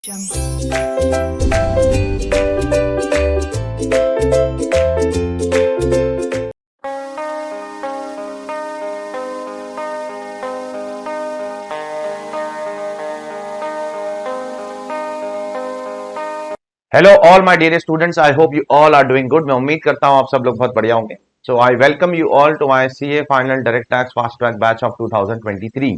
Hello all my dear students, I hope you all are doing good. मैं उम्मीद करता हूं आप सब लोग बहुत बढ़िया होंगे। So I welcome you all to my CA final direct tax fast track batch of 2023।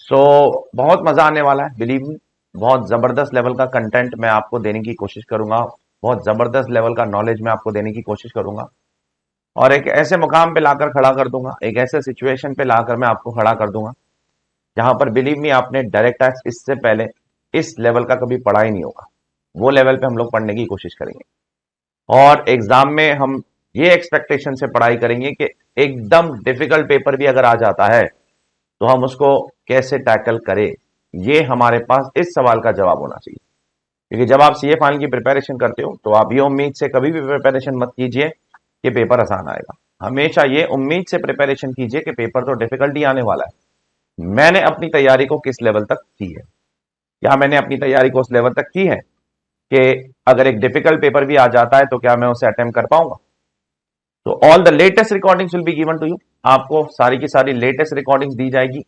सो बहुत मजा आने वाला है, बिलीव मी। बहुत जबरदस्त लेवल का कंटेंट मैं आपको देने की कोशिश करूंगा, बहुत जबरदस्त लेवल का नॉलेज मैं आपको देने की कोशिश करूंगा और एक ऐसे मुकाम पे लाकर खड़ा कर दूंगा, एक ऐसे सिचुएशन पे लाकर मैं आपको खड़ा कर दूंगा जहां पर बिलीव मी आपने डायरेक्ट टैक्स इससे पहले इस लेवल का कभी पढ़ा ही नहीं होगा। वो लेवल पे हम लोग पढ़ने की कोशिश करेंगे और एग्जाम में हम ये एक्सपेक्टेशन से पढ़ाई करेंगे कि एकदम डिफिकल्ट पेपर भी अगर आ जाता है तो हम उसको कैसे टैकल करें। ये हमारे पास इस सवाल का जवाब होना चाहिए, क्योंकि जब आप सीए फाइनल की प्रिपरेशन करते हो तो आप ये उम्मीद से कभी भी प्रिपरेशन मत कीजिए कि पेपर आसान आएगा। हमेशा ये उम्मीद से प्रिपरेशन कीजिए कि पेपर तो डिफिकल्ट ही आने वाला है। मैंने अपनी तैयारी को किस लेवल तक की है, क्या मैंने अपनी तैयारी को उस लेवल तक की है कि अगर एक डिफिकल्ट पेपर भी आ जाता है तो क्या मैं उसे अटेम्प्ट कर पाऊंगा। तो all the latest recordings will be given to you. आपको सारी की सारी लेटेस्ट रिकॉर्डिंग्स दी जाएगी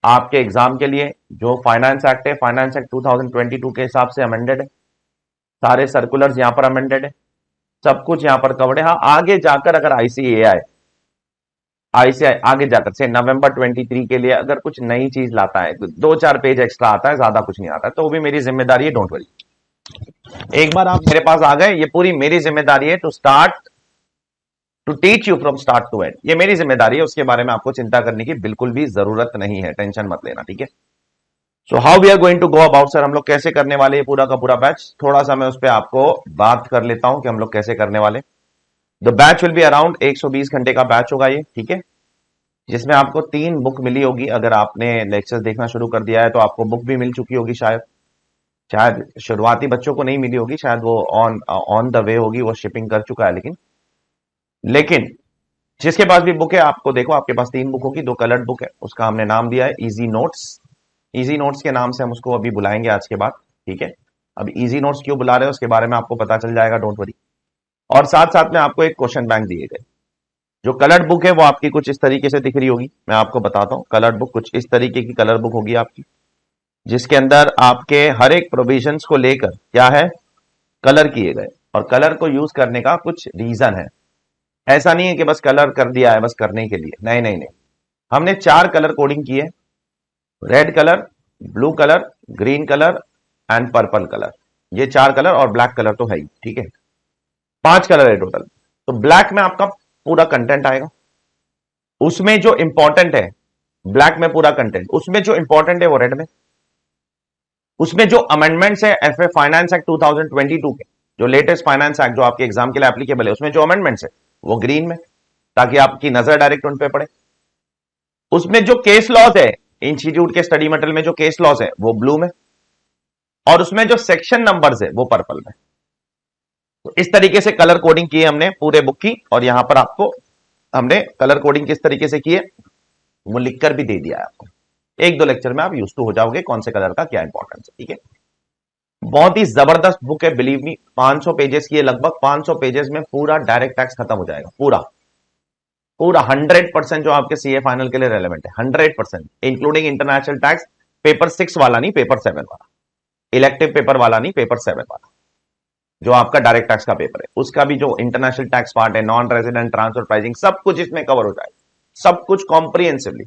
आपके एग्जाम के लिए। जो फाइनेंस एक्ट है, फाइनेंस एक्ट 2022 के हिसाब से अमेंडेड है, सारे सर्कुलर्स यहां पर अमेंडेड है, सब कुछ यहां पर कवर्ड है। हाँ, आगे जाकर अगर आईसीएआई आगे जाकर से नवंबर 23 के लिए अगर कुछ नई चीज लाता है, 2-4 पेज एक्स्ट्रा आता है, ज्यादा कुछ नहीं आता है, तो वो भी मेरी जिम्मेदारी है, डोंट वरी। एक बार आप मेरे पास आ गए, ये पूरी मेरी जिम्मेदारी है to teach you from start to end. ये मेरी जिम्मेदारी है, उसके बारे में आपको चिंता करने की बिल्कुल भी जरूरत नहीं है, टेंशन मत लेना, ठीक है। So how we are going to go about, sir हम लोग कैसे करने वाले ये पूरा का पूरा बैच। थोड़ा सा मैं उस पर आपको बात कर लेता हूं कि हम लोग कैसे करने वाले। The batch will be around 120 घंटे का बैच होगा ये, ठीक है, जिसमें आपको 3 बुक मिली होगी। अगर आपने लेक्चर्स देखना शुरू कर दिया है तो आपको बुक भी मिल चुकी होगी, शायद शुरुआती बच्चों को नहीं मिली होगी, शायद वो ऑन द वे होगी, वो शिपिंग कर चुका है। लेकिन जिसके पास भी बुक है, आपको देखो आपके पास 3 बुक होगी। 2 कलर्ड बुक है, उसका हमने नाम दिया है इजी नोट्स। इजी नोट्स के नाम से हम उसको अभी बुलाएंगे आज के बाद, ठीक है। अब इजी नोट्स क्यों बुला रहे हैं उसके बारे में आपको पता चल जाएगा, डोंट वरी। और साथ साथ में आपको एक क्वेश्चन बैंक दिए गए। जो कलर्ड बुक है वो आपकी कुछ इस तरीके से दिख रही होगी, मैं आपको बताता हूं। कलर्ड बुक कुछ इस तरीके की कलर बुक होगी आपकी, जिसके अंदर आपके हर एक प्रोविजंस को लेकर क्या है, कलर किए गए। और कलर को यूज करने का कुछ रीजन है, ऐसा नहीं है कि बस कलर कर दिया है बस करने के लिए, नहीं नहीं नहीं। हमने 4 कलर कोडिंग की है, red colour, blue colour, green colour and purple colour. ये 4 कलर और ब्लैक कलर तो है ही, ठीक है। 5 कलर है टोटल। तो ब्लैक में आपका पूरा कंटेंट आएगा, उसमें जो इंपॉर्टेंट है ब्लैक में पूरा कंटेंट, उसमें जो इंपॉर्टेंट है वो रेड में, उसमें जो अमेंडमेंट्स है एफए फाइनेंस एक्ट 2022 के, जो लेटेस्ट फाइनेंस एक्ट जो आपके एग्जाम के लिए एप्लीकेबल है, उसमें जो अमेंडमेंट्स है वो ग्रीन में, ताकि आपकी नजर डायरेक्ट उन पे पड़े। उसमें जो केस लॉज है इंस्टीट्यूट के स्टडी मटेरियल में, जो केस लॉज है वो ब्लू में, और उसमें जो सेक्शन नंबर्स है वो पर्पल में। तो इस तरीके से कलर कोडिंग की है हमने पूरे बुक की, और यहां पर आपको हमने कलर कोडिंग किस तरीके से की है वो लिखकर भी दे दिया है आपको। 1-2 लेक्चर में आप यूज टू हो जाओगे कौन से कलर का क्या इंपॉर्टेंस है, ठीक है। बहुत ही जबरदस्त बुक है, बिलीव मी। 500 पेजेस की है लगभग। 500 पेजेस में पूरा डायरेक्ट टैक्स खत्म हो जाएगा, पूरा पूरा 100% जो आपके सीए फाइनल के लिए रेलेवेंट है, 100%, इंक्लूडिंग इंटरनेशनल टैक्स। पेपर 6 वाला नहीं, पेपर 7 वाला, इलेक्टिव पेपर वाला नहीं, पेपर 7 वाला, जो आपका डायरेक्ट टैक्स का पेपर है, उसका भी जो इंटरनेशनल टैक्स पार्ट है, नॉन रेजिडेंट ट्रांसफर प्राइसिंग, सब कुछ इसमें कवर हो जाएगा, सब कुछ कॉम्प्रिहेंसिवली।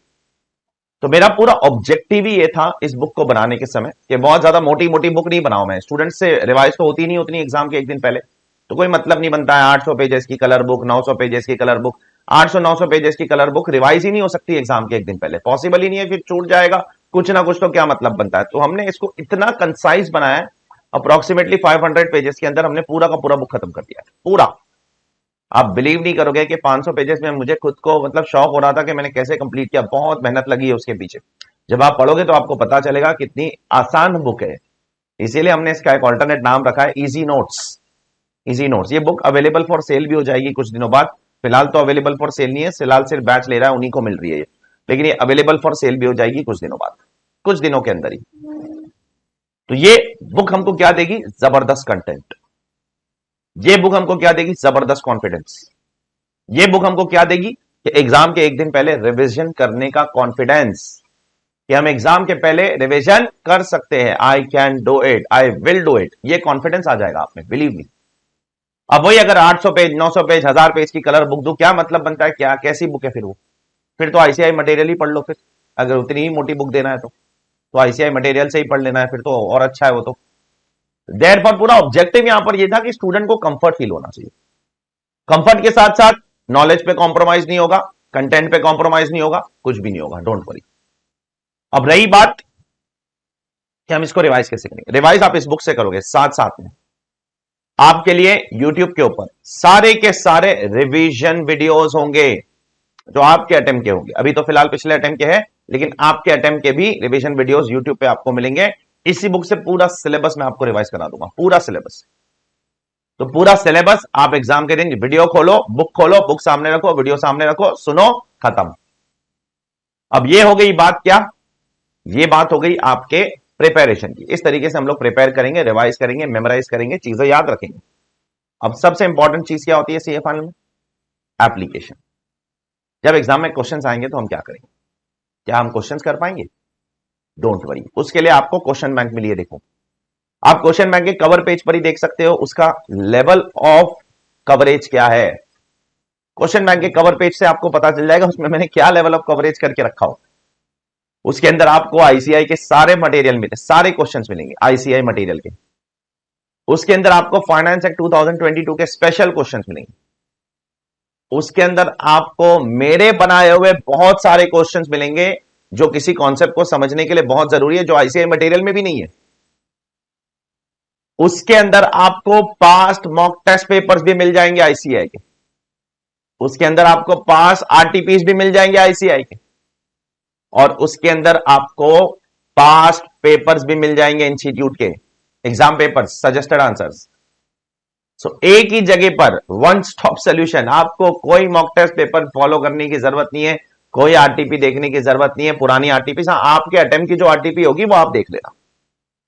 तो मेरा पूरा ऑब्जेक्टिव ही ये था इस बुक को बनाने के समय कि बहुत ज्यादा मोटी मोटी बुक नहीं बनाऊं मैं। स्टूडेंट्स से रिवाइज तो होती नहीं उतनी एग्जाम के एक दिन पहले, तो कोई मतलब नहीं बनता है 800 पेजेस की कलर बुक, 900 पेजेस की कलर बुक। 800-900 पेजेस की कलर बुक रिवाइज ही नहीं हो सकती एग्जाम के एक दिन पहले, पॉसिबल ही नहीं है, फिर छूट जाएगा कुछ ना कुछ, तो क्या मतलब बनता है। तो हमने इसको इतना कंसाइज बनाया है, अप्रोक्सीमेटली 500 पेजेस के अंदर हमने पूरा का पूरा बुक खत्म कर दिया है, पूरा। आप बिलीव नहीं करोगे कि 500 पेजेस में मुझे खुद को मतलब शौक हो रहा था कि मैंने कैसे कंप्लीट किया, बहुत मेहनत लगी है उसके पीछे। जब आप पढ़ोगे तो आपको पता चलेगा कितनी आसान बुक है। इसीलिए हमने इसका एक ऑल्टरनेट नाम रखा है इजी नोट्स। इजी नोट्स, ये बुक अवेलेबल फॉर सेल भी हो जाएगी कुछ दिनों बाद। फिलहाल तो अवेलेबल फॉर सेल नहीं है, फिलहाल सिर्फ बैच ले रहा है उन्हीं को मिल रही है ये, लेकिन ये अवेलेबल फॉर सेल भी हो जाएगी कुछ दिनों बाद, कुछ दिनों के अंदर ही। तो ये बुक हमको क्या देगी? जबरदस्त कंटेंट। ये बुक हमको क्या देगी? जबरदस्त कॉन्फिडेंस। ये बुक हमको क्या देगी? कि एग्जाम के एक दिन पहले रिवीजन करने का कॉन्फिडेंस, कि हम एग्जाम के पहले रिवीजन कर सकते हैं। I can do it, I will do it, ये कॉन्फिडेंस आ जाएगा आप में, बिलीव मी। अब वही अगर 800 पेज, 900 पेज, 1000 पेज की कलर बुक दो, क्या मतलब बनता है? क्या कैसी बुक है फिर वो? फिर तो आईसीआई मटेरियल ही पढ़ लो। फिर अगर उतनी ही मोटी बुक देना है तो आईसीआई मटेरियल से ही पढ़ लेना है, फिर तो और अच्छा है वो तो। देयरफॉर पूरा ऑब्जेक्टिव यहां पर ये था कि स्टूडेंट को कंफर्ट फील होना चाहिए। कंफर्ट के साथ साथ नॉलेज पे कॉम्प्रोमाइज नहीं होगा, कंटेंट पे कॉम्प्रोमाइज नहीं होगा, कुछ भी नहीं होगा, डोंट वरी। अब रही बात कि हम इसको रिवाइज कैसे करेंगे। रिवाइज आप इस बुक से करोगे, साथ साथ में आपके लिए यूट्यूब के ऊपर सारे के सारे रिवीजन वीडियोस होंगे जो आपके अटेम्प्ट के होंगे। अभी तो फिलहाल पिछले अटेम्प्ट के हैं, लेकिन आपके अटेम्प्ट के भी रिवीजन वीडियोस यूट्यूब पे आपको मिलेंगे। इसी बुक से पूरा सिलेबस मैं आपको रिवाइज करा दूंगा, पूरा सिलेबस। तो पूरा सिलेबस आप एग्जाम के दिन वीडियो खोलो, बुक सामने रखो, वीडियो सामने रखो, सुनो, खत्म। अब ये हो गई बात क्या? ये बात हो गई आपके प्रिपरेशन की। इस तरीके से हम लोग प्रिपेयर करेंगे, रिवाइज करेंगे, मेमोराइज करेंगे, चीजें याद रखेंगे। अब सबसे इंपॉर्टेंट चीज क्या होती है सीए फाइनल में? एप्लीकेशन। जब एग्जाम में क्वेश्चंस आएंगे तो हम क्या करेंगे? क्या हम क्वेश्चंस कर पाएंगे? डोंट वरी, उसके लिए आपको क्वेश्चन बैंक मिली है। देखो, आप क्वेश्चन बैंक के कवर पेज पर ही देख सकते हो उसका लेवल ऑफ कवरेज क्या है। क्वेश्चन बैंक के कवर पेज से आपको पता चल जाएगा उसमें मैंने क्या लेवल ऑफ कवरेज करके रखा हो। उसके अंदर आपको आईसीआई के सारे मटेरियल मिले, सारे क्वेश्चंस मिलेंगे आईसीआई मटेरियल के। उसके अंदर आपको फाइनेंस एक्ट 2022 के स्पेशल क्वेश्चंस मिलेंगे। उसके अंदर आपको मेरे बनाए हुए बहुत सारे क्वेश्चंस मिलेंगे जो किसी कॉन्सेप्ट को समझने के लिए बहुत जरूरी है, जो आईसीआई मटेरियल में भी नहीं है। उसके अंदर आपको पास्ट मॉक टेस्ट पेपर्स भी मिल जाएंगे आईसीआई के। उसके अंदर आपको पास आरटीपीस भी मिल जाएंगे आईसीआई के। और उसके अंदर आपको पास्ट पेपर्स भी मिल जाएंगे इंस्टीट्यूट के, एग्जाम पेपर्स, सजेस्टेड आंसर्स। सो एक ही जगह पर वन स्टॉप सोल्यूशन। आपको कोई मॉक टेस्ट पेपर फॉलो करने की जरूरत नहीं है, कोई आरटीपी देखने की जरूरत नहीं है, पुरानी आरटीपी। आपके अटेम्प्ट की जो आरटीपी होगी वो आप देख लेना,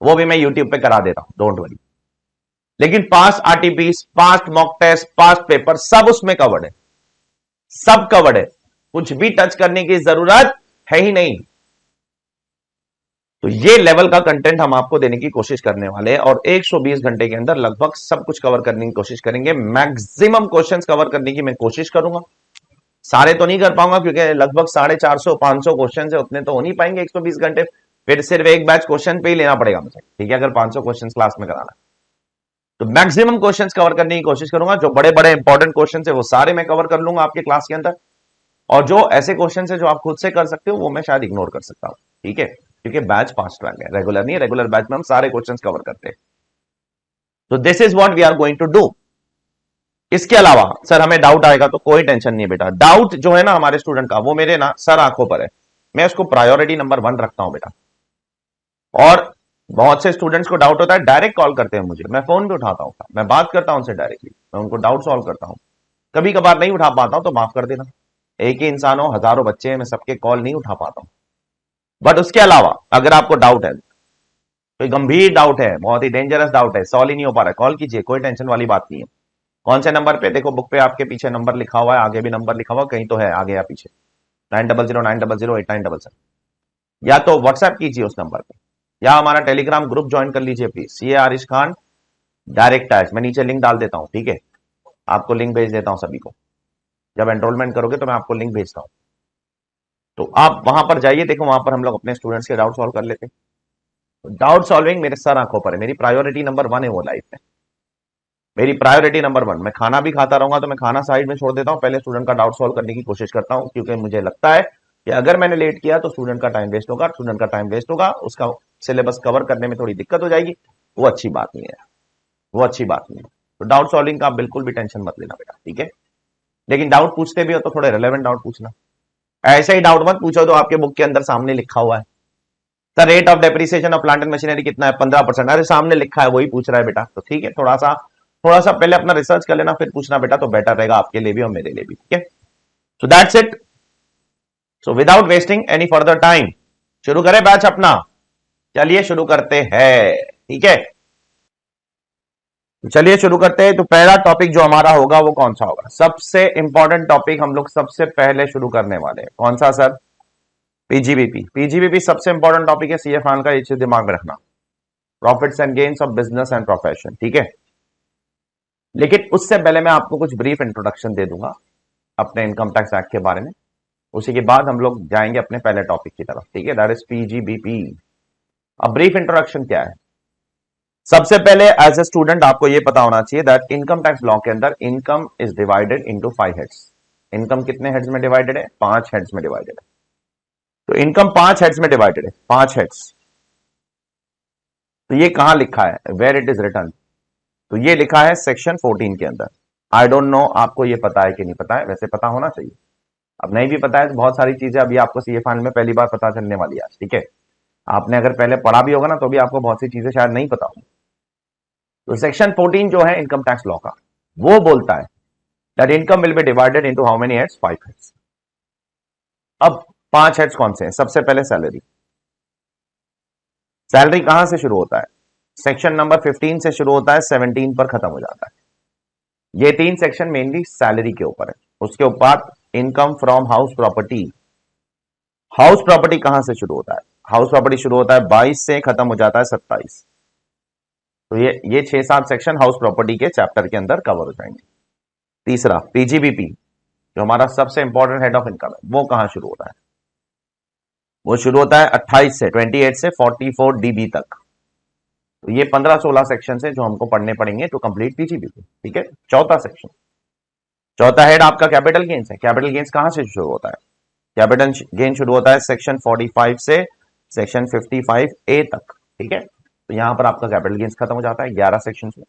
वो भी मैं यूट्यूब पे करा देता हूं, डोंट वरी। लेकिन past RTP, past mock test, past paper सब उसमें कवर्ड है, सब कवर्ड है, कुछ भी टच करने की जरूरत है ही नहीं। तो ये लेवल का कंटेंट हम आपको देने की कोशिश करने वाले हैं और 120 घंटे के अंदर लगभग सब कुछ कवर करने की कोशिश करेंगे। मैक्सिमम क्वेश्चंस कवर करने की मैं कोशिश करूंगा। सारे तो नहीं कर पाऊंगा क्योंकि लगभग 450 500 क्वेश्चन है, उतने तो हो नहीं पाएंगे 120 घंटे। फिर सिर्फ एक बैच क्वेश्चन पे ही लेना पड़ेगा मुझे, ठीक है, अगर 500 क्वेश्चन क्लास में कराना है तो मैक्सिमम क्वेश्चंस कवर करने की कोशिश करूंगा। जो बड़े बड़े इंपॉर्टेंट क्वेश्चन है वो सारे मैं कवर कर लूंगा आपके क्लास के अंदर, और जो ऐसे क्वेश्चन है जो आप खुद से कर सकते हो वो मैं शायद इग्नोर कर सकता हूं, ठीक है, क्योंकि बैच फास्ट ट्रैक है, रेगुलर नहीं है। रेगुलर बैच में हम सारे क्वेश्चंस कवर करते हैं। तो this is what we are going to do. इसके अलावा सर हमें डाउट आएगा तो कोई टेंशन नहीं है बेटा। डाउट जो है ना हमारे स्टूडेंट का वो मेरे ना सर आंखों पर है, मैं उसको प्रायोरिटी नंबर 1 रखता हूं बेटा। और बहुत से स्टूडेंट्स को डाउट होता है, डायरेक्ट कॉल करते हैं मुझे, मैं फोन भी उठाता हूं, मैं बात करता हूं उनसे डायरेक्टली, मैं उनको डाउट सॉल्व करता हूं। कभी कभार नहीं उठा पाता हूं तो माफ कर देना, एक ही इंसान हो, हजारों बच्चे हैं, मैं सबके कॉल नहीं उठा पाता हूं। बट उसके अलावा अगर आपको डाउट है, कोई गंभीर डाउट है, बहुत ही डेंजरस डाउट है, सॉल्व ही नहीं हो पा रहा है, कॉल कीजिए, कोई टेंशन वाली बात नहीं है। कौन से नंबर पे? देखो बुक पे आपके पीछे नंबर लिखा हुआ है, आगे भी नंबर लिखा हुआ कहीं तो है, आगे या पीछे, 9009008997। या तो व्हाट्सएप कीजिए उस नंबर पे, या हमारा टेलीग्राम ग्रुप ज्वाइन कर लीजिए please, CA Arish Khan direct tax, मैं नीचे लिंक डाल देता हूं, ठीक है, आपको लिंक भेज देता हूं सभी को। जब एनरोलमेंट करोगे तो मैं आपको लिंक भेजता हूं, तो आप वहां पर जाइए, देखो वहां पर हम लोग अपने स्टूडेंट्स के डाउट सॉल्व कर लेते हैं। डाउट सॉल्विंग मेरे सर आंखों पर है, मेरी प्रायोरिटी नंबर 1 है वो लाइफ में, मेरी प्रायोरिटी नंबर 1। मैं खाना भी खाता रहूंगा तो मैं खाना साइड में छोड़ देता हूं, पहले स्टूडेंट का डाउट सॉल्व करने की कोशिश करता हूं, क्योंकि मुझे लगता है कि अगर मैंने लेट किया तो स्टूडेंट का टाइम वेस्ट होगा, स्टूडेंट का टाइम वेस्ट होगा, उसका सिलेबस कवर करने में थोड़ी दिक्कत हो जाएगी, वो अच्छी बात नहीं है, वो अच्छी बात नहीं है। तो डाउट सॉल्विंग का आप बिल्कुल भी टेंशन मत लेना बेटा, ठीक है। लेकिन डाउट पूछते भी हो तो थोड़े रिलेवेंट डाउट पूछना, ऐसे ही डाउट मत पूछो तो आपके बुक के अंदर सामने लिखा हुआ है sir rate of depreciation of plant and machinery कितना है, 15%, अरे सामने लिखा है वही पूछ रहा है बेटा, तो ठीक है, थोड़ा सा पहले अपना रिसर्च कर लेना फिर पूछना बेटा, तो बेटर रहेगा आपके लिए भी और मेरे लिए भी, ठीक है। So that's it. So without wasting any further time शुरू करें बैच अपना, चलिए शुरू करते हैं, ठीक है। चलिए शुरू करते हैं। तो पहला टॉपिक जो हमारा होगा वो कौन सा होगा? सबसे इंपॉर्टेंट टॉपिक हम लोग सबसे पहले शुरू करने वाले हैं, कौन सा सर? पीजीबीपी। पीजीबीपी सबसे इंपॉर्टेंट टॉपिक है सीए फाइनल का, ये चीज दिमाग में रखना। Profits and gains of business and profession, ठीक है। लेकिन उससे पहले मैं आपको कुछ ब्रीफ इंट्रोडक्शन दे दूंगा अपने इनकम टैक्स एक्ट के बारे में। उसी के बाद हम लोग जाएंगे अपने पहले टॉपिक की तरफ, ठीक है, दैट इज पीजीबीपी। अब ब्रीफ इंट्रोडक्शन क्या है? सबसे पहले एज ए स्टूडेंट आपको यह पता होना चाहिए दैट इनकम टैक्स लॉ के अंदर income is divided into 5 heads. Income कितने हेड्स में डिवाइडेड है? 5 हेड्स में डिवाइडेड है। तो इनकम 5 हेड्स में डिवाइडेड है, 5 हेड्स। तो ये कहां लिखा है? Where it is return? तो ये लिखा है सेक्शन 14 के अंदर। आई डोंट नो आपको ये पता है कि नहीं पता है, वैसे पता होना चाहिए। अब नहीं भी पता है तो बहुत सारी चीजें अभी आपको सीए फाइनल में पहली बार पता चलने वाली है आज, ठीक है। आपने अगर पहले पढ़ा भी होगा ना तो भी आपको बहुत सी चीजें शायद नहीं पता होगी। तो सेक्शन 14 जो है इनकम टैक्स लॉ का, वो बोलता है that income will be divided into how many heads? 5 heads. अब 5 हेड्स कौन से हैं? सबसे पहले सैलरी। सैलरी कहां से शुरू होता है? सेक्शन नंबर 15 से शुरू होता है, 17 पर खत्म हो जाता है। ये 3 सेक्शन मेनली सैलरी के ऊपर है। उसके ऊपर income from house property. House property कहां से शुरू होता है? हाउस प्रॉपर्टी शुरू होता है 22 से, खत्म हो जाता है 27। तो ये 6-7 सेक्शन हाउस प्रॉपर्टी के चैप्टर के अंदर कवर हो जाएंगे। तीसरा पीजीबीपी, जो हमारा सबसे इंपॉर्टेंट हेड ऑफ इनकम है, वो कहां शुरू होता है? वो शुरू होता है 28 से, 28 से 44 डीबी तक। तो ये 15-16 सेक्शन है जो हमको पढ़ने पड़ेंगे टू कंप्लीट पीजीबीपी, ठीक है। चौथा सेक्शन, चौथा हेड आपका कैपिटल गेन्स है। कैपिटल गेन्स कहां से शुरू होता है? कैपिटल गेन शुरू होता है सेक्शन 45 से सेक्शन 55 ए तक, ठीक है। तो यहां पर आपका कैपिटल गेन्स खत्म हो जाता है 11 सेक्शन में।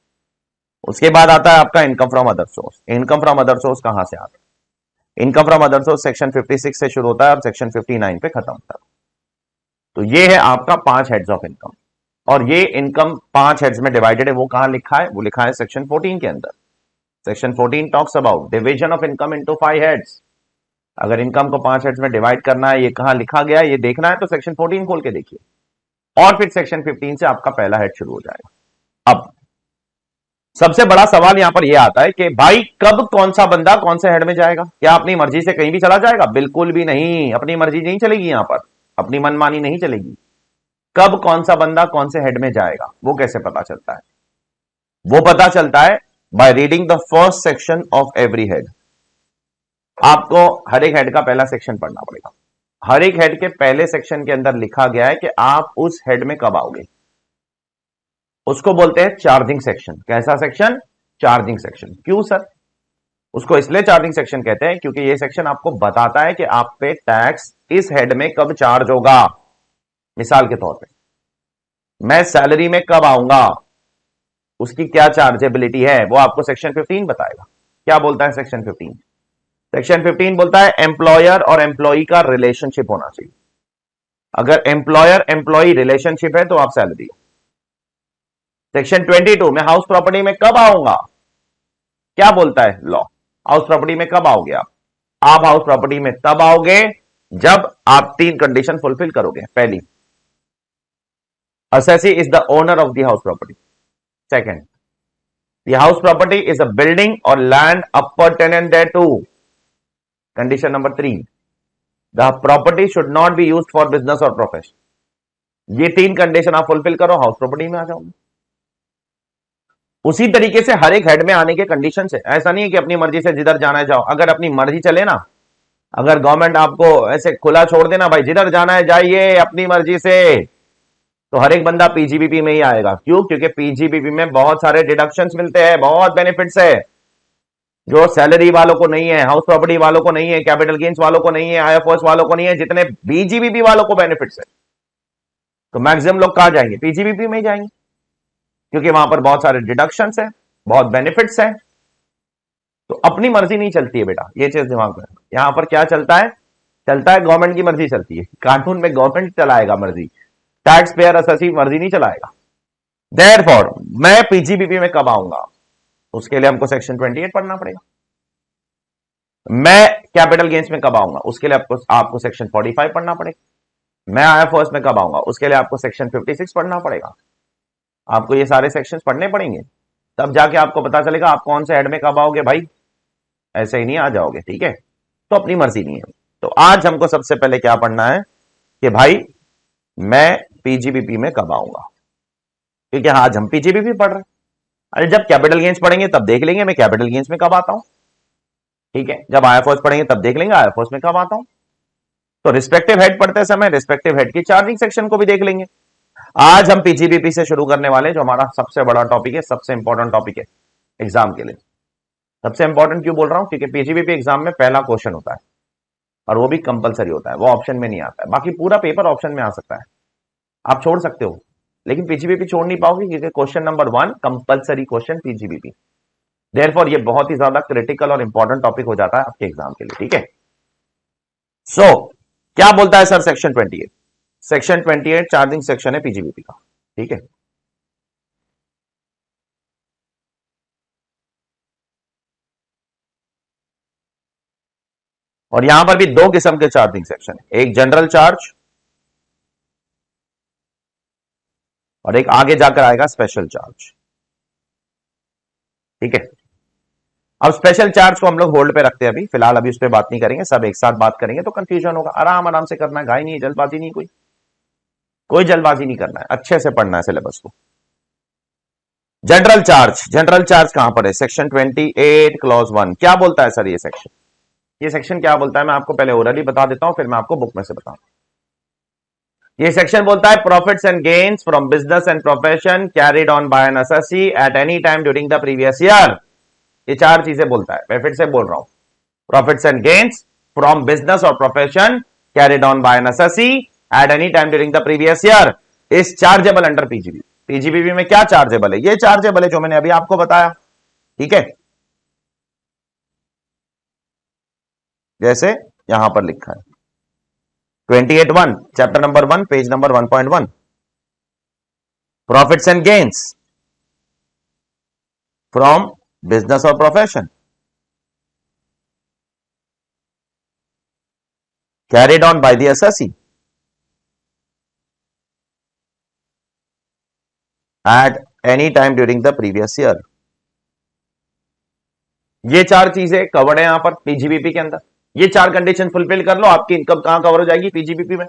उसके बाद आता है आपका income from other source. Income from other source कहां से आता है? Income from other source section 56 से शुरू होता है और सेक्शन 59 पे खत्म होता है। तो ये है आपका 5 हेड्स ऑफ इनकम। और ये इनकम 5 हेड्स में डिवाइडेड है। वो कहां लिखा है? वो लिखा है सेक्शन 14 के अंदर। Section 14 talks about division of income into 5 heads. अगर इनकम को 5 हेड्स में डिवाइड करना है, ये कहां लिखा गया है ये देखना है तो सेक्शन 14 खोल के देखिए, और फिर सेक्शन 15 से आपका पहला हेड शुरू हो जाएगा। अब सबसे बड़ा सवाल यहां पर यह आता है कि भाई कब कौन सा बंदा कौन से हेड में जाएगा? क्या अपनी मर्जी से कहीं भी चला जाएगा? बिल्कुल भी नहीं, अपनी मर्जी नहीं चलेगी यहां पर, अपनी मनमानी नहीं चलेगी। कब कौन सा बंदा कौन से हेड में जाएगा वो कैसे पता चलता है? वो पता चलता है by reading the first section of every head. आपको हर एक हेड का पहला सेक्शन पढ़ना पड़ेगा। हर एक हेड के पहले सेक्शन के अंदर लिखा गया है कि आप उस हेड में कब आओगे। उसको बोलते हैं चार्जिंग सेक्शन। कैसा सेक्शन? Charging section. क्यों सर? उसको इसलिए चार्जिंग सेक्शन कहते हैं क्योंकि ये सेक्शन आपको बताता है कि आप पे टैक्स इस हेड में कब चार्ज होगा। मिसाल के तौर पे मैं सैलरी में कब आऊंगा, उसकी क्या चार्जेबिलिटी है, वो आपको सेक्शन 15 बताएगा। क्या बोलता है सेक्शन 15? सेक्शन 15 बोलता है एम्प्लॉयर और एम्प्लॉई का रिलेशनशिप होना चाहिए। अगर एम्प्लॉयर एम्प्लॉई रिलेशनशिप है तो आप सैलरी। सेक्शन 22 में हाउस प्रॉपर्टी में कब आऊंगा, क्या बोलता है लॉ? हाउस प्रॉपर्टी में कब आओगे आप हाउस प्रॉपर्टी में तब आओगे जब आप 3 कंडीशन फुलफिल करोगे। पहली, assessee is the owner of the house property. Second, the house property is a building or land appertaining thereto. Condition number 3, the property should not be used for business or profession. ये 3 condition आप fulfil करो, house property में आ जाओगे। उसी तरीके से हर एक head में आने के कंडीशन है। ऐसा नहीं है कि अपनी मर्जी से जिधर जाना है जाओ। अगर अपनी मर्जी चले ना, अगर गवर्नमेंट आपको ऐसे खुला छोड़ देना, भाई जिधर जाना है जाइए अपनी मर्जी से, तो हर एक बंदा पीजीबीपी में ही आएगा। क्यों? क्योंकि पीजीबीपी में बहुत सारे डिडक्शंस मिलते हैं, बहुत बेनिफिट्स है जो सैलरी वालों को नहीं है, हाउस प्रॉपर्टी वालों को नहीं है, कैपिटल गेन्स वालों को नहीं है, आईएफओएस वालों को नहीं है, जितने पीजीबीपी वालों को बेनिफिट्स है। तो मैक्सिमम लोग कहां जाएंगे? पीजीबीपी में ही जाएंगे, क्योंकि वहां पर बहुत सारे डिडक्शंस है, बहुत बेनिफिट्स है। तो अपनी मर्जी नहीं चलती है बेटा, ये चीज दिमाग में। यहां पर क्या चलता है? चलता है गवर्नमेंट की मर्जी चलती है। कानून में गवर्नमेंट चलाएगा मर्जी, टैक्स पेयर असेसी मर्जी नहीं चलाएगा। देयरफॉर मैं पीजीबीपी में कब आऊंगा, उसके लिए हमको सेक्शन 28 पढ़ना पड़ेगा। मैं कैपिटल गेन्स में कब आऊंगा, उसके लिए आपको सेक्शन 45 पढ़ना पड़ेगा। मैं IFOS में कब आऊंगा, उसके लिए आपको सेक्शन 56 पढ़ना पड़ेगा, आपको ये सारे सेक्शंस पढ़ने पड़ेंगे, तब जाके आपको पता चलेगा आप कौन से हेड में कब आओगे भाई, ऐसे ही नहीं आ जाओगे, ठीक है। तो अपनी मर्जी नहीं है। तो आज हमको सबसे पहले क्या पढ़ना है कि भाई मैं पीजीबीपी में कब आऊंगा, क्योंकि आज हम पीजीबीपी पढ़ रहे हैं। अरे जब कैपिटल गेन्स पढ़ेंगे तब देख लेंगे मैं कैपिटल गेन्स में कब आता हूं, ठीक है। जब IFOS पढ़ेंगे तब देख लेंगे IFOS में कब आता हूं। तो रिस्पेक्टिव हेड पढ़ते समय रिस्पेक्टिव हेड की चार्जिंग सेक्शन को भी देख लेंगे। आज हम पीजीबीपी से शुरू करने वाले, जो हमारा सबसे बड़ा टॉपिक है, सबसे इंपॉर्टेंट टॉपिक है एग्जाम के लिए। सबसे इंपॉर्टेंट क्यों बोल रहा हूं, क्योंकि पीजीबीपी एग्जाम में पहला क्वेश्चन होता है और वो भी कंपलसरी होता है, वो ऑप्शन में नहीं आता है। बाकी पूरा पेपर ऑप्शन में आ सकता है, आप छोड़ सकते हो, लेकिन पीजीबीपी छोड़ नहीं पाओगे क्योंकि question number 1 compulsory question PGBP. Therefore ये बहुत ही ज्यादा क्रिटिकल और इंपॉर्टेंट टॉपिक हो जाता है आपके एग्जाम के लिए, ठीक है। सो क्या बोलता है sir section 28? Section 28 charging section है पीजीबीपी का, ठीक है। और यहां पर भी दो किस्म के चार्जिंग सेक्शन है, एक जनरल चार्ज और एक आगे जाकर आएगा स्पेशल चार्ज, ठीक है। अब स्पेशल चार्ज को हम लोग होल्ड पे रखते हैं, अभी फिलहाल अभी उस पर बात नहीं करेंगे, सब एक साथ बात करेंगे तो कंफ्यूजन होगा। आराम आराम से करना है, घाई नहीं है, जल्दबाजी नहीं, कोई जल्दबाजी नहीं करना है, अच्छे से पढ़ना है सिलेबस को। जनरल चार्ज, जनरल चार्ज कहां पर है, सेक्शन 28 क्लॉज 1। क्या बोलता है सर ये सेक्शन, ये सेक्शन क्या बोलता है मैं आपको पहले ओरली बता देता हूं, फिर मैं आपको बुक में से बताऊं। ये सेक्शन बोलता है profits and gains from business and profession carried on by an assessee at any time during the previous year. ये चार चीजें बोलता है, मैं फिर से बोल रहा हूं, profits and gains from business और profession carried on by an assessee at any time during the previous year is chargeable under PGB. PGBB में क्या चार्जेबल है, ये चार्जेबल है जो मैंने अभी आपको बताया, ठीक है। जैसे यहां पर लिखा है 28(1) chapter number 1 page number 1.1, profits and gains from business और profession carried on by the assessee at any time during the previous year. ये चार चीजें कवर्ड है यहां पर पीजीबीपी के अंदर। ये चार कंडीशन फुलफिल कर लो, आपकी इनकम कहां कवर हो जाएगी पीजीबीपी में।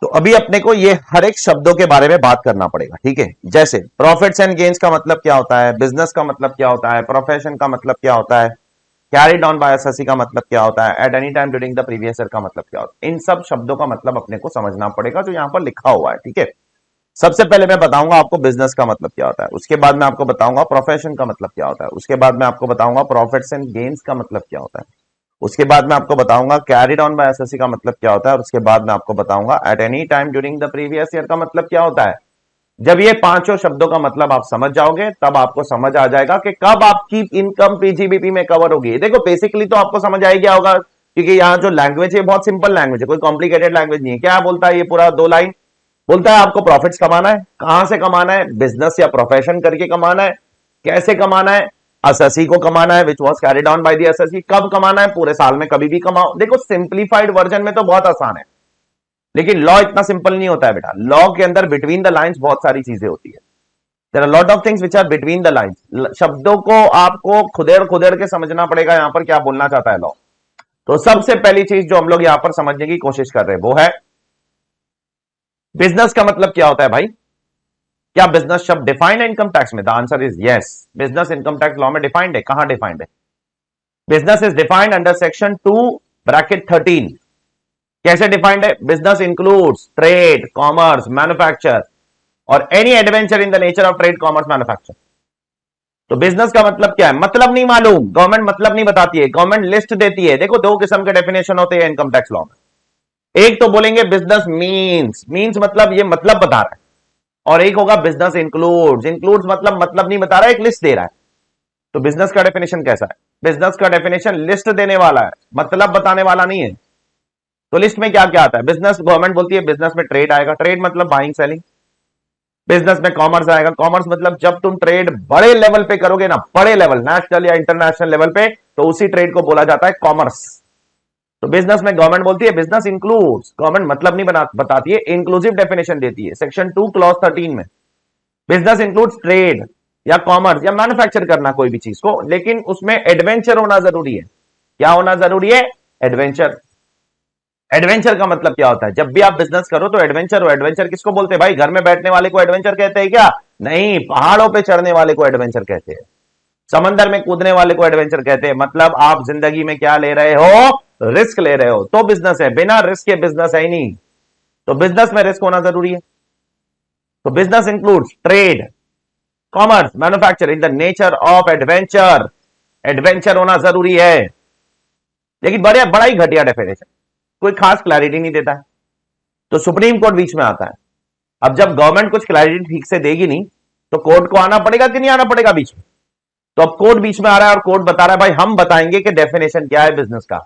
तो अभी अपने को ये हर एक शब्दों के बारे में बात करना पड़ेगा, ठीक है। जैसे प्रॉफिट्स एंड गेन्स का मतलब क्या होता है, बिजनेस का मतलब क्या होता है, प्रोफेशन का मतलब क्या होता है, कैरिड ऑन बाय एसएससी का मतलब क्या होता है, at any time during the previous year का मतलब क्या होता है। इन सब शब्दों का मतलब अपने को समझना पड़ेगा जो यहां पर लिखा हुआ है, ठीक है। सबसे पहले मैं बताऊंगा आपको बिजनेस का मतलब क्या होता है, उसके बाद मैं आपको बताऊंगा प्रोफेशन का मतलब क्या होता है, उसके बाद मैं आपको बताऊंगा प्रॉफिट्स एंड गेन्स का मतलब क्या होता है, उसके बाद मैं आपको बताऊंगा कैरिड ऑन बाय एसएससी का मतलब क्या होता है, और उसके बाद मैं आपको बताऊंगा eight any time during the previous year का मतलब क्या होता है। जब ये पांचों शब्दों का मतलब आप समझ जाओगे तब आपको समझ आ जाएगा कि कब आपकी इनकम पीजीबीपी में कवर होगी। देखो बेसिकली तो आपको समझ आ गया होगा, क्योंकि यहाँ जो लैंग्वेज है बहुत सिंपल लैंग्वेज है, कोई कॉम्प्लिकेटेड लैंग्वेज नहीं है। क्या बोलता है ये पूरा 2 लाइन, बोलता है आपको प्रॉफिट्स कमाना है, कहां से कमाना है, बिजनेस या प्रोफेशन करके कमाना है, कैसे कमाना है, एसएससी को कमाना है which was carried on by the SSC, कब कमाना है, पूरे साल में कभी भी कमाओ। देखो सिंप्लीफाइड वर्जन में तो बहुत आसान है, लेकिन लॉ इतना सिंपल नहीं होता है बेटा। लॉ के अंदर बिटवीन द लाइंस बहुत सारी चीजें होती है, there are lot of things which are between the lines. शब्दों को आपको खुदेर खुदेर के समझना पड़ेगा यहां पर क्या बोलना चाहता है लॉ। तो सबसे पहली चीज जो हम लोग यहां पर समझने की कोशिश कर रहे हैं वो है बिजनेस का मतलब क्या होता है भाई। क्या बिजनेस शब्द डिफाइंड है इनकम टैक्स में? The answer is yes, business income tax law में डिफाइंड है। कहां डिफाइंड है? Business is defined under section 2 bracket 13। कैसे डिफाइंड है? Business includes trade, commerce, manufacture और any adventure in the nature of trade, commerce, manufacture. तो business का मतलब क्या है? मतलब नहीं मालूम, गवर्नमेंट मतलब नहीं बताती है, गवर्नमेंट लिस्ट देती है। देखो दो किस्म के डेफिनेशन होते हैं इनकम टैक्स लॉ में। एक तो बोलेंगे बिजनेस मीन्स मतलब ये मतलब बता रहा है, और एक होगा बिजनेस इंक्लूड्स। इंक्लूड्स मतलब नहीं बता रहा है, एक लिस्ट दे रहा है। तो बिजनेस का डेफिनेशन कैसा है? बिजनेस का डेफिनेशन लिस्ट देने वाला है, मतलब बताने वाला नहीं है। तो लिस्ट में क्या क्या आता है? बिजनेस, गवर्नमेंट बोलती है बिजनेस में ट्रेड आएगा, ट्रेड मतलब बाइंग सेलिंग। बिजनेस में कॉमर्स आएगा, कॉमर्स मतलब जब तुम ट्रेड बड़े लेवल पे करोगे ना, बड़े लेवल, नेशनल या इंटरनेशनल लेवल पे, तो उसी ट्रेड को बोला जाता है कॉमर्स। तो बिजनेस में गवर्नमेंट बोलती है बिजनेस इंक्लूड्स, गवर्नमेंट मतलब नहीं बताती है, इंक्लूसिव डेफिनेशन देती है सेक्शन 2 क्लॉज 13 में। बिजनेस इंक्लूड्स ट्रेड या कॉमर्स या मैन्युफैक्चर करना कोई भी चीज को, लेकिन उसमें एडवेंचर होना जरूरी है। क्या होना जरूरी है? एडवेंचर। एडवेंचर का मतलब क्या होता है? जब भी आप बिजनेस करो तो एडवेंचर हो। एडवेंचर किसको बोलते हैं भाई? घर में बैठने वाले को एडवेंचर कहते हैं क्या? नहीं, पहाड़ों पे चढ़ने वाले को एडवेंचर कहते हैं, समंदर में कूदने वाले को एडवेंचर कहते हैं। मतलब आप जिंदगी में क्या ले रहे हो? रिस्क ले रहे हो तो बिजनेस है, बिना रिस्क के बिजनेस है ही नहीं। तो बिजनेस में रिस्क होना जरूरी है। तो business includes trade, commerce, manufacture in the nature of adventure. Adventure होना जरूरी है। लेकिन बड़ा ही घटिया डेफिनेशन, कोई खास क्लैरिटी नहीं देता है। तो सुप्रीम कोर्ट बीच में आता है। अब जब गवर्नमेंट कुछ क्लैरिटी ठीक से देगी नहीं तो कोर्ट को आना पड़ेगा कि नहीं आना पड़ेगा बीच में? तो अब कोर्ट बीच में आ रहा है और कोर्ट बता रहा है भाई हम बताएंगे कि डेफिनेशन क्या है बिजनेस का।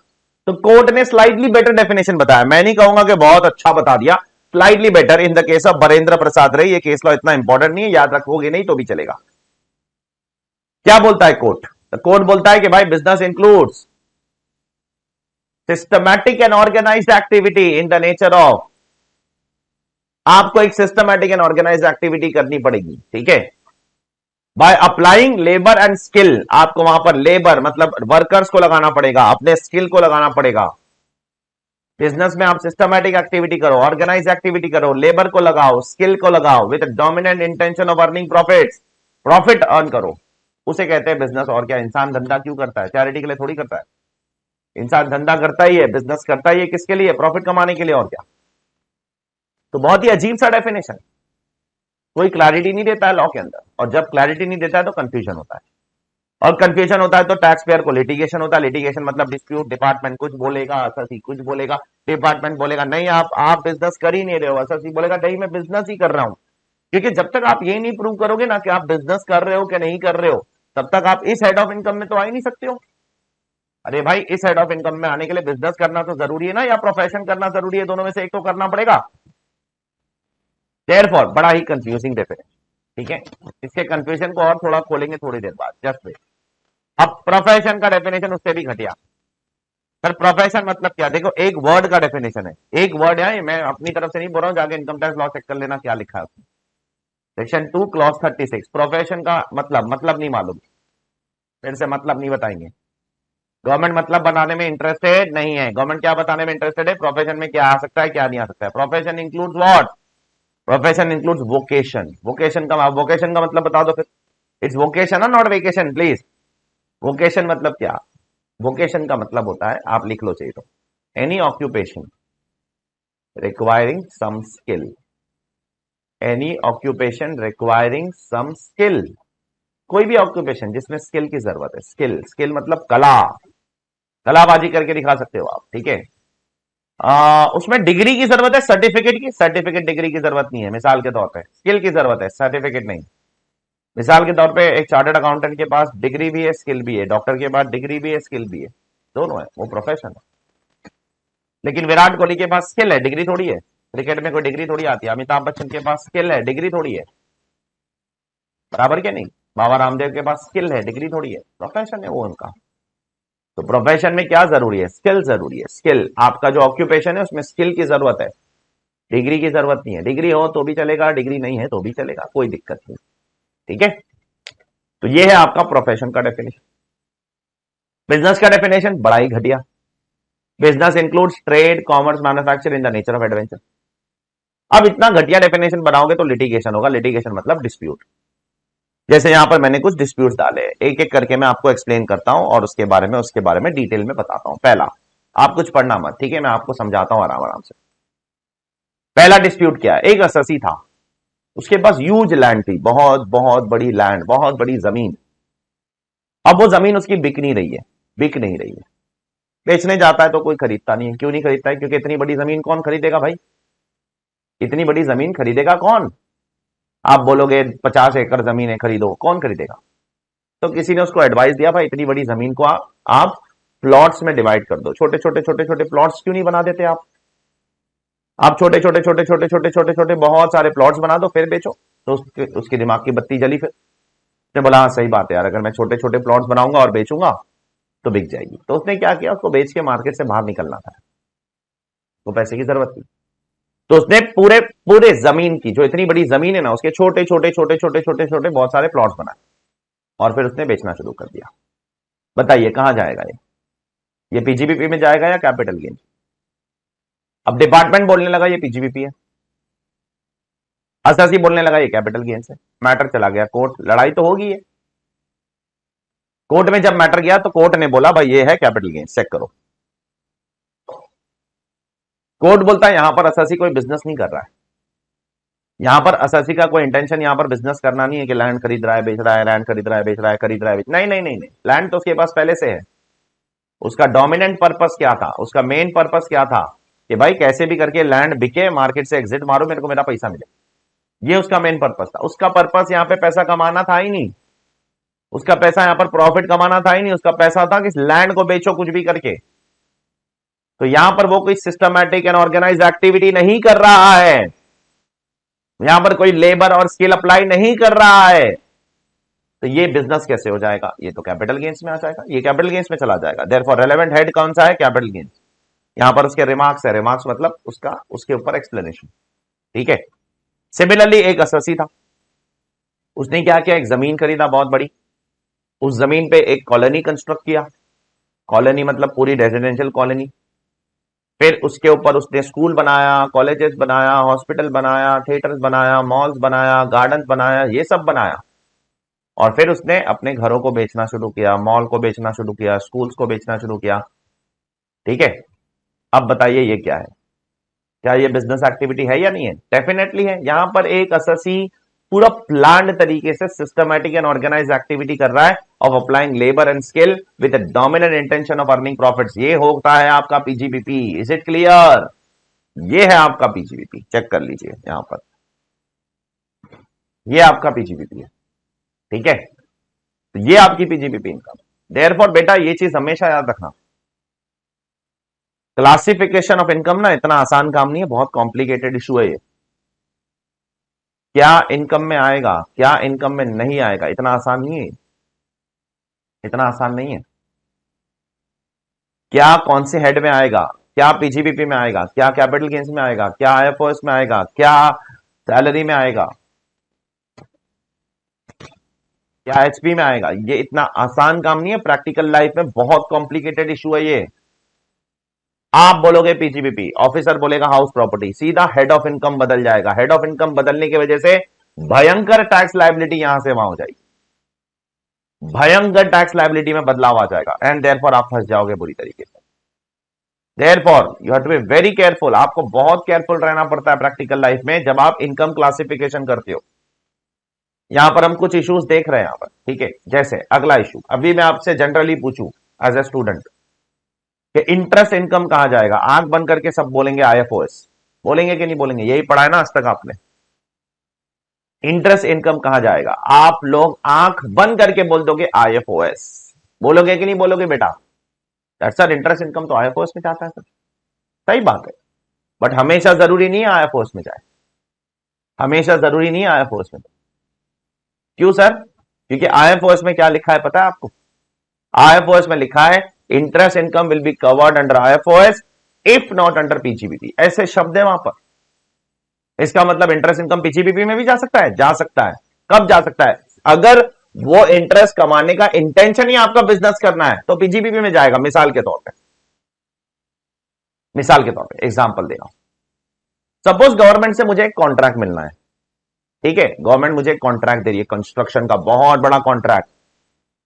तो कोर्ट ने स्लाइटली बेटर डेफिनेशन बताया। मैं नहीं कहूंगा कि बहुत अच्छा बता दिया, slightly better in the case of Barendra Prasad Ray. ये केस लॉ इतना इंपॉर्टेंट नहीं है, याद रखोगे नहीं तो भी चलेगा। क्या बोलता है कोर्ट? कोर्ट बोलता है कि भाई business includes systematic and organised activity in the nature of. आपको एक सिस्टमैटिक एंड ऑर्गेनाइज्ड एक्टिविटी करनी पड़ेगी, ठीक है, by applying labour and skill. आपको वहां पर लेबर मतलब वर्कर्स को लगाना पड़ेगा, अपने स्किल को लगाना पड़ेगा। बिजनेस में आप सिस्टमैटिक एक्टिविटी करो, ऑर्गेनाइज एक्टिविटी करो, लेबर को लगाओ, स्किल को लगाओ, with dominant intention of earning profits. Profit earn करो, उसे कहते हैं बिजनेस। और क्या? इंसान धंधा क्यों करता है? चैरिटी के लिए थोड़ी करता है। इंसान धंधा करता ही है, बिजनेस करता ही है, किसके लिए? प्रॉफिट कमाने के लिए, और क्या। तो बहुत ही अजीब सा डेफिनेशन, कोई क्लैरिटी नहीं देता है लॉ के अंदर। और जब क्लैरिटी नहीं देता है तो कंफ्यूजन होता है, और कंफ्यूजन होता है तो टैक्स पेयर को लिटिगेशन होता है। लिटिगेशन मतलब डिस्प्यूट, डिपार्टमेंट कुछ बोलेगा, एसएससी कुछ बोलेगा, डिपार्टमेंट बोलेगा नहीं आप बिजनेस कर ही नहीं रहे हो, एसएससी बोलेगा नहीं मैं बिजनेस ही कर रहा हूं। क्योंकि जब तक आप ये नहीं प्रूव करोगे ना कि आप बिजनेस कर रहे हो कि नहीं कर रहे हो, तब तक आप इस हेड ऑफ इनकम में तो आ ही नहीं सकते हो। अरे भाई, इस हेड ऑफ इनकम में आने के लिए बिजनेस करना तो जरूरी है ना, या प्रोफेशन करना जरूरी है? दोनों में से एक तो करना पड़ेगा। देयरफॉर बड़ा ही कंफ्यूजिंग डेफिनेशन, ठीक है। इसके कंफ्यूजन को और थोड़ा खोलेंगे थोड़ी देर बाद, जस्ट वेट। अब प्रोफेशन का डेफिनेशन उससे भी घटिया। सर प्रोफेशन मतलब क्या? देखो, एक वर्ड का डेफिनेशन है, एक वर्ड है, मैं अपनी तरफ से नहीं बोल रहा हूं, जाके इनकम टैक्स लॉ चेक कर लेना क्या लिखा है उसमें। Section 2 clause 36। प्रोफेशन का मतलब नहीं मालूम, फिर से मतलब नहीं बताएंगे। गवर्नमेंट मतलब बनाने में इंटरेस्टेड नहीं है। गवर्नमेंट क्या बताने में इंटरेस्टेड है? प्रोफेशन में क्या आ सकता है, क्या नहीं आ सकता है। Profession includes what? Profession includes vocation. Vocation का मतलब बता दो फिर। It's vocation not vacation please. Vocation मतलब क्या? वोकेशन का मतलब होता है, आप लिख लो चाहिए तो, any occupation requiring some skill. Any occupation requiring some skill. कोई भी ऑक्यूपेशन जिसमें स्किल की जरूरत है। स्किल मतलब कला, कलाबाजी करके दिखा सकते हो आप, ठीक है। उसमें डिग्री की जरूरत है, सर्टिफिकेट की? सर्टिफिकेट डिग्री की जरूरत नहीं है। मिसाल के तौर पे स्किल की जरूरत है, सर्टिफिकेट नहीं। मिसाल के तौर पे एक चार्टर्ड अकाउंटेंट के पास डिग्री भी है, स्किल भी है। डॉक्टर के पास डिग्री भी है, स्किल भी है, दोनों है, वो प्रोफेशन है। लेकिन विराट कोहली के पास स्किल है, डिग्री थोड़ी है। क्रिकेट में कोई डिग्री थोड़ी आती है। अमिताभ बच्चन के पास स्किल है, डिग्री थोड़ी है, बराबर क्या नहीं? बाबा रामदेव के पास स्किल है, डिग्री थोड़ी है, प्रोफेशन है वो उनका। तो प्रोफेशन में क्या जरूरी है? स्किल जरूरी है। स्किल, आपका जो ऑक्यूपेशन है उसमें स्किल की जरूरत है, डिग्री की जरूरत नहीं है। डिग्री हो तो भी चलेगा, डिग्री नहीं है तो भी चलेगा, कोई दिक्कत नहीं, ठीक है। तो ये है आपका प्रोफेशन का डेफिनेशन। बिजनेस का डेफिनेशन बड़ा ही घटिया। Business includes trade, commerce, manufacture in the nature of adventure. अब इतना घटिया डेफिनेशन बनाओगे तो लिटिगेशन होगा। लिटिगेशन मतलब डिस्प्यूट। जैसे यहां पर मैंने कुछ डिस्प्यूट डाले, एक एक करके मैं आपको एक्सप्लेन करता हूं और उसके बारे में डिटेल में बताता हूं। पहला, आप कुछ पढ़ना मत, ठीक है, मैं आपको समझाता हूं आराम आराम से। पहला डिस्प्यूट क्या है? एक एसएससी था, उसके पास ह्यूज लैंड थी, बहुत बहुत बड़ी लैंड, बहुत बड़ी जमीन। अब वो जमीन उसकी बिक नहीं रही है, बिक नहीं रही है। बेचने जाता है तो कोई खरीदता नहीं है। क्यों नहीं खरीदता है? क्योंकि इतनी बड़ी जमीन कौन खरीदेगा भाई? इतनी बड़ी जमीन खरीदेगा कौन? आप बोलोगे 50 एकड़ जमीन है, खरीदो, कौन खरीदेगा? तो किसी ने उसको एडवाइस दिया, भाई इतनी बड़ी जमीन को आप प्लॉट्स में डिवाइड कर दो। छोटे छोटे छोटे छोटे प्लॉट्स क्यों नहीं बना देते आप छोटे छोटे छोटे छोटे छोटे छोटे छोटे बहुत सारे प्लॉट्स बना दो, फिर बेचो। तो उसके दिमाग की बत्ती जली। फिर उसने बोला हाँ सही बात है यार, अगर मैं छोटे छोटे प्लॉट्स बनाऊंगा और बेचूंगा तो बिक जाएगी। तो उसने क्या किया, उसको बेच के मार्केट से बाहर निकलना था, तो पैसे की जरूरत थी। तो उसने पूरे पूरे जमीन की, जो इतनी बड़ी जमीन है ना, उसके छोटे छोटे छोटे छोटे छोटे छोटे बहुत सारे प्लॉट्स बनाए और फिर उसने बेचना शुरू कर दिया। बताइए कहां जाएगा ये पीजीबीपी में जाएगा या कैपिटल गेन? अब डिपार्टमेंट बोलने लगा ये पीजीबीपी है, असेसी बोलने लगा ये कैपिटल गेन है। मैटर चला गया कोर्ट, लड़ाई तो होगी है। कोर्ट में जब मैटर गया तो कोर्ट ने बोला भाई ये है कैपिटल गेन, चेक करो। कोर्ट बोलता है यहां पर असेसी कोई बिजनेस नहीं कर रहा है, यहां पर असेसी का कोई इंटेंशन यहां पर बिजनेस करना नहीं है कि लैंड खरीद रहा है बेच रहा है, लैंड खरीद रहा है बेच रहा है, खरीद रहा है नहीं नहीं नहीं नहीं, लैंड तो उसके पास पहले से है। उसका डोमिनेंट पर्पस क्या था, उसका मेन पर्पस क्या था कि भाई कैसे भी करके लैंड बिके, मार्केट से एग्जिट मारो, मेरे को मेरा पैसा मिले, ये उसका मेन पर्पस था। उसका पर्पस यहां पे पैसा कमाना था ही नहीं, उसका पैसा यहां पर प्रॉफिट कमाना था ही नहीं, उसका पैसा था कि लैंड को बेचो कुछ भी करके। तो यहां पर वो कोई सिस्टमैटिक एंड ऑर्गेनाइज एक्टिविटी नहीं कर रहा है, यहां पर कोई लेबर और स्किल अप्लाई नहीं कर रहा है। तो ये बिजनेस कैसे हो जाएगा, ये तो कैपिटल गेन्स में आ जाएगा, ये कैपिटल गेन्स में चला जाएगा। देयरफॉर रेलेवेंट हेड कौन सा है, कैपिटल गेन्स। यहां पर उसके रिमार्क्स है, रिमार्क्स मतलब उसका उसके ऊपर एक्सप्लेनेशन, ठीक है। सिमिलरली एक असेसी था, उसने क्या किया, एक जमीन खरीदा बहुत बड़ी, उस जमीन पे एक कॉलोनी कंस्ट्रक्ट किया, कॉलोनी मतलब पूरी रेजिडेंशियल कॉलोनी। फिर उसके ऊपर उसने स्कूल बनाया, कॉलेजेस बनाया, हॉस्पिटल बनाया, थिएटर्स बनाया, मॉल्स बनाया, गार्डन बनाया, ये सब बनाया। और फिर उसने अपने घरों को बेचना शुरू किया, मॉल को बेचना शुरू किया, स्कूल्स को बेचना शुरू किया, ठीक है। अब बताइए ये क्या है, क्या ये बिजनेस एक्टिविटी है या नहीं है? डेफिनेटली है। यहां पर एक असेसी पूरा प्लान्ड तरीके से सिस्टमैटिक एंड ऑर्गेनाइज एक्टिविटी कर रहा है of applying labour and skill with dominant intention of earning profits. ये होता है आपका पीजीबीपी। Is it clear? ये है आपका पीजीबीपी, चेक कर लीजिए यहां पर, ये आपका पीजीबीपी है, ठीक है। तो ये आपकी पीजीबीपी इनकम। देयरफॉर बेटा ये चीज हमेशा याद रखना, क्लासिफिकेशन ऑफ इनकम ना इतना आसान काम नहीं है, बहुत कॉम्प्लिकेटेड इशू है ये। क्या इनकम में आएगा, क्या इनकम में नहीं आएगा, इतना आसान नहीं है, इतना आसान नहीं है। क्या कौन से हेड में आएगा, क्या पीजीबीपी में आएगा, क्या कैपिटल गेन्स में आएगा, क्या आईएफओएस में आएगा, क्या सैलरी में आएगा, क्या एचपी में आएगा, ये इतना आसान काम नहीं है। प्रैक्टिकल लाइफ में बहुत कॉम्प्लिकेटेड इशू है ये। आप बोलोगे पीजीबीपी, ऑफिसर बोलेगा हाउस प्रॉपर्टी, सीधा हेड ऑफ इनकम बदल जाएगा। हेड ऑफ इनकम बदलने की वजह से भयंकर टैक्स लायबिलिटी यहां से वहां हो जाएगी, भयंकर टैक्स लायबिलिटी में बदलाव आ जाएगा, एंड देयरफॉर आप फंस जाओगे बुरी तरीके से। Therefore you have to be very careful, आपको बहुत केयरफुल रहना पड़ता है प्रैक्टिकल लाइफ में जब आप इनकम क्लासिफिकेशन करते हो। यहां पर हम कुछ इश्यूज देख रहे हैं यहां पर, ठीक है। जैसे अगला इशू, अभी मैं आपसे जनरली पूछूं एज ए स्टूडेंट कि इंटरेस्ट इनकम कहां जाएगा, आंख बंद करके सब बोलेंगे आईएफओएस, बोलेंगे कि नहीं बोलेंगे? यही पढ़ा है ना आज तक आपने। इंटरेस्ट इनकम कहां जाएगा, आप लोग आंख बंद करके बोल दोगे आईएफओएस, बोलोगे कि नहीं बोलोगे बेटा? सर इंटरेस्ट इनकम तो आईएफओएस में जाता है सर, सही बात है, बट हमेशा जरूरी नहीं है आईएफओएस में जाए, हमेशा जरूरी नहीं है आईएफओएस में। क्यों सर? क्योंकि आईएफओएस में क्या लिखा है पता है आपको? आईएफओएस में लिखा है interest income will be covered under IFOS if not under PGBP, ऐसे शब्द है वहां पर। इसका मतलब इंटरेस्ट इनकम पीजीबीपी में भी जा सकता है, जा सकता है। कब जा सकता है? अगर वो इंटरेस्ट कमाने का इंटेंशन ही आपका बिजनेस करना है तो पीजीबीपी में जाएगा। मिसाल के तौर पे, मिसाल के तौर पे एग्जांपल दे रहा हूं। सपोज गवर्नमेंट से मुझे एक कॉन्ट्रैक्ट मिलना है, ठीक है। गवर्नमेंट मुझे एक कॉन्ट्रैक्ट दे रही है कंस्ट्रक्शन का, बहुत बड़ा कॉन्ट्रैक्ट,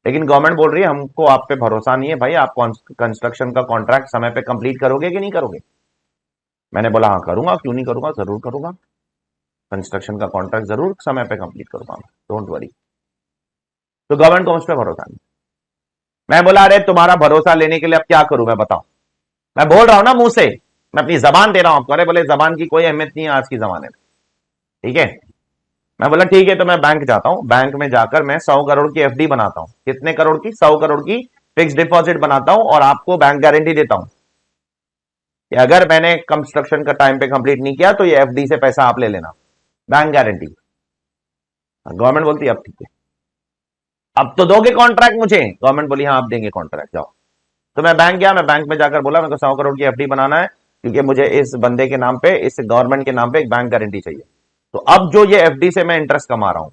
लेकिन गवर्नमेंट बोल रही है हमको आप पे भरोसा नहीं है भाई, आप कंस्ट्रक्शन का कॉन्ट्रैक्ट समय पे कंप्लीट करोगे कि नहीं करोगे? मैंने बोला हाँ करूंगा, क्यों नहीं करूंगा, जरूर करूंगा, कंस्ट्रक्शन का कॉन्ट्रैक्ट जरूर समय पे कंप्लीट करूंगा, डोंट वरी। तो गवर्नमेंट को मुझ पर भरोसा नहीं। मैं बोला अरे तुम्हारा भरोसा लेने के लिए अब क्या करूं मैं, बताओ। मैं बोल रहा हूं ना मुंह से, मैं अपनी जबान दे रहा हूं आपको। अरे बोले जबान की कोई अहमियत नहीं है आज की जमाने में, ठीक है। मैं बोला ठीक है, तो मैं बैंक जाता हूं, बैंक में जाकर मैं 100 करोड़ की एफडी बनाता हूं। कितने करोड़ की? 100 करोड़ की फिक्स डिपॉजिट बनाता हूं और आपको बैंक गारंटी देता हूं कि अगर मैंने कंस्ट्रक्शन का टाइम पे कंप्लीट नहीं किया तो ये एफडी से पैसा आप ले लेना, बैंक गारंटी। गवर्नमेंट बोलती है अब ठीक है, अब तो दोगे कॉन्ट्रैक्ट मुझे? गवर्नमेंट बोली हाँ आप देंगे कॉन्ट्रैक्ट, जाओ। तो मैं बैंक गया, मैं बैंक में जाकर बोला मेरे को 100 करोड़ की एफडी बनाना है, क्योंकि मुझे इस बंदे के नाम पे, इस गवर्नमेंट के नाम पे एक बैंक गारंटी चाहिए। तो अब जो ये एफडी से मैं इंटरेस्ट कमा रहा हूं,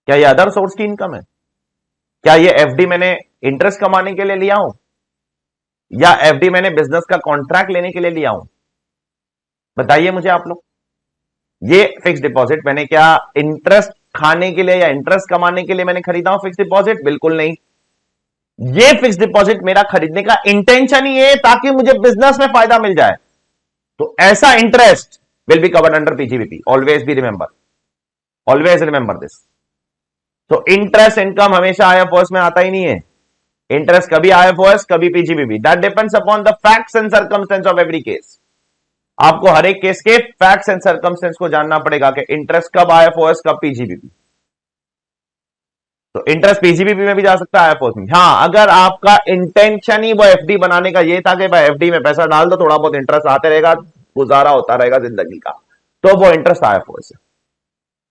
क्या ये अदर सोर्स की इनकम है? क्या ये एफडी मैंने इंटरेस्ट कमाने के लिए लिया हूं, या एफडी मैंने बिजनेस का कॉन्ट्रैक्ट लेने के लिए लिया हूं? बताइए मुझे आप लोग। ये फिक्स डिपॉजिट मैंने क्या इंटरेस्ट खाने के लिए या इंटरेस्ट कमाने के लिए मैंने खरीदा हूं फिक्स डिपॉजिट? बिल्कुल नहीं। ये फिक्स डिपॉजिट मेरा खरीदने का इंटेंशन ही है ताकि मुझे बिजनेस में फायदा मिल जाए। तो ऐसा interest will be covered under PGBP. Always be remember, always remember this. तो इंटरेस्ट इनकम हमेशा आईएफओएस में आता ही नहीं है। इंटरेस्ट कभी आईएफओएस, कभी PGBP. That depends upon the facts and circumstance of every case. आपको हर एक केस के फैक्ट्स एंड सर्कमस्टेंस को जानना पड़ेगा कि इंटरेस्ट कब आईएफओएस, कब पीजीबीपी। तो इंटरेस्ट पीजीबीपी में भी जा सकता है, आईएफओएस में। हाँ, अगर आपका इंटेंशन ही वो एफडी बनाने का ये था कि भाई एफडी में पैसा डाल दो, थोड़ा बहुत इंटरेस्ट आते रहेगा, गुजारा होता रहेगा जिंदगी का, तो वो इंटरेस्ट आईएफओएस है।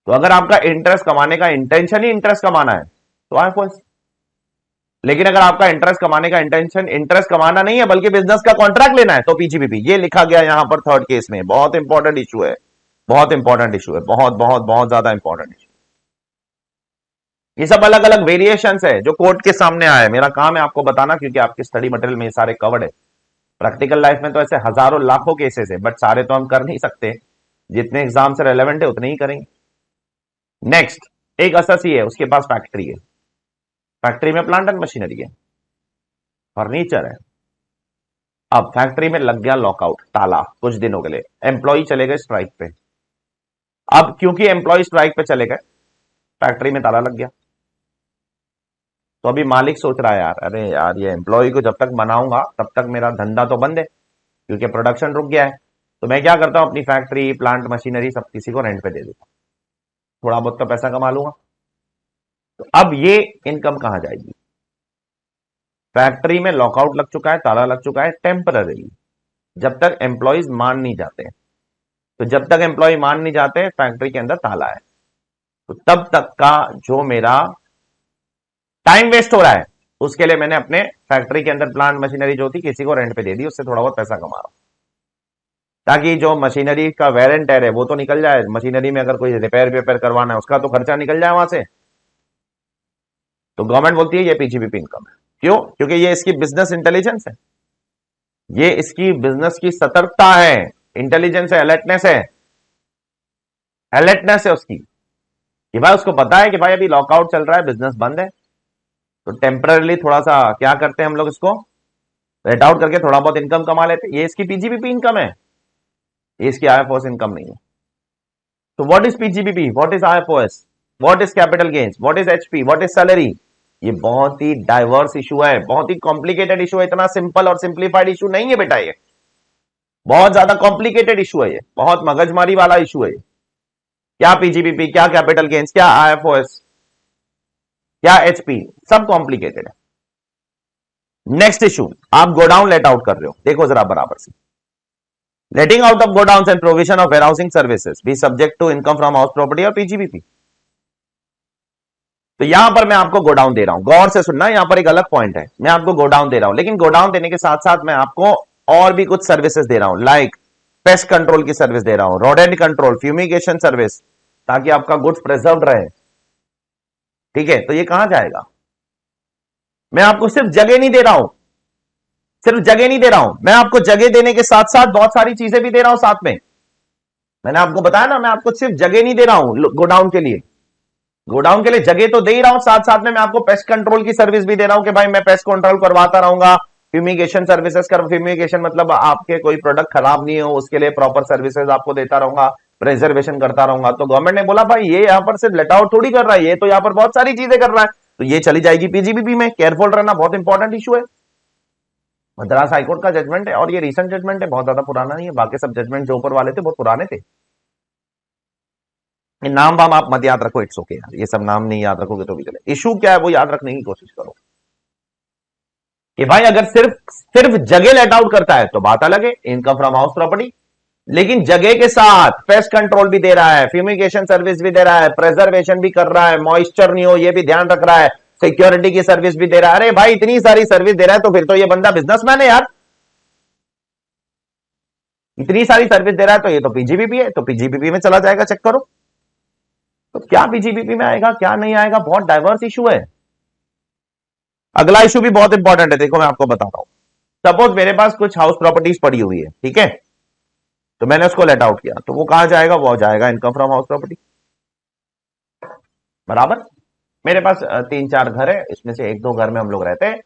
तो अगर आपका इंटरेस्ट कमाने का इंटेंशन ही इंटरेस्ट कमाना है तो आईएफओएस। लेकिन अगर आपका इंटरेस्ट कमाने का इंटेंशन इंटरेस्ट कमाना नहीं है बल्कि बिजनेस का कॉन्ट्रैक्ट लेना है तो पीजीबीपी। ये लिखा गया यहां पर थर्ड केस में। बहुत इंपॉर्टेंट इशू है, बहुत इंपॉर्टेंट इशू है, बहुत बहुत बहुत ज्यादा इंपॉर्टेंट इशू। ये सब अलग अलग वेरिएशंस है जो कोर्ट के सामने आए। मेरा काम है आपको बताना, क्योंकि आपके स्टडी मटेरियल में ये सारे कवर्ड है। प्रैक्टिकल लाइफ में तो ऐसे हजारों लाखों केसेस है, बट सारे तो हम कर नहीं सकते। जितने एग्जाम से रेलेवेंट है उतने ही करेंगे। नेक्स्ट, एक अससी है, उसके पास फैक्ट्री है। फैक्ट्री में प्लांट एंड मशीनरी है, फर्नीचर है। अब फैक्ट्री में लग गया लॉकआउट, ताला कुछ दिनों के लिए। एम्प्लॉय चले गए स्ट्राइक पे। अब क्योंकि एम्प्लॉय स्ट्राइक पे चले गए, फैक्ट्री में ताला लग गया। तो अभी मालिक सोच रहा है, यार अरे यार ये एम्प्लॉय को जब तक बनाऊंगा तब तक मेरा धंधा तो बंद है, क्योंकि प्रोडक्शन रुक गया है। तो मैं क्या करता हूं, अपनी फैक्ट्री, प्लांट, मशीनरी सब किसी को रेंट पे दे देता हूं, थोड़ा बहुत तो पैसा कमा लूंगा। तो अब ये इनकम कहां जाएगी? फैक्ट्री में लॉकआउट लग चुका है, ताला लग चुका है टेम्पररी, जब तक एम्प्लॉयज मान नहीं जाते। तो जब तक एम्प्लॉय मान नहीं जाते, फैक्ट्री के अंदर ताला है, तो तब तक का जो मेरा टाइम वेस्ट हो रहा है, उसके लिए मैंने अपने फैक्ट्री के अंदर प्लांट मशीनरी जो थी किसी को रेंट पे दे दी, उससे थोड़ा बहुत पैसा कमा रहा हूं, ताकि जो मशीनरी का वेर एंड टेयर है वो तो निकल जाए। मशीनरी में अगर कोई रिपेयर करवाना है उसका तो खर्चा निकल जाए वहां से। तो गवर्नमेंट बोलती है ये पीजीबीपी इनकम है। क्यों? क्योंकि ये इसकी बिजनेस इंटेलिजेंस है, ये इसकी बिजनेस की सतर्कता है, इंटेलिजेंस है, अलर्टनेस है। अलर्टनेस है उसकी कि भाई उसको पता है कि भाई अभी लॉकआउट चल रहा है, बिजनेस बंद है, तो टेम्पररी थोड़ा सा क्या करते हैं हम लोग, इसको रेट आउट करके थोड़ा बहुत इनकम कमा लेते हैं। ये इसकी पीजीबीपी इनकम है, ये इसकी आईएफओएस इनकम नहीं है। तो what is PGBP, what is IFOS, what is capital gains, what is HP, what is salary? ये बहुत ही डाइवर्स इशू है, बहुत ही कॉम्प्लिकेटेड इशू है। इतना सिंपल और सिंप्लीफाइड इशू नहीं है बेटा, ये बहुत ज्यादा कॉम्प्लिकेटेड इशू है, ये बहुत मगजमारी वाला इशू है। क्या पीजीबीपी, क्या कैपिटल गेन्स, क्या आईएफओएस, क्या एचपी, सब कॉम्प्लिकेटेड है। नेक्स्ट इशू, आप गोडाउन लेट आउट कर रहे हो, देखो जरा बराबर से। Letting out of godown and provision of warehousing services be subject to income from house property और पीजीबीपी। तो यहां पर मैं आपको गोडाउन दे रहा हूं, गौर से सुनना, यहां पर एक अलग पॉइंट है। मैं आपको गोडाउन दे रहा हूं, लेकिन गोडाउन देने के साथ साथ मैं आपको और भी कुछ सर्विसेज दे रहा हूं, लाइक पेस्ट कंट्रोल की सर्विस दे रहा हूं, रोडेंट कंट्रोल, फ्यूमिगेशन सर्विस, ताकि आपका गुड्स प्रिजर्व रहे। ठीक है, तो ये कहां जाएगा? मैं आपको सिर्फ जगह नहीं दे रहा हूं, सिर्फ जगह नहीं दे रहा हूं, मैं आपको जगह देने के साथ साथ बहुत सारी चीजें भी दे रहा हूं साथ में। मैंने आपको बताया ना, मैं आपको सिर्फ जगह नहीं दे रहा हूं गोडाउन के लिए, गोडाउन के लिए जगह तो दे ही रहा हूं, साथ साथ में मैं आपको पेस्ट कंट्रोल की सर्विस भी दे रहा हूं कि भाई मैं पेस्ट कंट्रोल करवाता रहूंगा। फ्यूमिगेशन सर्विसेज कर, फ्यूमिगेशन मतलब आपके कोई प्रोडक्ट खराब नहीं हो उसके लिए प्रॉपर सर्विसेज आपको देता रहूंगा, प्रिजर्वेशन करता रहूंगा। तो गवर्नमेंट ने बोला भाई ये यहां पर सिर्फ लेट आउट थोड़ी कर रहा है, ये तो यहां पर बहुत सारी चीजें कर रहा है, तो ये चली जाएगी पीजीबीपी में। केयरफुल रहना, बहुत इंपॉर्टेंट इशू है। मद्रास हाईकोर्ट का जजमेंट है और ये रिसेंट जजमेंट है, बहुत ज्यादा पुराना नहीं है। बाकी सब जजमेंट जो ऊपर वाले थे बहुत पुराने थे। नाम वाम आप मत याद रखो, इट्स ओके यार, ये सब नाम नहीं याद रखोगे तो भी चले। इशू क्या है वो याद रखने की कोशिश करो कि भाई अगर सिर्फ जगह लेट आउट करता है तो बात अलग है, इनकम फ्रॉम हाउस प्रॉपर्टी। लेकिन जगह के साथ पेस्ट कंट्रोल भी दे रहा है, फ्यूमिगेशन सर्विस भी दे रहा है, प्रिजर्वेशन भी कर रहा है, मॉइस्चर नहीं हो ये भी ध्यान रख रहा है, सिक्योरिटी की सर्विस भी दे रहा है। अरे भाई इतनी सारी सर्विस दे रहा है तो फिर तो ये बंदा बिजनेसमैन है यार। इतनी सारी सर्विस दे रहा है तो ये तो पीजीबीपी है, तो पीजीबीपी में चला जाएगा, चेक करो। तो क्या पीजीबीपी में आएगा क्या नहीं आएगा, बहुत डाइवर्स इशू है। अगला इशू भी बहुत इंपॉर्टेंट है, देखो मैं आपको बताता हूं। सपोज मेरे पास कुछ हाउस प्रॉपर्टीज पड़ी हुई है, ठीक है, तो मैंने उसको लेट आउट किया, तो वो कहां जाएगा, वो जाएगा इनकम फ्रॉम हाउस प्रॉपर्टी, बराबर। मेरे पास 3-4 घर है, इसमें से 1-2 घर में हम लोग रहते हैं,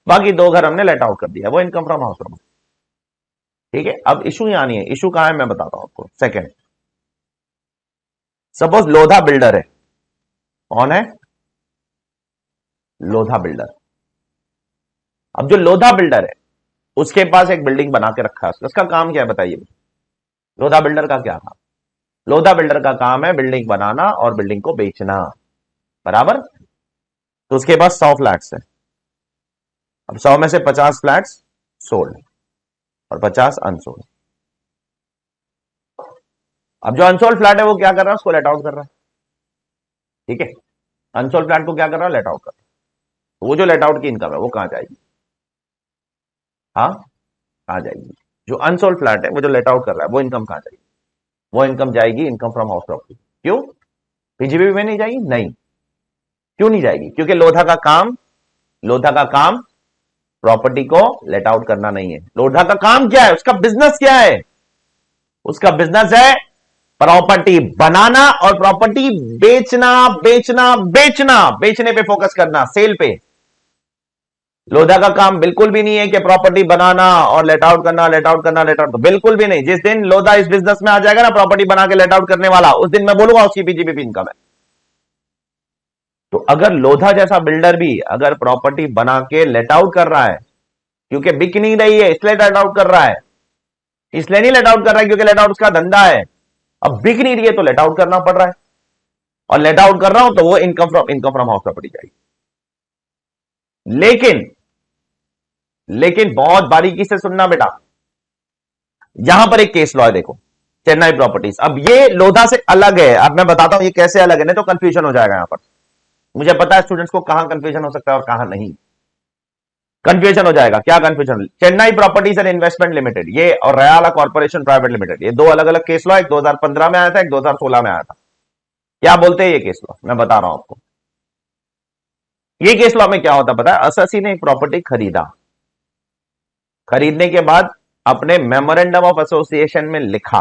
बाकी 2 घर हमने लेट आउट कर दिया, वो इनकम फ्रॉम हाउस प्रॉपर्टी, ठीक है। अब इशू यहां नहीं है, इशू कहां है मैं बताता हूं आपको। सेकंड, सपोज लोधा बिल्डर है, कौन है, लोधा बिल्डर। अब जो लोधा बिल्डर है उसके पास एक बिल्डिंग बना के रखा है, उसका काम क्या है बताइए। लोधा बिल्डर का क्या काम, लोधा बिल्डर का काम है बिल्डिंग बनाना और बिल्डिंग को बेचना, बराबर। तो उसके पास 100 फ्लैट्स है, अब 100 में से 50 फ्लैट्स सोल्ड और 50 अनसोल्ड। अब जो अनसोल्ड फ्लैट है वो क्या कर रहा है, उसको लेट आउट कर रहा है, ठीक है। अनसोल्ड फ्लैट को क्या कर रहा है, लेट आउट कर रहा है। तो वो जो लेट आउट की इनकम है वो कहां जाएगी, हाँ कहां जाएगी, जो अनसोल्ड फ्लैट है वो जो लेट आउट कर रहा है वो इनकम कहां जाएगी, वो इनकम जाएगी इनकम फ्रॉम हाउस प्रॉपर्टी। क्यों, पीजीबीपी में नहीं जाएगी, नहीं, क्यों नहीं जाएगी, क्योंकि लोधा का काम प्रॉपर्टी को लेट आउट करना नहीं है। लोधा का काम क्या है, उसका बिजनेस क्या है, उसका बिजनेस है प्रॉपर्टी बनाना और प्रॉपर्टी बेचना, बेचना बेचना, बेचने पे फोकस करना, सेल पे। लोधा का काम बिल्कुल भी नहीं है कि प्रॉपर्टी बनाना और लेट आउट करना, लेट आउट करना, लेट आउट, तो बिल्कुल भी नहीं। जिस दिन लोधा इस बिजनेस में आ जाएगा ना, प्रॉपर्टी बना के लेट आउट करने वाला, उस दिन मैं बोलूंगा उसकी पीजीबीपी इनकम है। तो अगर लोधा जैसा बिल्डर भी अगर प्रॉपर्टी बना के लेट आउट कर रहा है, क्योंकि बिक नहीं रही है इसलिए लेट आउट कर रहा है, इसलिए नहीं लेट आउट कर रहा है क्योंकि लेट आउट उसका धंधा है, अब बिक नहीं रही है तो लेट आउट करना पड़ रहा है, और लेट आउट कर रहा हूं तो वो इनकम फ्रॉम हाउस प्रॉपर्टी जाएगी। लेकिन लेकिन बहुत बारीकी से सुनना बेटा, यहां पर एक केस लॉ है, देखो चेन्नई प्रॉपर्टीज। अब ये लोधा से अलग है, अब मैं बताता हूं ये कैसे अलग है, नहीं तो कंफ्यूजन हो जाएगा यहां पर। मुझे पता है स्टूडेंट्स को कहां कंफ्यूजन हो सकता है और कहां नहीं कंफ्यूजन हो जाएगा। क्या confusion, Chennai properties and investment limited ये और रयाला कॉर्पोरेशन प्राइवेट लिमिटेड, ये 2 अलग अलग केस लॉ, एक 2015 में आया था, एक 2016 में आया था। क्या बोलते हैं ये केस लॉ, मैं बता रहा हूं आपको। ये केस लॉ में क्या होता पता है, एसएससी ने एक प्रॉपर्टी खरीदा, खरीदने के बाद अपने मेमोरेंडम ऑफ एसोसिएशन में लिखा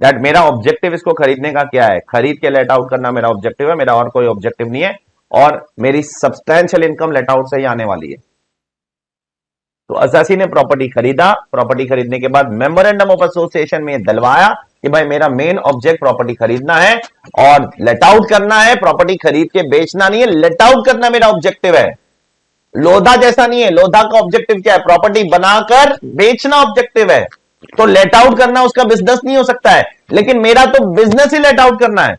दैट मेरा ऑब्जेक्टिव इसको खरीदने का क्या है, खरीद के लेट आउट करना मेरा ऑब्जेक्टिव है, मेरा और कोई ऑब्जेक्टिव नहीं है, और मेरी सब्सटैंशियल इनकम लेट आउट से ही आने वाली है। तो एसएससी ने प्रॉपर्टी खरीदा, प्रॉपर्टी खरीदने के बाद मेमोरेंडम ऑफ एसोसिएशन में दिलवाया कि भाई मेरा मेन ऑब्जेक्ट प्रॉपर्टी खरीदना है और लेट आउट करना है, प्रॉपर्टी खरीद के बेचना नहीं है, लेट आउट करना मेरा ऑब्जेक्टिव है। लोधा जैसा नहीं है, लोधा का ऑब्जेक्टिव क्या है, प्रॉपर्टी बनाकर बेचना ऑब्जेक्टिव है, तो लेट आउट करना उसका बिजनेस नहीं हो सकता है, लेकिन मेरा तो बिजनेस ही लेट आउट करना है,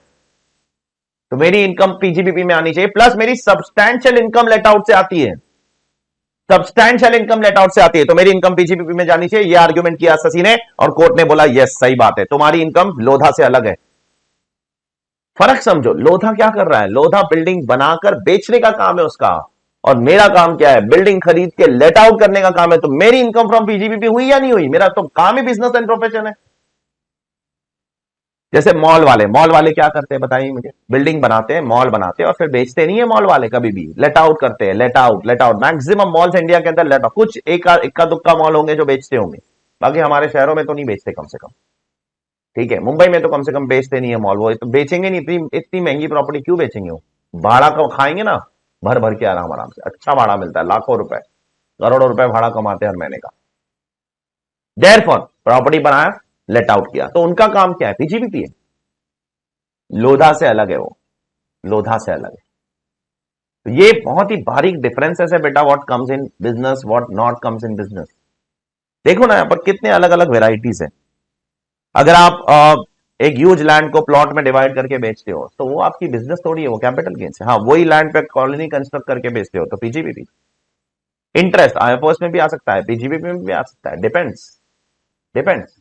तो मेरी इनकम पीजीबीपी में आनी चाहिए, प्लस मेरी सब्सटैंशियल इनकम लेट आउट से आती है, सब्सटैंशियल इनकम लेट आउट से आती है, तो मेरी इनकम पीजीबीपी में जानी चाहिए। यह आर्ग्यूमेंट किया एसएससी ने और कोर्ट ने बोला यस सही बात है, तुम्हारी इनकम लोधा से अलग है। फर्क समझो, लोधा क्या कर रहा है, लोधा बिल्डिंग बनाकर बेचने का काम है उसका, और मेरा काम क्या है, बिल्डिंग खरीद के लेट आउट करने का काम है। तो मेरी इनकम फ्रॉम पीजीबीपी हुई या नहीं हुई, मेरा तो काम ही बिजनेस एंड प्रोफेशन है। जैसे मॉल वाले क्या करते हैं बताइए मुझे, बिल्डिंग बनाते हैं, मॉल बनाते हैं और फिर बेचते नहीं है मॉल वाले, कभी भी लेट आउट करते हैं, let out. Maximum malls India के अंदर लेट आउट, कुछ इक्का दुक्का मॉल होंगे जो बेचते होंगे, बाकी हमारे शहरों में तो नहीं बेचते कम से कम, ठीक है। मुंबई में तो कम से कम बेचते नहीं है मॉल, वो तो बेचेंगे नहीं, इतनी महंगी प्रॉपर्टी क्यों बेचेंगे, वो भाड़ा का खाएंगे ना, भर भर के आराम से, अच्छा भाड़ा मिलता है, लाखों रुपए करोड़ों रुपए भाड़ा कमाते हैं हर महीने का। देयरफॉर प्रॉपर्टी बनाया, लेट आउट किया, तो उनका काम क्या है, पीजीबीपी है। लोधा से अलग है, वो लोधा से अलग है। तो ये बहुत ही बारीक डिफरेंसेस है बेटा, what comes in business, what not comes in business. देखो ना यहां पर कितने अलग अलग वेराइटीज है। अगर आप एक ह्यूज लैंड को प्लॉट में डिवाइड करके बेचते हो तो वो आपकी बिजनेस थोड़ी है, वो कैपिटल गेन्स है। हाँ, वही लैंड पे कॉलोनी कंस्ट्रक्ट करके बेचते हो तो पीजीबीपी। इंटरेस्ट आईएफओएस में भी आ सकता है, पीजीबीपी में भी आ सकता है, डिपेंड्स।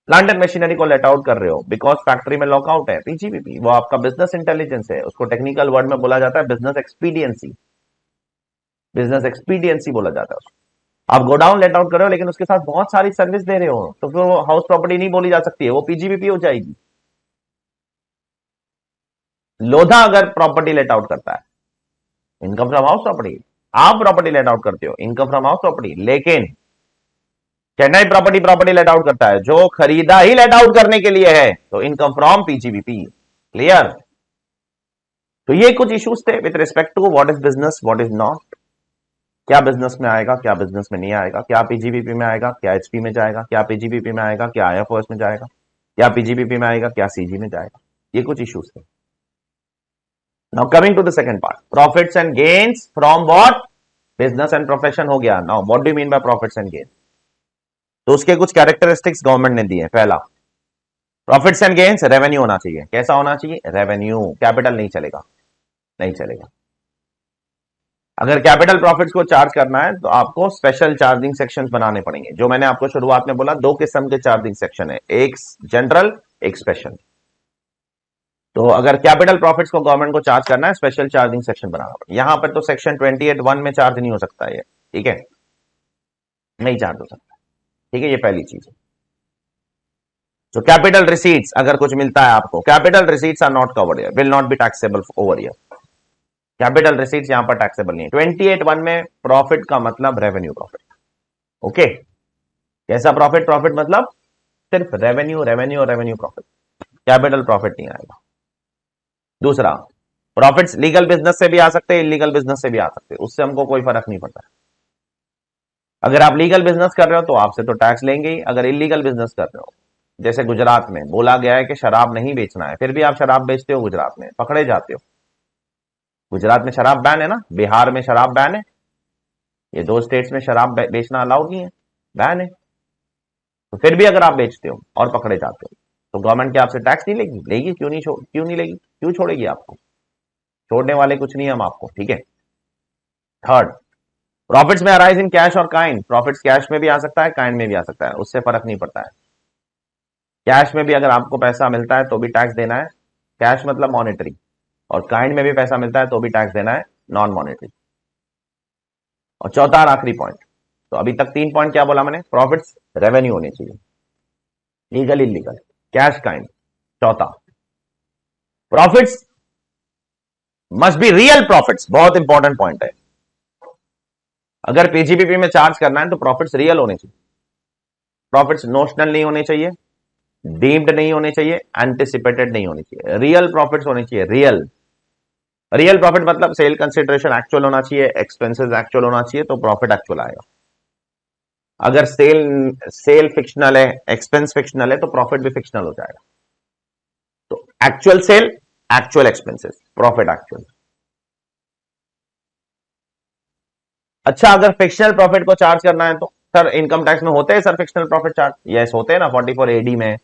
प्लांट एंड मशीनरी को लेट आउट कर रहे हो बिकॉज फैक्ट्री में लॉकआउट है, पीजीबीपी वो आपका बिजनेस इंटेलिजेंस है, उसको टेक्निकल वर्ड में बोला जाता है बिजनेस एक्सपीडियंसी, बिजनेस एक्सपीडियंसी बोला जाता है उसको। आप गोडाउन लेट आउट कर रहे हो लेकिन उसके साथ बहुत सारी सर्विस दे रहे हो, तो फिर वो हाउस प्रॉपर्टी नहीं बोली जा सकती है, वो पीजीबीपी हो जाएगी। लोधा अगर प्रॉपर्टी लेट आउट करता है, इनकम फ्रॉम हाउस प्रॉपर्टी, आप प्रॉपर्टी लेट आउट करते हो, इनकम फ्रॉम हाउस प्रॉपर्टी, लेकिन Chennai property property let out करता है जो खरीदा ही लेट आउट करने के लिए है, तो इनकम फ्रॉम पीजीबीपी। क्लियर? तो ये कुछ इश्यूज थे with respect to what is business, what is not, क्या बिजनेस में आएगा, क्या बिजनेस में नहीं आएगा, क्या पीजीबीपी में आएगा, क्या एचपी में जाएगा, क्या पीजीबीपी में आएगा, क्या आईएफओएस में जाएगा, क्या पीजीबीपी में आएगा, क्या सीजी में जाएगा, ये कुछ इश्यूज थे। Now coming to the second part, profits and gains from what, business and profession हो गया। Now what do you mean by profits and gains? तो उसके कुछ कैरेक्टरिस्टिक्स गवर्नमेंट ने दिए। पहला, प्रॉफिट्स एंड गेन्स रेवेन्यू होना चाहिए। कैसा होना चाहिए? रेवेन्यू, कैपिटल नहीं चलेगा, नहीं चलेगा। अगर कैपिटल प्रॉफिट्स को चार्ज करना है तो आपको स्पेशल चार्जिंग सेक्शंस बनाने पड़ेंगे, जो मैंने आपको शुरुआत में बोला, दो किस्म के चार्जिंग सेक्शन है, एक जनरल, एक स्पेशल। तो अगर कैपिटल प्रॉफिट्स को गवर्नमेंट को चार्ज करना है, स्पेशल चार्जिंग सेक्शन बनाना पड़ेगा। यहां पर तो सेक्शन 28(1) में चार्ज नहीं हो सकता है, ठीक है, नहीं चार्ज हो सकता, ठीक है, ये पहली चीज है। तो कैपिटल रिसीट्स अगर कुछ मिलता है आपको, capital receipts are not covered here, will not be taxable over here. Capital receipts यहां पर टैक्सेबल नहीं है। 28(1) में प्रॉफिट का मतलब रेवेन्यू प्रॉफिट, ओके। कैसा प्रॉफिट? प्रॉफिट मतलब सिर्फ रेवेन्यू, रेवेन्यू और रेवेन्यू प्रॉफिट, कैपिटल प्रॉफिट नहीं आएगा। दूसरा, प्रॉफिट्स लीगल बिजनेस से भी आ सकते हैं, इलीगल बिजनेस से भी आ सकते हैं, उससे हमको कोई फर्क नहीं पड़ता। अगर आप लीगल बिजनेस कर रहे हो तो आपसे तो टैक्स लेंगे ही। अगर इलीगल बिजनेस कर रहे हो, जैसे गुजरात में बोला गया है कि शराब नहीं बेचना है, फिर भी आप शराब बेचते हो गुजरात में, पकड़े जाते हो। गुजरात में शराब बैन है ना, बिहार में शराब बैन है, ये दो स्टेट्स में शराब बेचना अलाउड नहीं है, बैन है। तो फिर भी अगर आप बेचते हो और पकड़े जाते हो तो गवर्नमेंट क्या आपसे टैक्स नहीं लेगी? लेगी, क्यों नहीं लेगी, क्यों छोड़ेगी आपको? छोड़ने वाले कुछ नहीं हम आपको, ठीक है। थर्ड, प्रॉफिट्स में अराइज इन कैश और काइंड, प्रॉफिट्स कैश में भी आ सकता है, काइंड में भी आ सकता है, उससे फर्क नहीं पड़ता है। कैश में भी अगर आपको पैसा मिलता है तो भी टैक्स देना है, कैश मतलब मॉनेटरी, और काइंड में भी पैसा मिलता है तो भी टैक्स देना है, नॉन मॉनेटरी। और चौथा और आखिरी पॉइंट, तो अभी तक 3 पॉइंट क्या बोला मैंने? प्रॉफिट्स रेवेन्यू होने चाहिए, लीगल इलीगल, कैश काइंड। चौथा, profits must be real profits, बहुत इंपॉर्टेंट पॉइंट है। अगर पीजीबीपी में चार्ज करना है तो प्रॉफिट्स रियल होने चाहिए, प्रॉफिट्स नोशनल नहीं होने चाहिए, डीम्ड नहीं होने चाहिए, एंटिसिपेटेड नहीं होने चाहिए, रियल प्रॉफिट्स होने चाहिए, रियल। रियल प्रॉफिट मतलब सेल कंसिडरेशन एक्चुअल होना चाहिए, एक्सपेंसेस एक्चुअल होना चाहिए, तो प्रॉफिट एक्चुअल आएगा। अगर सेल फिक्शनल है, एक्सपेंस फिक्शनल है, तो प्रॉफिट भी फिक्शनल हो जाएगा। तो actual sale, actual expenses, profit actual. अच्छा, अगर फिक्शनल प्रॉफिट को चार्ज करना है तो सर इनकम टैक्स में होते हैं sir fictional profit charge? Yes होते हैं ना, 44 एडी में,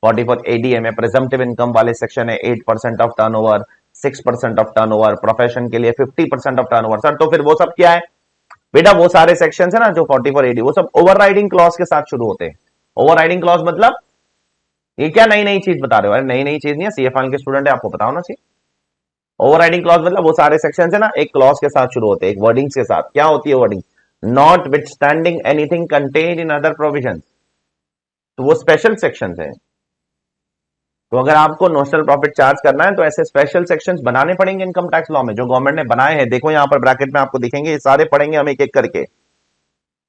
44 एडीए में प्रिजम्पटिव इनकम वाले सेक्शन है, 8% of turnover, 6% of turnover, profession के लिए 50% ऑफ टर्नओवर। सर तो फिर वो सब क्या है बेटा? वो सारे सेक्शन है ना जो 44 एडी, वो सब ओवरराइडिंग क्लॉज के साथ शुरू होते हैं। ओवरराइडिंग क्लॉज मतलब ये क्या नई नई चीज बता रहे हो? अरे नई नई चीज नहीं है, सीएफआई के स्टूडेंट है, आपको पता होना चाहिए। ओवरराइडिंग क्लॉज मतलब वो सारे सेक्शन है ना, एक क्लॉज के साथ शुरू होते हैं, एक वर्डिंग्स के साथ। क्या होती है wording? Not with standing anything contain in other provision, तो वो स्पेशल सेक्शन है। तो अगर आपको नोशनल प्रॉफिट चार्ज करना है तो ऐसे स्पेशल सेक्शंस बनाने पड़ेंगे इनकम टैक्स लॉ में, जो गवर्नमेंट ने बनाए हैं। देखो यहां पर ब्रैकेट में आपको दिखेंगे, ये सारे पढ़ेंगे हम एक एक करके,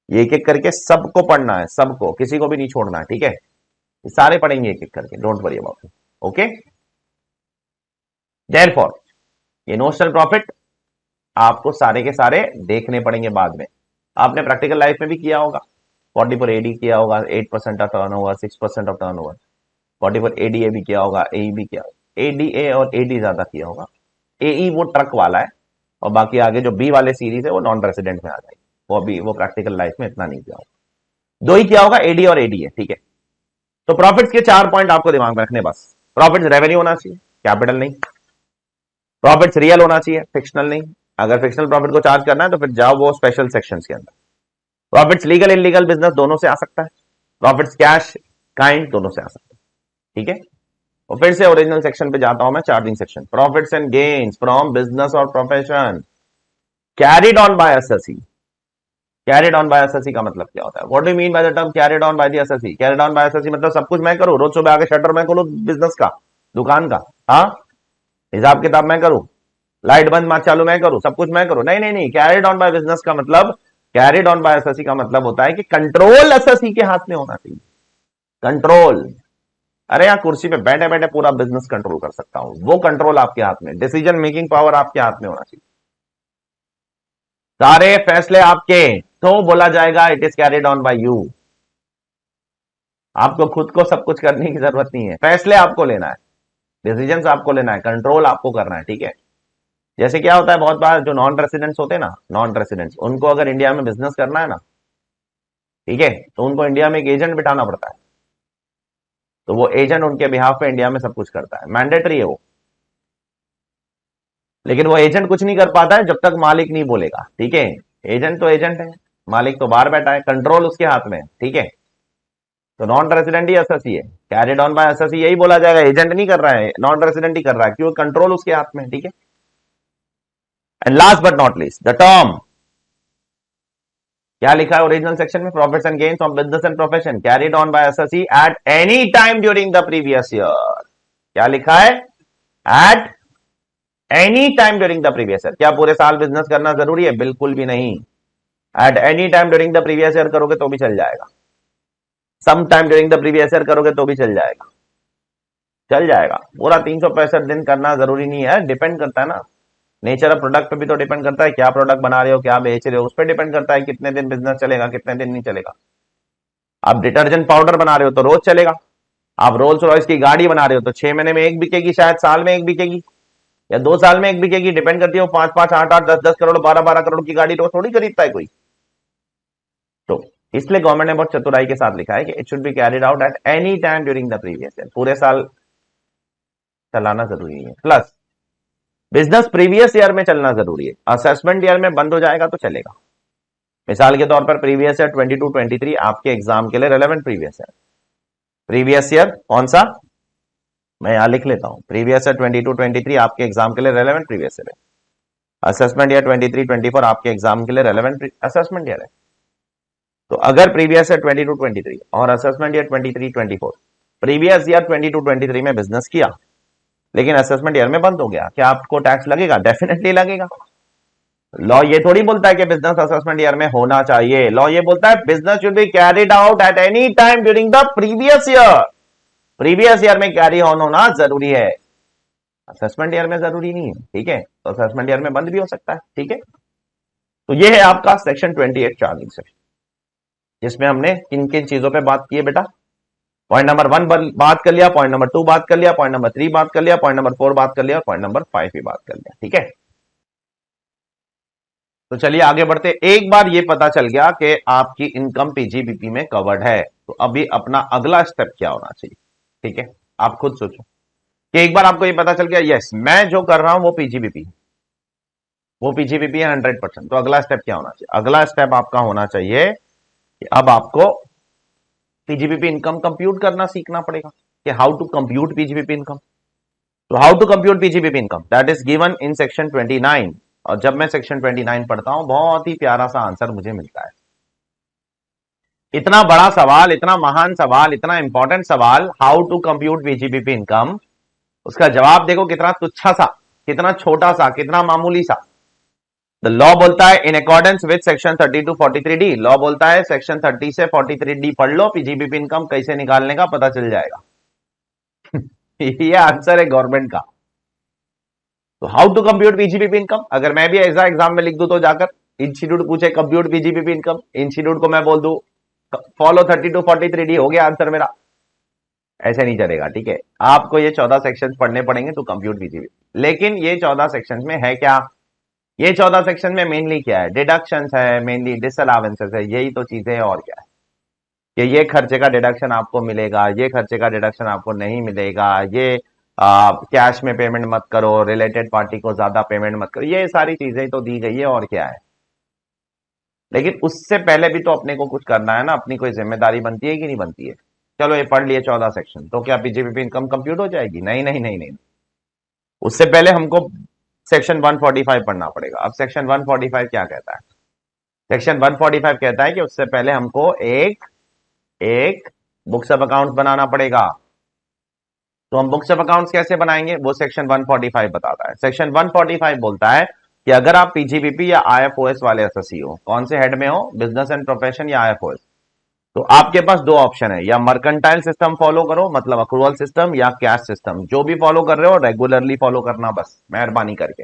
ये एक एक करके सबको पढ़ना है, सबको, किसी को भी नहीं छोड़ना है, ठीक है। ये सारे पढ़ेंगे एक एक करके, don't worry about it, okay. Therefore ये नोशनल प्रॉफिट आपको सारे के सारे देखने पड़ेंगे बाद में। आपने प्रैक्टिकल लाइफ में भी किया होगा, 44 एडी किया होगा, 8% of turnover, 6% of turnover, 44 ADA भी किया होगा, एई भी किया होगा। एडीए और एडी ज्यादा किया होगा, एई वो ट्रक वाला है, और बाकी आगे जो बी वाले सीरीज है वो नॉन रेसिडेंट में आ जाएगी, वो अभी वो प्रैक्टिकल लाइफ में इतना नहीं किया होगा। दो ही किया होगा, एडी और एडीए, ठीक है। तो प्रॉफिट्स के 4 पॉइंट आपको दिमाग में रखने बस। प्रॉफिट्स रेवेन्यू होना चाहिए, कैपिटल नहीं। प्रॉफिट्स रियल होना चाहिए, फिक्शनल नहीं। अगर फिक्शनल प्रॉफिट को चार्ज करना है तो फिर जाओ वो स्पेशल सेक्शंस के अंदर। प्रॉफिट्स लीगल इलीगल बिजनेस दोनों से आ सकता है। प्रॉफिट्स कैश काइंड दोनों से आ सकते हैं, ठीक है। और फिर से ओरिजिनल सेक्शन पे जाता हूं मैं, charging section. Profits and gains from business और profession carried on by assessee. Carried on by SSC का मतलब क्या होता है? What do mean by the term carried on by the assessee? Carried on by assessee मतलब सब कुछ मैं करूं, रोज सुबह आके शटर मैं खोलूं बिजनेस का, दुकान का, हाँ, हिसाब किताब मैं करूं, लाइट बंद मार चालू मैं करूं, सब कुछ मैं करूं? नहीं नहीं नहीं, कैरिड ऑन बाय बिजनेस का मतलब, कैरिड ऑन बाय एसएससी का मतलब होता है कि कंट्रोल एसएससी के हाथ में होना चाहिए। कंट्रोल, अरे यार कुर्सी पे बैठे बैठे पूरा बिजनेस कंट्रोल कर सकता हूं, वो कंट्रोल आपके हाथ में, डिसीजन मेकिंग पावर आपके हाथ में होना चाहिए, सारे फैसले आपके, तो बोला जाएगा it is carried on by you. आपको खुद को सब कुछ करने की जरूरत नहीं है, फैसले आपको लेना है, डिसीजन आपको लेना है, कंट्रोल आपको करना है, ठीक है। जैसे क्या होता है बहुत बार जो नॉन रेसिडेंट्स होते हैं ना, नॉन रेसिडेंट्स, उनको अगर इंडिया में बिजनेस करना है ना, ठीक है, तो उनको इंडिया में एक एजेंट बिठाना पड़ता है, तो वो एजेंट उनके बिहाफ पे इंडिया में सब कुछ करता है, मैंडेटरी है वो। लेकिन वो एजेंट कुछ नहीं कर पाता है जब तक मालिक नहीं बोलेगा, ठीक है। एजेंट तो एजेंट है, मालिक तो बाहर बैठा है, कंट्रोल उसके हाथ में है, ठीक है। तो नॉन रेसिडेंट ही एसएससी है, कैरिड ऑन बाय एसएससी यही बोला जाएगा, एजेंट नहीं कर रहा है, नॉन रेसिडेंट ही कर रहा है, क्योंकि कंट्रोल उसके हाथ में है, ठीक है। And last but not least the term, क्या लिखा है ओरिजिनल सेक्शन में? Profits and gains on business and profession carried on by assessee at any time during the previous year. क्या लिखा है? At any time during the previous year. क्या पूरे साल बिजनेस करना जरूरी है? बिल्कुल भी नहीं। At any time during the previous year करोगे तो भी चल जाएगा, some time during the previous year करोगे तो भी चल जाएगा, चल जाएगा। पूरा 365 दिन करना जरूरी नहीं है, डिपेंड करता है ना, नेचर ऑफ प्रोडक्ट पे भी तो डिपेंड करता है, क्या प्रोडक्ट बना रहे हो, क्या बेच रहे हो, उस पर डिपेंड करता है कितने दिन बिजनेस चलेगा, कितने दिन नहीं चलेगा। आप डिटर्जेंट पाउडर बना रहे हो तो रोज चलेगा, आप रोल्स रॉयस की गाड़ी बना रहे हो तो 6 महीने में एक बिकेगी, शायद साल में एक बिकेगी, या 2 साल में एक बिकेगी, डिपेंड करती है। 5-5, 8-8, 10-10 करोड़, 12-12 करोड़ की गाड़ी रोज थोड़ी खरीदता है कोई। तो इसलिए गवर्नमेंट ने बहुत चतुराई के साथ लिखा है कि it should be carried out at any time during the previous year. पूरे साल चलाना जरूरी है, प्लस बिजनेस प्रीवियस ईयर में चलना जरूरी है, असेसमेंट ईयर में बंद हो जाएगा तो चलेगा। मिसाल के तौर पर प्रीवियस ईयर 22-23 आपके एग्जाम के लिए relevant previous year. Previous year कौन सा, मैं यहां लिख लेता हूं, प्रीवियस ईयर 22-23 आपके एग्जाम के लिए रेलेवेंट प्रीवियस ईयर है। असेसमेंट ईयर 23-24 आपके एग्जाम के लिए रेलेवेंट असेसमेंट ईयर है। तो अगर प्रीवियस ईयर 22-23 और असेसमेंट ईयर 23-24, प्रीवियस ईयर 22-23 में बिजनेस किया लेकिन असेसमेंट ईयर में बंद हो गया, क्या आपको टैक्स लगेगा? डेफिनेटली लगेगा। लॉ ये थोड़ी बोलता है कि बिजनेस असेसमेंट ईयर में होना चाहिए, लॉ ये बोलता है business should be carried out at any time during the previous year. Previous year में कैरी ऑन होना जरूरी है, असेसमेंट ईयर में जरूरी नहीं है, ठीक है। तो असेसमेंट ईयर में बंद भी हो सकता है, ठीक है। तो ये है आपका सेक्शन 28 चार्जिंग सेक्शन, जिसमें हमने किन किन चीजों पे बात की है बेटा? पॉइंट नंबर 1 बात कर लिया, पॉइंट नंबर 2 बात कर लिया, पॉइंट नंबर 3 बात कर लिया, पॉइंट नंबर 4 बात कर लिया, और पॉइंट नंबर 5 भी बात कर लिया, ठीक है। तो चलिए आगे बढ़ते। एक बार ये पता चल गया कि आपकी इनकम पीजीबीपी में कवर्ड है, तो अभी अपना अगला स्टेप क्या होना चाहिए, ठीक है। आप खुद सोचो कि एक बार आपको ये पता चल गया यस मैं जो कर रहा हूं वो पीजीबीपी है 100%, तो अगला स्टेप क्या होना चाहिए? अगला स्टेप आपका होना चाहिए कि अब आपको पीजीबीपी इनकम कंप्यूट करना सीखना पड़ेगा कि how to compute PGBP income. तो how to compute PGBP income, that is given in section 29। और जब मैं सेक्शन 29 पढ़ता हूं बहुत ही प्यारा सा आंसर मुझे मिलता है। इतना बड़ा सवाल, इतना महान सवाल, इतना इंपॉर्टेंट सवाल, how to compute PGBP income, उसका जवाब देखो कितना तुच्छा सा, कितना छोटा सा, कितना मामूली सा। द लॉ बोलता है in accordance with section 30 to 43D, law बोलता है सेक्शन 30 से 43D पढ़ लो, पीजीबीपी इनकम कैसे निकालने का पता चल जाएगा। ये आंसर है गवर्नमेंट का। तो how to compute PGBP income, अगर मैं भी ऐसा एग्जाम में लिख दूं तो जाकर इंस्टीट्यूट पूछे कंप्यूट पीजीबीपी इनकम, इंस्टीट्यूट को मैं बोल दूं फॉलो 30 to 43D, हो गया आंसर मेरा। ऐसे नहीं चलेगा, ठीक है। आपको ये 14 सेक्शंस पढ़ने पड़ेंगे तो कंप्यूट पीजीबीपी। लेकिन ये 14 सेक्शंस में है क्या? ये 14 सेक्शन में मेनली क्या है? डिडक्शंस है, मेनली डिसअलावेंसेस है, यही तो चीजें हैं, और क्या है कि ये खर्चे का डिडक्शन आपको मिलेगा, ये खर्चे का डिडक्शन आपको नहीं मिलेगा, ये कैश में पेमेंट मत करो, रिलेटेड पार्टी को ज्यादा पेमेंट मत करो, ये सारी चीजें तो दी गई है, और क्या है। लेकिन उससे पहले भी तो अपने को कुछ करना है ना, अपनी कोई जिम्मेदारी बनती है कि नहीं बनती है? चलो ये पढ़ लिए 14 सेक्शन, तो क्या पीजीबीपी इनकम कंप्यूट हो जाएगी? नहीं नहीं नहीं नहीं, उससे पहले हमको सेक्शन 145 पढ़ना पड़ेगा। अब सेक्शन 145 क्या कहता है? सेक्शन 145 कहता है कि उससे पहले हमको एक एक बुक्स ऑफ अकाउंट्स बनाना पड़ेगा। तो हम बुक्स ऑफ अकाउंट्स कैसे बनाएंगे, वो सेक्शन 145 बताता है। सेक्शन 145 बोलता है कि अगर आप पीजीबीपी या आईएफओएस वाले एसएससी हो, कौन से हेड में हो, बिजनेस एंड प्रोफेशन या आईएफओएस, तो आपके पास दो ऑप्शन है, या मर्केंटाइल सिस्टम फॉलो करो, मतलब अक्रूवल सिस्टम, या कैश सिस्टम। जो भी फॉलो कर रहे हो रेगुलरली फॉलो करना, बस मेहरबानी करके।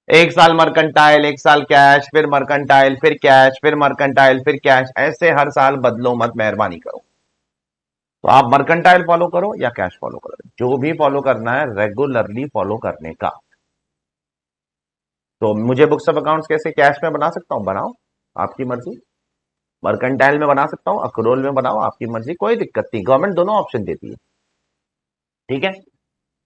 एक साल मर्केंटाइल, एक साल कैश, फिर मर्केंटाइल, फिर कैश, फिर मर्केंटाइल, फिर कैश, ऐसे हर साल बदलो मत, मेहरबानी करो। तो आप मर्केंटाइल फॉलो करो या कैश फॉलो करो, जो भी फॉलो करना है रेगुलरली फॉलो करने का। तो मुझे बुक्स ऑफ अकाउंट्स कैसे कैश में बना सकता हूं, बनाओ, आपकी मर्जी। मर्केंटाइल में बना सकता हूं, अक्रूवल में बनाओ, आपकी मर्जी, कोई दिक्कत नहीं, गवर्नमेंट दोनों ऑप्शन देती है। ठीक है,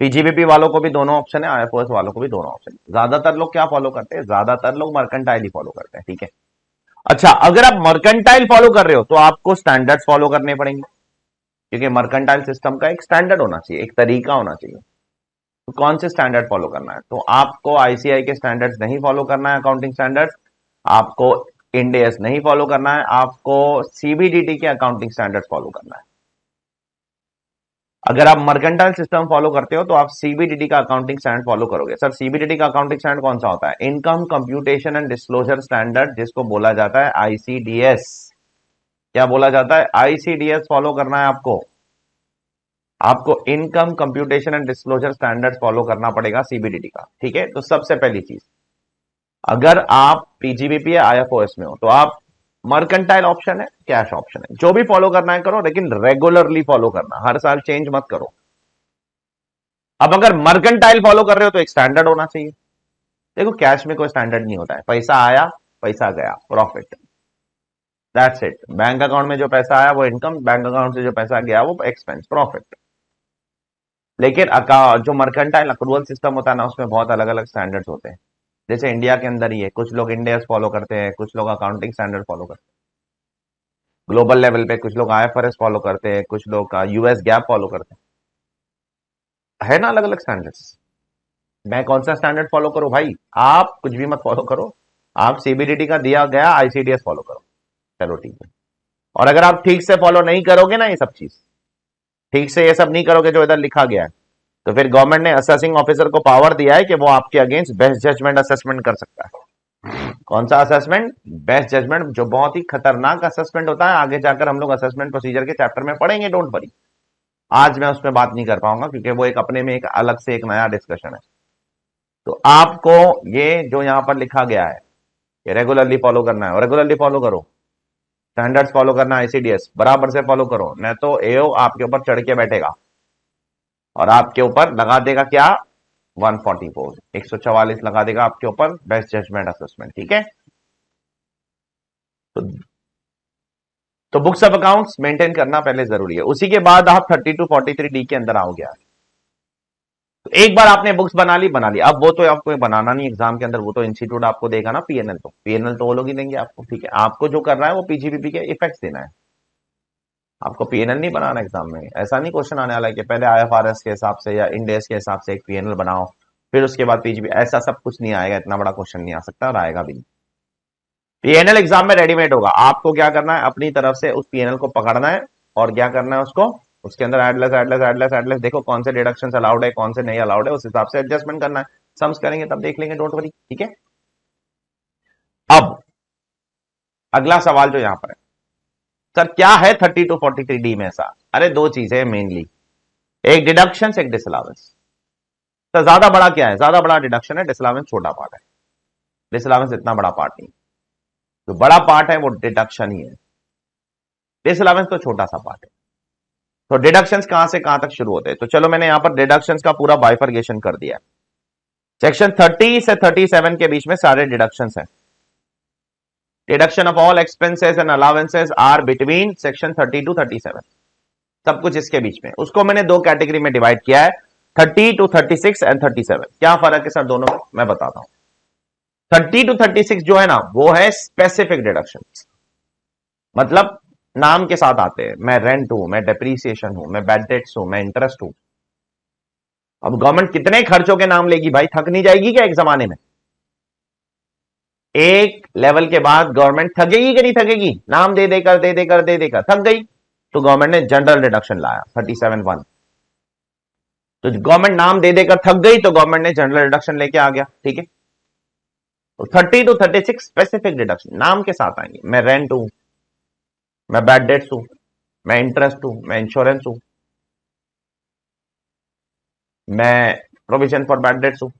पीजीबीपी वालों को भी दोनों ऑप्शन है, आईएफओएस वालों को भी दोनों ऑप्शन है। ज्यादातर लोग क्या फॉलो करते हैं, ज्यादातर लोग मर्केंटाइल ही फॉलो करते हैं। ठीक है, अच्छा, अगर आप मर्केंटाइल फॉलो कर रहे हो तो आपको स्टैंडर्ड्स फॉलो करने पड़ेंगे, क्योंकि मर्केंटाइल सिस्टम का एक स्टैंडर्ड होना चाहिए, एक तरीका होना चाहिए। तो कौन से स्टैंडर्ड फॉलो करना है, तो आपको आईसीआई के स्टैंडर्ड्स नहीं फॉलो करना है, अकाउंटिंग स्टैंडर्ड्स, आपको इंड एस नहीं फॉलो करना है, आपको सीबीडीटी के अकाउंटिंग स्टैंडर्ड्स फॉलो करना है। अगर आप मर्केंटाइल सिस्टम फॉलो करते हो तो आप सीबीडीटी का अकाउंटिंग स्टैंडर्ड फॉलो करोगे। सर सीबीडीटी का अकाउंटिंग स्टैंडर्ड कौन सा होता है, income computation and disclosure standard, जिसको बोला जाता है आईसीडीएस। क्या बोला जाता है, आईसीडीएस फॉलो करना है आपको। आपको income computation and disclosure standard follow करना पड़ेगा सीबीडीटी का। ठीक है, तो सबसे पहली चीज, अगर आप पीजीबीपी या आईएफओएस में हो तो आप मर्केंटाइल ऑप्शन है, कैश ऑप्शन है, जो भी फॉलो करना है करो, लेकिन रेगुलरली फॉलो करना, हर साल चेंज मत करो। अब अगर मर्केंटाइल फॉलो कर रहे हो तो एक स्टैंडर्ड होना चाहिए। देखो कैश में कोई स्टैंडर्ड नहीं होता है, पैसा आया पैसा गया, profit, that's it. Bank account में जो पैसा आया वो इनकम, बैंक अकाउंट से जो पैसा गया वो एक्सपेंस, प्रॉफिट। लेकिन जो मर्केंटाइल अक्रूवल सिस्टम होता है ना, उसमें बहुत अलग अलग स्टैंडर्ड्स होते हैं। जैसे इंडिया के अंदर ही है, कुछ लोग इंड एस फॉलो करते हैं, कुछ लोग अकाउंटिंग स्टैंडर्ड फॉलो करते हैं। ग्लोबल लेवल पे कुछ लोग आईएफआरएस फॉलो करते हैं, कुछ लोग यूएस गैप फॉलो करते हैं, है ना अलग अलग स्टैंडर्ड्स। मैं कौन सा स्टैंडर्ड फॉलो करूं भाई, आप कुछ भी मत फॉलो करो, आप सीबीडीटी का दिया गया आईसीडीएस फॉलो करो, चलो ठीक है। और अगर आप ठीक से फॉलो नहीं करोगे ना, ये सब चीज ठीक से ये सब नहीं करोगे जो इधर लिखा गया है, तो फिर गवर्नमेंट ने असेसिंग ऑफिसर को पावर दिया है कि वो आपके अगेंस्ट बेस्ट जजमेंट असेसमेंट कर सकता है। कौन सा असेसमेंट, बेस्ट जजमेंट, जो बहुत ही खतरनाक असेसमेंट होता है। आगे जाकर हम लोग असेसमेंट प्रोसीजर के चैप्टर में पढ़ेंगे, डोंट वरी। आज मैं उसमें बात नहीं कर पाऊंगा क्योंकि वो एक अपने में एक अलग से एक नया डिस्कशन है। तो आपको ये जो यहां पर लिखा गया है ये रेगुलरली फॉलो करना है, और रेगुलरली फॉलो करो। स्टैंडर्ड्स फॉलो करना, आईसीडीएस बराबर से फॉलो करो, नहीं तो एओ आपके ऊपर चढ़ के बैठेगा और आपके ऊपर लगा देगा क्या, 144 144 लगा देगा आपके ऊपर बेस्ट जजमेंट असेसमेंट। ठीक है, तो बुक्स ऑफ अकाउंट्स मेंटेन करना पहले जरूरी है, उसी के बाद आप 32 43 डी के अंदर आओगे। तो एक बार आपने बुक्स बना ली, अब वो तो आपको बनाना नहीं एग्जाम के अंदर, वो तो इंस्टीट्यूट आपको देगा ना, पीएनएल तो वो लोग ही देंगे आपको। ठीक है, आपको जो करना है वो पीजीबीपी के इफेक्ट्स देना है, आपको पीएनएल नहीं बनाना एग्जाम में। ऐसा नहीं क्वेश्चन आने वाला है कि पहले आईएफआरएस के हिसाब से या इंड एस के हिसाब से एक पीएनएल बनाओ, फिर उसके बाद पीजीबी, ऐसा सब कुछ नहीं आएगा, इतना बड़ा क्वेश्चन नहीं आ सकता और आएगा भी नहीं। पीएनएल एग्जाम में रेडीमेड होगा, आपको क्या करना है, अपनी तरफ से उस पीएनएल को पकड़ना है और क्या करना है उसको, उसके अंदर एडलेस देखो कौन से डिडक्शन अलाउड है, कौन से नहीं अलाउड है, उस हिसाब से एडजस्टमेंट करना है। सम्स करेंगे तब देख लेंगे, डोंट वरी। ठीक है, अब अगला सवाल जो यहां पर है, सर क्या है 32 43 डी में ऐसा, अरे दो चीजें मेनली, एक डिडक्शन एक डिसअलावेंस। तो ज्यादा बड़ा क्या है, ज्यादा बड़ा डिडक्शन है, डिसअलावेंस छोटा पार्ट है। डिसअलावेंस इतना बड़ा पार्ट नहीं, जो बड़ा पार्ट है वो डिडक्शन ही है, डिसअलावेंस तो छोटा सा पार्ट है। तो डिडक्शंस कहां से कहां तक शुरू होते हैं, तो चलो मैंने यहां पर डिडक्शंस का पूरा बाइफर्गेशन कर दिया है। सेक्शन 30 से 37 के बीच में सारे डिडक्शंस हैं। Deduction of all expenses and allowances are between section 30 to 37, सब कुछ इसके बीच में। उसको मैंने दो कैटेगरी में डिवाइड किया है, 30 टू 36 एंड 37। क्या फर्क है सर दोनों में, मैं बताता हूं। 30 टू 36 जो है ना, वो है स्पेसिफिक डिडक्शन, मतलब नाम के साथ आते हैं। मैं रेंट हूं, मैं डेप्रीसिएशन हूं, मैं बैड डेट्स हूं, मैं इंटरेस्ट हूं। अब गवर्नमेंट कितने खर्चों के नाम लेगी भाई, थक नहीं जाएगी क्या एक जमाने में? एक लेवल के बाद गवर्नमेंट थकेगी कि नहीं थकेगी? नाम दे देकर थक गई, तो गवर्नमेंट ने जनरल डिडक्शन लाया 37(1). तो गवर्नमेंट नाम दे देकर थक गई, तो गवर्नमेंट ने जनरल डिडक्शन लेके आ गया, ठीक है। तो 30 to 36 स्पेसिफिक डिडक्शन नाम के साथ आएंगे। मैं रेंट हूं, मैं बैड डेट्स हूं, मैं इंटरेस्ट हूं, मैं इंश्योरेंस हूं, मैं प्रोविजन फॉर बैड डेट्स हूं।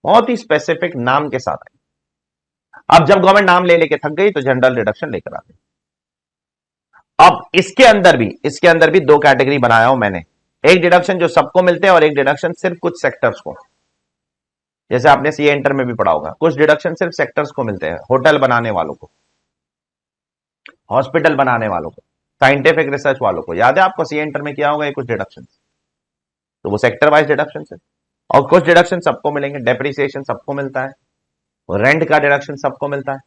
बहुत ही स्पेसिफिक नाम के साथ आएंगे। अब जब गवर्नमेंट नाम ले लेके थक गई, तो जनरल डिडक्शन लेकर आ गई। अब इसके अंदर भी दो कैटेगरी बनाया हूं मैंने। एक डिडक्शन जो सबको मिलते हैं, और एक डिडक्शन सिर्फ कुछ सेक्टर्स को। जैसे आपने सीए इंटर में भी पढ़ा होगा, कुछ डिडक्शन सिर्फ सेक्टर्स को मिलते हैं। होटल बनाने वालों को, हॉस्पिटल बनाने वालों को, साइंटिफिक रिसर्च वालों को। याद है आपको सीए इंटर में किया होगा ये कुछ डिडक्शन, तो वो सेक्टर वाइज डिडक्शन है। और कुछ डिडक्शन सबको मिलेंगे। डेप्रिसिएशन सबको मिलता है, रेंट का डिडक्शन सबको मिलता है,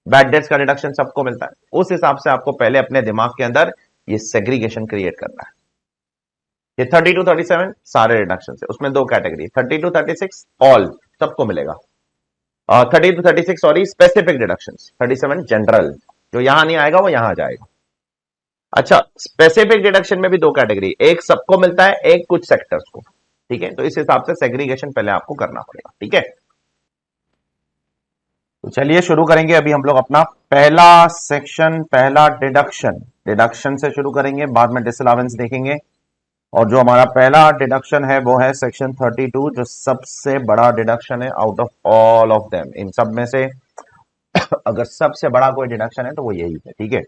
बैड डेट्स का डिडक्शन सबको मिलता है। उस हिसाब से आपको पहले अपने दिमाग के अंदर ये सेग्रीगेशन क्रिएट करना है। ये 30 to 37 सारे डिडक्शन है, उसमें दो कैटेगरी, 30 to 36 ऑल, सबको मिलेगा। और 30 to 36 sorry specific deduction, 37 general. जो यहां नहीं आएगा वो यहां आ जाएगा। अच्छा, स्पेसिफिक डिडक्शन में भी दो कैटेगरी, एक सबको मिलता है, एक कुछ सेक्टर्स को, ठीक है। तो इस हिसाब से सेग्रीगेशन पहले आपको करना पड़ेगा, ठीक है। तो चलिए शुरू करेंगे अभी हम लोग अपना पहला सेक्शन, पहला डिडक्शन। डिडक्शन से शुरू करेंगे, बाद में डिसअलावेंस देखेंगे। और जो हमारा पहला डिडक्शन है वो है सेक्शन 32, जो सबसे बड़ा डिडक्शन है out of all of them. इन सब में से अगर सबसे बड़ा कोई डिडक्शन है तो वो यही है, ठीक है।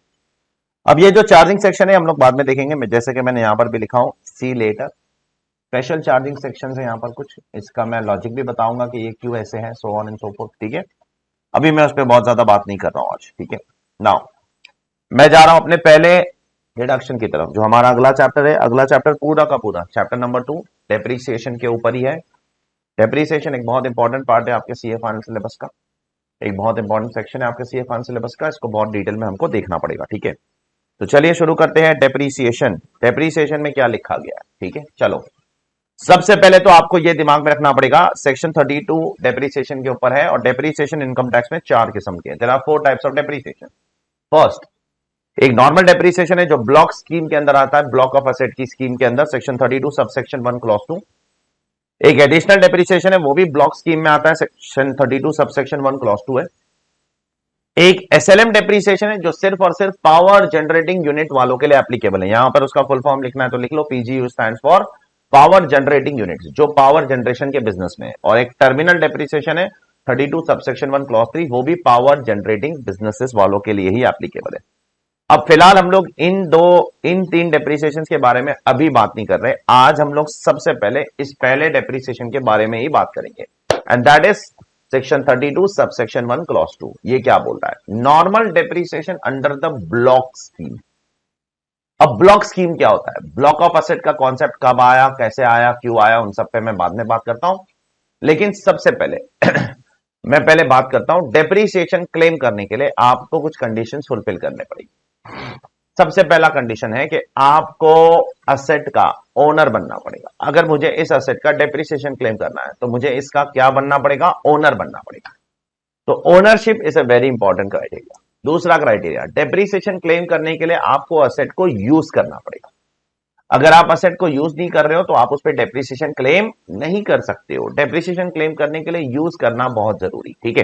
अब ये जो चार्जिंग सेक्शन है हम लोग बाद में देखेंगे, जैसे कि मैंने यहां पर भी लिखा हूं सी लेटर। स्पेशल चार्जिंग सेक्शन है यहाँ पर कुछ, इसका मैं लॉजिक भी बताऊंगा कि ये क्यों ऐसे है, so on and so fourth, ठीक है। अभी मैं उस पर बहुत ज्यादा बात नहीं कर रहा हूं आज, ठीक है। नाउ मैं जा रहा हूं अपने पहले डिडक्शन की तरफ, जो हमारा अगला चैप्टर है। अगला चैप्टर पूरा का पूरा चैप्टर नंबर 2 डेप्रीसिएशन के ऊपर ही है। डेप्रीसिएशन एक बहुत इंपॉर्टेंट पार्ट है आपके सीए फाइनल सिलेबस का, एक बहुत इंपॉर्टेंट सेक्शन है आपके सीए फाइनल सिलेबस का। इसको बहुत डिटेल में हमको देखना पड़ेगा, ठीक है। तो चलिए शुरू करते हैं डेप्रीसिएशन। डेप्रीसिएशन में क्या लिखा गया है, ठीक है। चलो, सबसे पहले तो आपको यह दिमाग में रखना पड़ेगा, सेक्शन 32 डेप्रीसिएशन के ऊपर है। और डेप्रीसिएशन इनकम टैक्स में 4 किस्म के हैं। There are 4 types of depreciation. First, एक नॉर्मल डेप्रीसिएशन है जो ब्लॉक स्कीम के अंदर आता है, ब्लॉक ऑफ असेट की स्कीम के अंदर, सेक्शन 32 सबसेक्शन 1 क्लॉज 2। एक एडिशनल डेप्रीसिएशन है, वो भी ब्लॉक स्कीम में आता है, सेक्शन 32 सबसेक्शन 1 क्लॉज 2 है। एक एसएलएम डेप्रीसिएशन है जो सिर्फ और सिर्फ पावर जनरेटिंग यूनिट वालों के लिए एप्लीकेबल है। यहां पर उसका फुल फॉर्म लिखना है तो लिख लो, PGU stands for power generating units, जो पावर जनरेशन के बिजनेस में है। और एक टर्मिनल डेप्रीसिएशन है 32 सबसेक्शन 1 क्लॉज 3, वो भी पावर जनरेटिंग बिजनेसेस वालों के लिए ही एप्लीकेबल है। अब फिलहाल हम लोग इन 3 डेप्रीसिएशन के बारे में अभी बात नहीं कर रहे। आज हम लोग सबसे पहले इस पहले डेप्रीसिएशन के बारे में ही बात करेंगे, and that is section 32 subsection 1 clause 2। ये क्या बोल रहा है? Normal depreciation under the block scheme. अब ब्लॉक स्कीम क्या होता है? ब्लॉक ऑफ असेट का कॉन्सेप्ट कब आया, कैसे आया, क्यों आया, उन सब पे मैं बाद में बात करता हूं। लेकिन सबसे पहले मैं पहले बात करता हूं, डेप्रीसिएशन क्लेम करने के लिए आपको कुछ कंडीशंस फुलफिल करने पड़ेगी। सबसे पहला कंडीशन है कि आपको असेट का ओनर बनना पड़ेगा। अगर मुझे इस असेट का डेप्रिसिएशन क्लेम करना है तो मुझे इसका क्या बनना पड़ेगा? ओनर बनना पड़ेगा। तो ownership is a very important criteria. दूसरा क्राइटेरिया, डेप्रिसिएशन क्लेम करने के लिए आपको असेट को यूज करना पड़ेगा। अगर आप असेट को यूज नहीं कर रहे हो तो आप उस पर डेप्रिसिएशन क्लेम नहीं कर सकते हो। डेप्रिसिएशन क्लेम करने के लिए यूज करना बहुत जरूरी, ठीक है।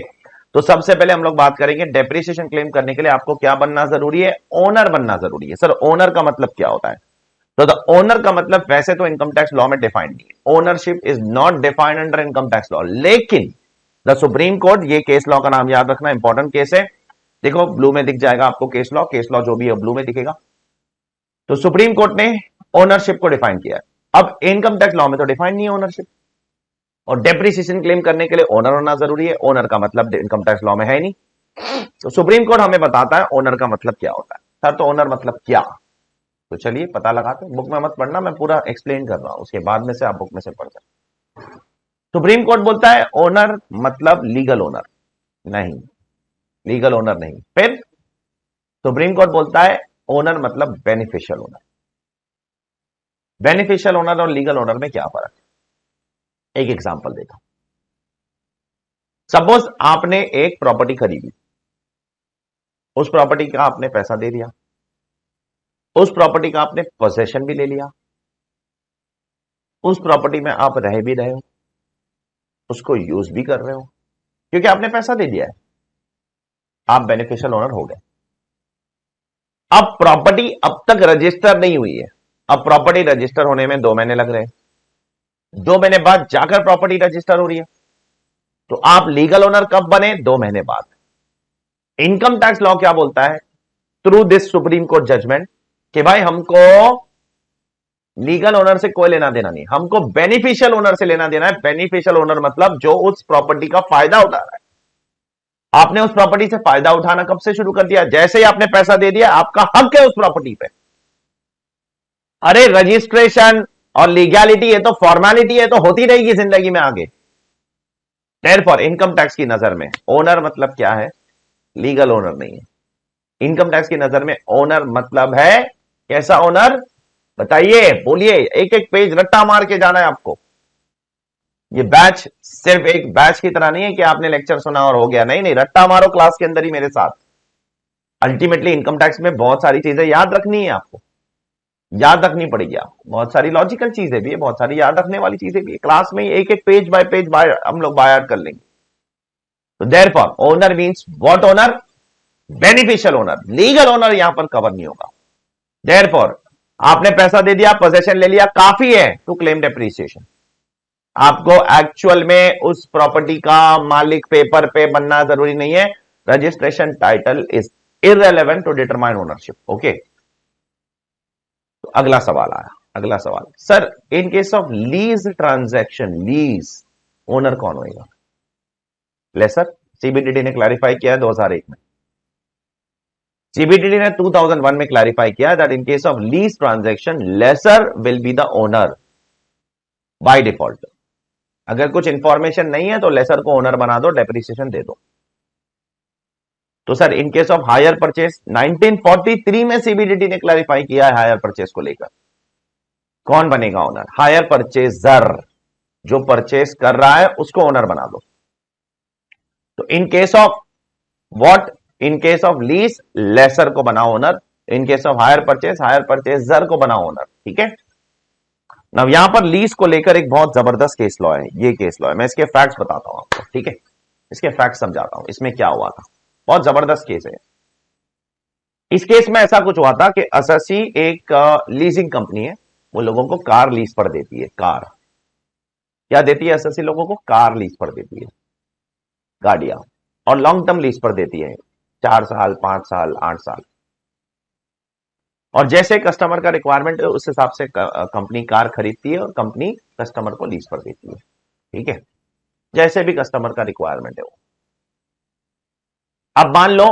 तो सबसे पहले हम लोग बात करेंगे डेप्रिसिएशन क्लेम करने के लिए आपको क्या बनना जरूरी है? ओनर बनना जरूरी है। सर ओनर का मतलब क्या होता है? तो द ओनर का मतलब वैसे तो इनकम टैक्स लॉ में डिफाइंड नहीं है, ownership is not defined under income tax law. लेकिन द सुप्रीम कोर्ट, ये केस लॉ का नाम याद रखना, इंपॉर्टेंट केस है। देखो ब्लू में दिख जाएगा आपको केस लॉ जो भी है ब्लू में दिखेगा। तो सुप्रीम कोर्ट ने ओनरशिप को डिफाइन किया है। अब इनकम टैक्स लॉ में तो डिफाइन नहीं है ओनरशिप, और डेप्रिसिएशन क्लेम करने के लिए ओनर होना जरूरी है। ओनर का मतलब इनकम टैक्स लॉ में है नहीं। तो सुप्रीम कोर्ट हमें बताता है ओनर का मतलब क्या होता है। सर तो ओनर मतलब क्या? तो चलिए पता लगाते हैं। बुक में मत पढ़ना, मैं पूरा एक्सप्लेन कर रहा हूं, उसके बाद में से आप बुक में से पढ़ सकते। सुप्रीम कोर्ट बोलता है ओनर मतलब लीगल ओनर नहीं, लीगल ओनर नहीं। फिर सुप्रीम कोर्ट बोलता है ओनर मतलब बेनिफिशियल ओनर। बेनिफिशियल ओनर और लीगल ओनर में क्या फर्क है? एक एग्जांपल देता हूं। सपोज आपने एक प्रॉपर्टी खरीदी, उस प्रॉपर्टी का आपने पैसा दे दिया, उस प्रॉपर्टी का आपने पोजेशन भी ले लिया, उस प्रॉपर्टी में आप रह भी रहे हो, उसको यूज भी कर रहे हो, क्योंकि आपने पैसा दे दिया है, आप बेनिफिशियल ओनर हो गए। अब प्रॉपर्टी अब तक रजिस्टर नहीं हुई है। अब प्रॉपर्टी रजिस्टर होने में 2 महीने लग रहे हैं, 2 महीने बाद जाकर प्रॉपर्टी रजिस्टर हो रही है, तो आप लीगल ओनर कब बने? 2 महीने बाद। इनकम टैक्स लॉ क्या बोलता है through this supreme court judgment कि भाई हमको लीगल ओनर से कोई लेना देना नहीं, हमको बेनिफिशियल ओनर से लेना देना है। बेनिफिशियल ओनर मतलब जो उस प्रॉपर्टी का फायदा उठा रहा है। आपने उस प्रॉपर्टी से फायदा उठाना कब से शुरू कर दिया? जैसे ही आपने पैसा दे दिया, आपका हक है उस प्रॉपर्टी पे। अरे रजिस्ट्रेशन और लीगैलिटी है तो फॉर्मेलिटी है, तो होती रहेगी जिंदगी में आगे। देयरफॉर इनकम टैक्स की नजर में ओनर मतलब क्या है? लीगल ओनर नहीं है। इनकम टैक्स की नजर में ओनर मतलब है कैसा ओनर? बताइए, बोलिए। एक एक पेज रट्टा मार के जाना है आपको। ये बैच सिर्फ एक बैच की तरह नहीं है कि आपने लेक्चर सुना और हो गया। नहीं नहीं, रट्टा मारो क्लास के अंदर ही मेरे साथ। अल्टीमेटली इनकम टैक्स में बहुत सारी चीजें याद रखनी है आपको, याद रखनी पड़ेगी आपको। बहुत सारी लॉजिकल चीजें भी है, बहुत सारी याद रखने वाली चीजें भी है। क्लास में एक एक पेज बाय पेज हम लोग बाय कर लेंगे। तो therefore owner means what owner? Beneficial owner. Legal owner यहां पर कवर नहीं होगा। देयरफॉर आपने पैसा दे दिया, पोजेशन ले लिया, काफी है टू क्लेम डेप्रिसिएशन। आपको एक्चुअल में उस प्रॉपर्टी का मालिक पेपर पे बनना जरूरी नहीं है। Registration title is irrelevant to determine ownership. Okay, तो अगला सवाल आया। अगला सवाल, sir in case of lease transaction, lease owner कौन होगा? लेसर। सीबीडीटी ने क्लैरिफाई किया है 2001 में। सीबीडीटी ने 2001 में क्लैरिफाई किया that in case of lease transaction laser will be the owner by default. अगर कुछ इंफॉर्मेशन नहीं है तो लेसर को ओनर बना दो, डेप्रिसिएशन दे दो। तो sir in case of hire purchase 1943 में सीबीडीटी ने क्लैरिफाई किया है हायर परचेस को लेकर। कौन बनेगा ओनर? Hire purchaser. जो परचेस कर रहा है उसको ओनर बना दो। तो in case of what? In case of lease lessor को बनाओ owner. In case of hire purchaser को बनाओ ओनर। ठीक है। अब यहां पर लीज को लेकर एक बहुत जबरदस्त केस लॉ है। ये केस लॉ है, मैं इसके फैक्ट्स बताता हूं आपको। ठीक है, इसके फैक्ट्स समझाता हूं इसमें क्या हुआ था। बहुत जबरदस्त केस है। इस केस में ऐसा कुछ हुआ था कि एसएससी एक लीजिंग कंपनी है, वो लोगों को कार लीज पर देती है। कार क्या देती है? एसएससी लोगों को कार लीज पर देती है, गाड़ियां, और लॉन्ग टर्म लीज पर देती है, 4 साल, 5 साल, 8 साल। और जैसे कस्टमर का रिक्वायरमेंट है उस हिसाब से कंपनी कार खरीदती है और कंपनी कस्टमर को लीज पर देती है। ठीक है, जैसे भी कस्टमर का रिक्वायरमेंट है वो। अब मान लो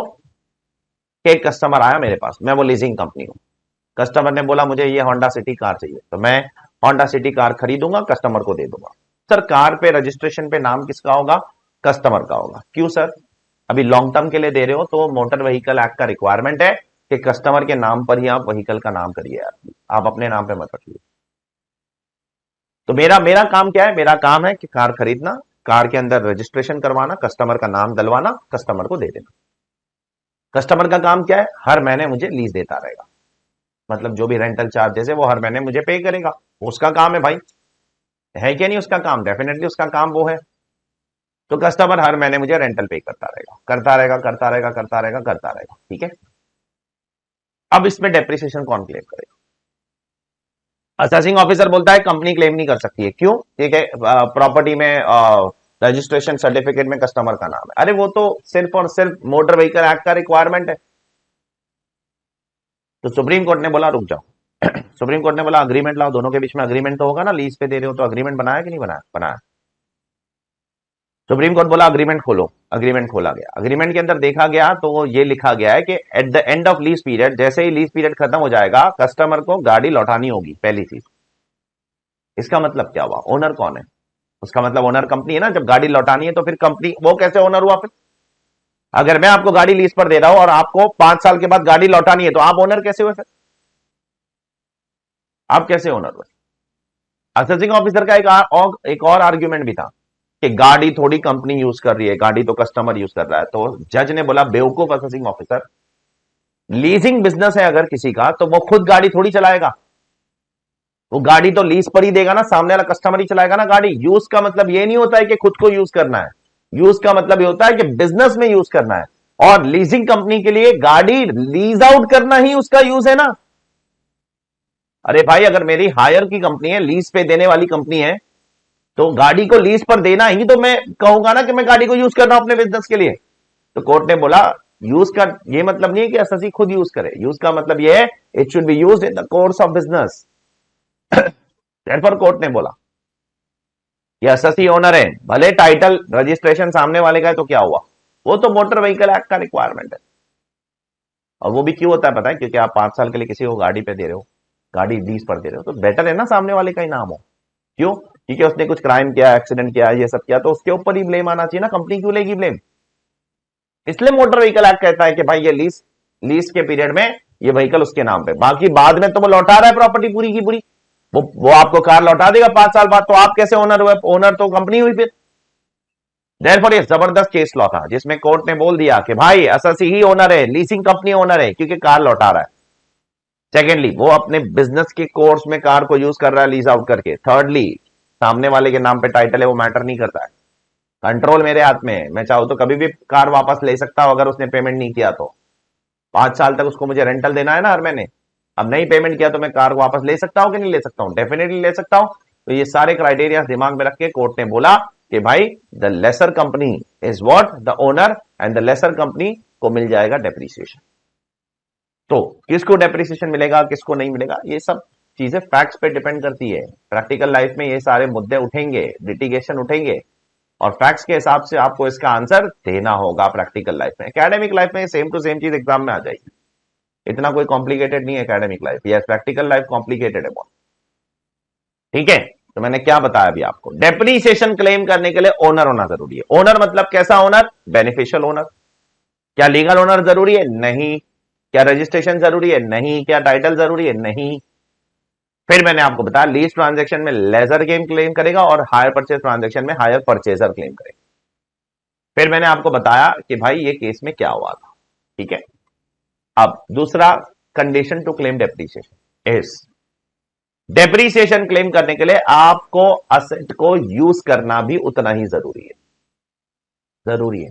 कि एक कस्टमर आया मेरे पास, मैं वो लीजिंग कंपनी हूं। कस्टमर ने बोला मुझे ये होंडा सिटी कार चाहिए, तो मैं होंडा सिटी कार खरीदूंगा, कस्टमर को दे दूंगा। सर कार पे रजिस्ट्रेशन पे नाम किसका होगा? कस्टमर का होगा। क्यों सर? अभी लॉन्ग टर्म के लिए दे रहे हो तो मोटर व्हीकल एक्ट का रिक्वायरमेंट है कि कस्टमर के नाम पर ही आप व्हीकल का नाम करिए, आप अपने नाम पे मत रखिए। तो मेरा काम क्या है? मेरा काम है कि कार खरीदना, कार के अंदर रजिस्ट्रेशन करवाना, कस्टमर का नाम डलवाना, कस्टमर को दे देना। कस्टमर का काम क्या है? हर महीने मुझे लीज देता रहेगा, मतलब जो भी रेंटल चार्जेस है वो हर महीने मुझे पे करेगा। उसका काम है भाई, है क्या नहीं उसका काम? डेफिनेटली उसका काम वो है। तो कस्टमर हर महीने मुझे रेंटल पे करता रहेगा, करता रहेगा, करता रहेगा, करता रहेगा, करता रहेगा। ठीक है। अब इसमें डेप्रिसिएशन कौन क्लेम करेगा? असेसिंग ऑफिसर बोलता है कंपनी क्लेम नहीं कर सकती है। क्यों? ठीक है, प्रॉपर्टी में रजिस्ट्रेशन सर्टिफिकेट में कस्टमर का नाम है। अरे वो तो सिर्फ और सिर्फ मोटर व्हीकल एक्ट का रिक्वायरमेंट है। तो सुप्रीम कोर्ट ने बोला रुक जाओ। सुप्रीम कोर्ट ने बोला अग्रीमेंट लाओ, दोनों के बीच में अग्रीमेंट तो होगा ना, लीज पे दे रहे हो तो अग्रीमेंट बनाया कि नहीं बनाया? बनाया। सुप्रीम कोर्ट बोला अग्रीमेंट खोलो, अग्रीमेंट खोला गया। अग्रीमेंट के अंदर देखा गया तो ये लिखा गया है कि at the end of lease period, जैसे ही लीज पीरियड खत्म हो जाएगा, कस्टमर को गाड़ी लौटानी होगी, पहली चीज। इसका मतलब क्या हुआ? ओनर कौन है? उसका मतलब ओनर कंपनी है ना। जब गाड़ी लौटानी है तो फिर कंपनी, वो कैसे ओनर हुआ? फिर अगर मैं आपको गाड़ी लीज पर दे रहा हूं और आपको 5 साल के बाद गाड़ी लौटानी है, तो आप ओनर कैसे हुए फिर? आप कैसे ओनर हुए? असेसिंग ऑफिसर का एक और आर्ग्यूमेंट भी था कि गाड़ी थोड़ी कंपनी यूज कर रही है, गाड़ी तो कस्टमर यूज कर रहा है। तो जज ने बोला, बेवकूफ असेसिंग ऑफिसर, लीजिंग बिजनेस है अगर किसी का, तो वो खुद गाड़ी थोड़ी चलाएगा। वो गाड़ी तो लीज पर ही देगा ना, सामने वाला कस्टमर ही चलाएगा ना गाड़ी। यूज का मतलब ये नहीं होता है कि खुद को यूज करना है, यूज का मतलब ये होता है कि बिजनेस में यूज करना है। और लीजिंग कंपनी के लिए गाड़ी लीज आउट करना ही उसका यूज है ना। अरे भाई, अगर मेरी हायर की कंपनी है, लीज पे देने वाली कंपनी है, तो गाड़ी को लीज पर देना ही तो मैं कहूंगा ना कि मैं गाड़ी को यूज कर रहा हूं अपने बिजनेस के लिए। तो कोर्ट ने बोला, यूज का ये मतलब नहीं है कि एसएससी खुद यूज करे, यूज का मतलब ये है it should be used in the course of business. Therefore court ने बोला कि एसएससी ओनर है, भले टाइटल रजिस्ट्रेशन सामने वाले का है, तो क्या हुआ, वो तो मोटर व्हीकल एक्ट का रिक्वायरमेंट है। और वो भी क्यों होता है पता है? क्योंकि आप 5 साल के लिए किसी को गाड़ी पे दे रहे हो, गाड़ी लीज पर दे रहे हो, तो बेटर है ना सामने वाले का ही नाम हो। क्यों? क्योंकि उसने कुछ क्राइम किया, एक्सीडेंट किया, ये सब किया, तो उसके ऊपर ही ब्लेम आना चाहिए ना, कंपनी क्यों लेगी ब्लेम? इसलिए मोटर व्हीकल एक्ट कहता है कि भाई ये लीज लीज के पीरियड में ये व्हीकल उसके नाम पे, बाकी बाद में तो वो लौटा रहा है प्रॉपर्टी पूरी की पूरी, वो आपको कार लौटा देगा 5 साल बाद, तो आप कैसे ओनर हुए? ओनर तो कंपनी हुई फिर। देयरफॉर ये जबरदस्त केस लॉ था जिसमें कोर्ट ने बोल दिया कि भाई एसएससी ही ओनर है, लीजिंग कंपनी ओनर है, क्योंकि कार लौटा रहा है। सेकेंडली, वो अपने बिजनेस के कोर्स में कार को यूज कर रहा है लीज आउट करके। थर्डली, सामने वाले के नाम पे टाइटल है, वो मैटर नहीं करता है, कंट्रोल मेरे हाथ में है। मैं चाहूं तो कभी भी कार वापस ले सकता हूं अगर उसने पेमेंट नहीं किया तो। 5 साल तक उसको मुझे रेंटल देना है ना हर महीने, अब नहीं पेमेंट किया तो मैं कार वापस ले सकता हूं कि नहीं ले सकता हूं? डेफिनेटली ले सकता हूं। तो ये सारे क्राइटेरिया दिमाग में रख के कोर्ट ने बोला कि भाई the lessor company is what the owner, and the lessor company को मिल जाएगा डेप्रिसिएशन। तो किसको डेप्रिसिएशन मिलेगा, किसको नहीं मिलेगा, ये सब चीजें फैक्ट्स पे डिपेंड करती है। प्रैक्टिकल लाइफ में ये सारे मुद्दे उठेंगे, लिटिगेशन उठेंगे, और फैक्ट्स के हिसाब से आपको इसका आंसर देना होगा प्रैक्टिकल लाइफ में। एकेडमिक लाइफ में सेम टू सेम चीज एग्जाम में आ जाएगी, इतना कोई कॉम्प्लिकेटेड नहीं है academic life. Yes, practical life complicated है बहुत। ठीक है, तो मैंने क्या बताया अभी आपको, डेप्रिसिएशन क्लेम करने के लिए ओनर होना जरूरी है। ओनर मतलब कैसा ओनर? Beneficial owner. क्या लीगल ओनर जरूरी है? नहीं। क्या रजिस्ट्रेशन जरूरी है? नहीं। क्या टाइटल जरूरी है? नहीं। फिर मैंने आपको बताया लीज ट्रांजैक्शन में लेजर गेम क्लेम करेगा और हायर परचेज ट्रांजैक्शन में हायर परचेजर क्लेम करेगा। फिर मैंने आपको बताया कि भाई ये केस में क्या हुआ था। ठीक है, अब दूसरा condition to claim depreciation is, depreciation claim करने के लिए आपको असेट को यूज करना भी उतना ही जरूरी है। जरूरी है।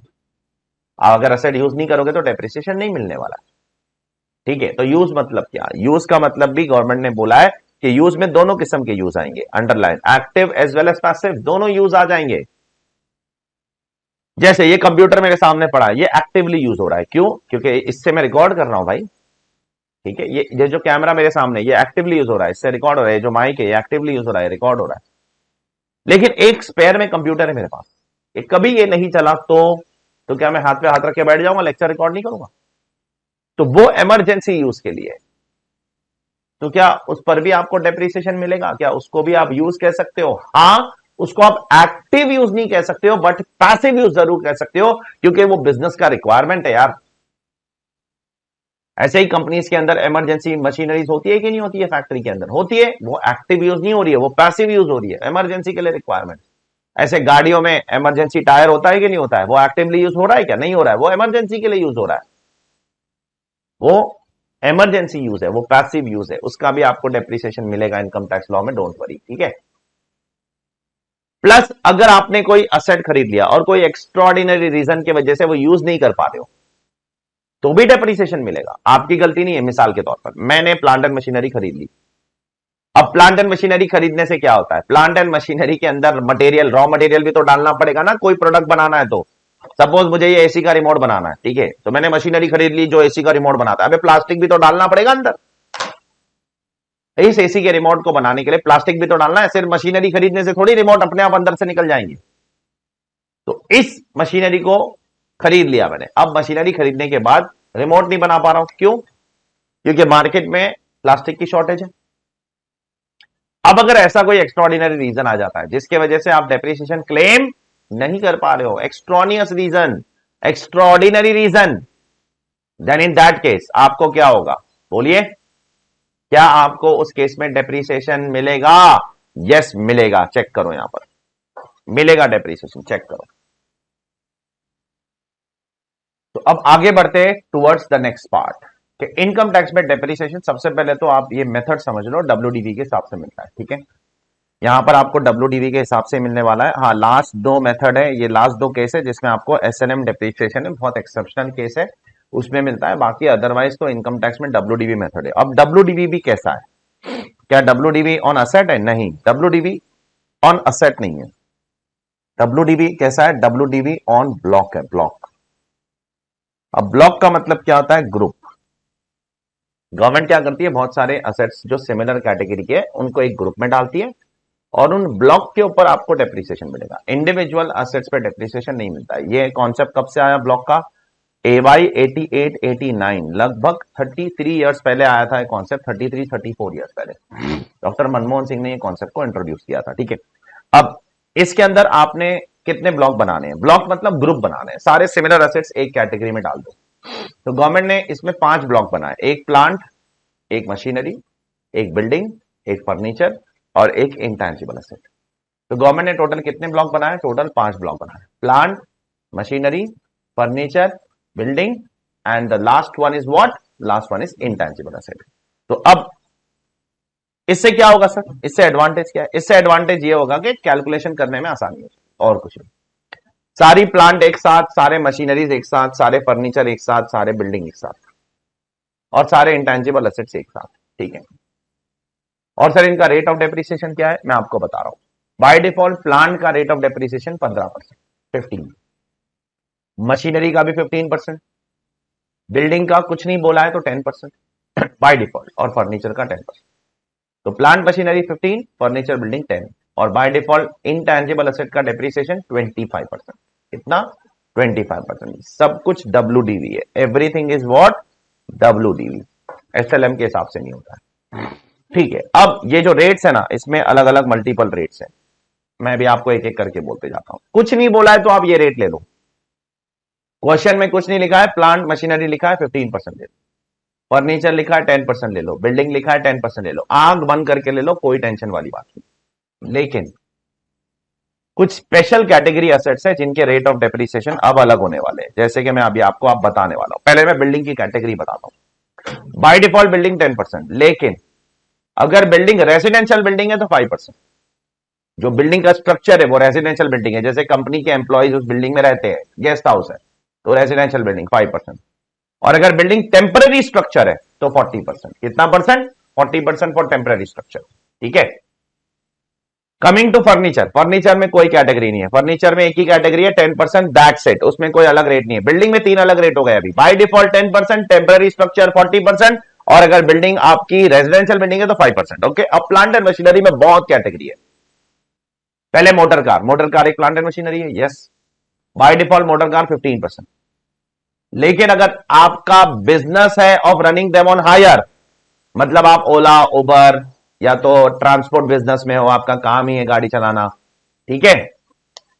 आप अगर असेट यूज नहीं करोगे तो डेप्रिसिएशन नहीं मिलने वाला। ठीक है, तो यूज मतलब क्या? यूज का मतलब भी गवर्नमेंट ने बोला है कि यूज में दोनों किस्म के यूज आएंगे, underline, active as well as passive, दोनों यूज आ जाएंगे। जैसे ये कंप्यूटर मेरे सामने पड़ा है, ये एक्टिवली यूज हो रहा है। क्यों? क्योंकि इससे मैं रिकॉर्ड कर रहा हूं भाई। ठीक है, ये जो कैमरा मेरे सामने, ये एक्टिवली यूज हो रहा है, इससे रिकॉर्ड हो रहा है। जो माइक है, ये एक्टिवली यूज हो रहा है, रिकॉर्ड हो रहा है। लेकिन एक स्पेयर में कंप्यूटर है मेरे पास, ये कभी ये नहीं चला तो क्या मैं हाथ पे हाथ रख के बैठ जाऊंगा, लेक्चर रिकॉर्ड नहीं करूंगा? तो वो इमरजेंसी यूज के लिए। तो क्या उस पर भी आपको डेप्रिसिएशन मिलेगा? क्या उसको भी आप यूज कह सकते हो? हाँ, उसको आप एक्टिव यूज नहीं कह सकते हो, बट पैसिव यूज जरूर कह सकते हो, क्योंकि वो बिजनेस का रिक्वायरमेंट है यार। ऐसे ही कंपनीज के अंदर इमरजेंसी मशीनरीज होती है कि नहीं होती है? फैक्ट्री के अंदर होती है, वो एक्टिव यूज नहीं हो रही है, वो पैसिव यूज हो रही है, इमरजेंसी के लिए रिक्वायरमेंट। ऐसे गाड़ियों में इमरजेंसी टायर होता है कि नहीं होता है? वो एक्टिवली यूज हो रहा है क्या? नहीं हो रहा है, वो इमरजेंसी के लिए यूज हो रहा है। वो इमरजेंसी यूज है, वो पैसिव यूज है, उसका भी आपको डेप्रिसिएशन मिलेगा इनकम टैक्स लॉ में, डोंट वरी। ठीक है, प्लस अगर आपने कोई असेट खरीद लिया और कोई एक्स्ट्रॉर्डिनरी रीजन की वजह से वो यूज नहीं कर पा रहे हो, तो भी डेप्रिसिएशन मिलेगा। आपकी गलती नहीं है। मिसाल के तौर पर मैंने प्लांट एंड मशीनरी खरीद ली। अब प्लांट एंड मशीनरी खरीदने से क्या होता है? प्लांट एंड मशीनरी के अंदर मटेरियल, रॉ मटेरियल भी तो डालना पड़ेगा ना, कोई प्रोडक्ट बनाना है तो। सपोज मुझे ये एसी का रिमोट बनाना है, ठीक है, तो मैंने मशीनरी खरीद ली जो एसी का रिमोट बनाता है। अबे प्लास्टिक भी तो डालना पड़ेगा अंदर, इस एसी के रिमोट को बनाने के लिए प्लास्टिक भी तो डालना है। सिर्फ मशीनरी खरीदने से थोड़ी रिमोट अपने आप अंदर से निकल जाएंगे। तो इस मशीनरी को खरीद लिया मैंने। अब मशीनरी खरीदने के बाद रिमोट नहीं बना पा रहा हूं, क्यों? क्योंकि मार्केट में प्लास्टिक की शॉर्टेज है। अब अगर ऐसा कोई एक्स्ट्रॉर्डिनरी रीजन आ जाता है जिसके वजह से आप डेप्रिसिएशन क्लेम नहीं कर पा रहे हो, extraneous reason, extraordinary reason, then in that case आपको क्या होगा, बोलिए, क्या आपको उस केस में डेप्रीसिएशन मिलेगा? यस मिलेगा, चेक करो यहां पर मिलेगा डेप्रीसिएशन, चेक करो। तो अब आगे बढ़ते टुवर्ड्स द नेक्स्ट पार्ट कि इनकम टैक्स में डेप्रीसिएशन। सबसे पहले तो आप ये मेथड समझ लो, डब्ल्यूडीवी के हिसाब से मिलता है, ठीक है। यहां पर आपको डब्ल्यूडीवी के हिसाब से मिलने वाला है। हाँ, लास्ट दो मेथड है, ये लास्ट दो केस है जिसमें आपको एसएनएम डेप्रीसिएशन है, बहुत एक्सेप्शनल केस है, उसमें मिलता है। बाकी अदरवाइज तो इनकम टैक्स में डब्ल्यूडीवी मेथड है। अब डब्ल्यूडीवी भी कैसा है? क्या डब्ल्यूडीवी ऑन असेट है? नहीं, डब्ल्यूडीवी ऑन असेट नहीं है। डब्ल्यूडीवी कैसा है? डब्ल्यूडीवी ऑन ब्लॉक है, ब्लॉक। अब ब्लॉक का मतलब क्या होता है? ग्रुप। गवर्नमेंट क्या करती है, बहुत सारे असेट्स जो सिमिलर कैटेगरी के उनको एक ग्रुप में डालती है और उन ब्लॉक के ऊपर आपको डेप्रीसिएशन मिलेगा। इंडिविजुअल असेट्स पे डेप्रीसिएशन नहीं मिलता है। ये कॉन्सेप्ट कब से आया ब्लॉक का? AY 88 89, लगभग 33 इयर्स पहले आया था कॉन्सेप्ट, 33 34 इयर्स पहले डॉक्टर मनमोहन सिंह ने ये कॉन्सेप्ट को इंट्रोड्यूस किया था, ठीक है। अब इसके अंदर आपने कितने ब्लॉक बनाने हैं? ब्लॉक मतलब ग्रुप बनाने हैं, सारे सिमिलर असेट्स एक कैटेगरी में डाल दो। तो गवर्नमेंट ने इसमें 5 ब्लॉक बनाए, एक प्लांट, एक मशीनरी, एक बिल्डिंग, एक फर्नीचर और एक इंटैंजिबल असेट। तो गवर्नमेंट ने टोटल कितने ब्लॉक बनाए? टोटल 5 ब्लॉक बनाए, plant, machinery, furniture, building and the last one is what? Last one is intangible asset. तो अब इससे क्या होगा सर? इससे एडवांटेज क्या है? इससे एडवांटेज ये होगा कि कैलकुलेशन करने में आसानी होगी और कुछ नहीं। सारी प्लांट एक साथ, सारे मशीनरीज एक साथ, सारे फर्नीचर एक साथ, सारे बिल्डिंग एक साथ और सारे इंटैंजिबल असेट्स एक साथ, ठीक है। और सर इनका रेट ऑफ डेप्रीसिएशन क्या है? मैं आपको बता रहा हूं। बाय डिफॉल्ट प्लांट का रेट ऑफ डेप्रीसिएशन 15%, 15, मशीनरी का भी 15%, बिल्डिंग का कुछ नहीं बोला है तो 10% बाय डिफॉल्ट, और फर्नीचर का 10%। तो प्लांट मशीनरी 15, फर्नीचर बिल्डिंग 10, और बाय डिफॉल्ट इनटैंजिबल असेट का डेप्रीसिएशन 25%। कितना? 25%। सब कुछ डब्ल्यूडीवी है, everything is what? WDV. SLM के हिसाब से नहीं होता है, ठीक है। अब ये जो रेट्स है ना, इसमें अलग अलग मल्टीपल रेट्स हैं, मैं भी आपको एक एक करके बोलते जाता हूं। कुछ नहीं बोला है तो आप ये रेट ले लो, क्वेश्चन में कुछ नहीं लिखा है, प्लांट मशीनरी लिखा है 15% ले लो, फर्नीचर लिखा है 10% ले लो, बिल्डिंग लिखा है 10% ले लो, आंख बंद करके ले लो, कोई टेंशन वाली बात नहीं। लेकिन कुछ स्पेशल कैटेगरी असेट्स है जिनके रेट ऑफ डेप्रीसिएशन अब अलग होने वाले हैं, जैसे कि मैं अभी आपको आप बताने वाला हूं। पहले मैं बिल्डिंग की कैटेगरी बताता हूं। बाय डिफॉल्ट बिल्डिंग 10%, लेकिन अगर बिल्डिंग रेजिडेंशियल बिल्डिंग है तो 5%। जो बिल्डिंग का स्ट्रक्चर है वो रेजिडेंशियल बिल्डिंग है, जैसे कंपनी के एम्प्लॉइज उस बिल्डिंग में रहते हैं, गेस्ट हाउस है, तो रेजिडेंशियल बिल्डिंग 5%। और अगर बिल्डिंग टेम्पररी स्ट्रक्चर है तो 40%। कितना परसेंट? 40% फॉर टेम्पररी स्ट्रक्चर, ठीक है। कमिंग टू फर्नीचर, फर्नीचर में कोई कैटेगरी नहीं है, फर्नीचर में एक ही कैटेगरी है 10%, दैट्स इट, उसमें कोई अलग रेट नहीं है। बिल्डिंग में 3 अलग रेट हो गए अभी, बाय डिफॉल्ट 10%, टेम्पररी स्ट्रक्चर 40%, और अगर बिल्डिंग आपकी रेजिडेंशियल बिल्डिंग है तो 5%, ओके। अब प्लांट एंड मशीनरी में बहुत कैटेगरी है। पहले मोटर कार, मोटर कार एक प्लांट एंड मशीनरी है, yes, by default motor car 15%। लेकिन अगर आपका बिजनेस है of running them on hire, मतलब आप ओला, उबर या तो ट्रांसपोर्ट बिजनेस में हो, आपका काम ही है गाड़ी चलाना, ठीक है,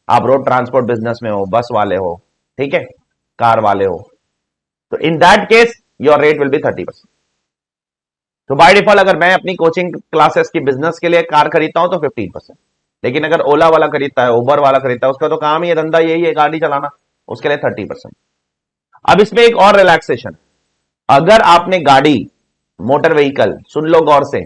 आप रोड ट्रांसपोर्ट बिजनेस में हो, बस वाले हो, ठीक है, कार वाले हो, तो इन that case your rate will be 30%। तो बाय डिफॉल्ट अगर मैं अपनी कोचिंग क्लासेस की बिजनेस के लिए कार खरीदता हूं तो 15%, लेकिन अगर ओला वाला खरीदता है, उबर वाला खरीदता है, उसका तो काम ही है, धंधा यही है गाड़ी चलाना, उसके लिए 30%। अब इसमें एक और रिलैक्सेशन, अगर आपने गाड़ी, मोटर व्हीकल, सुन लो गौर से,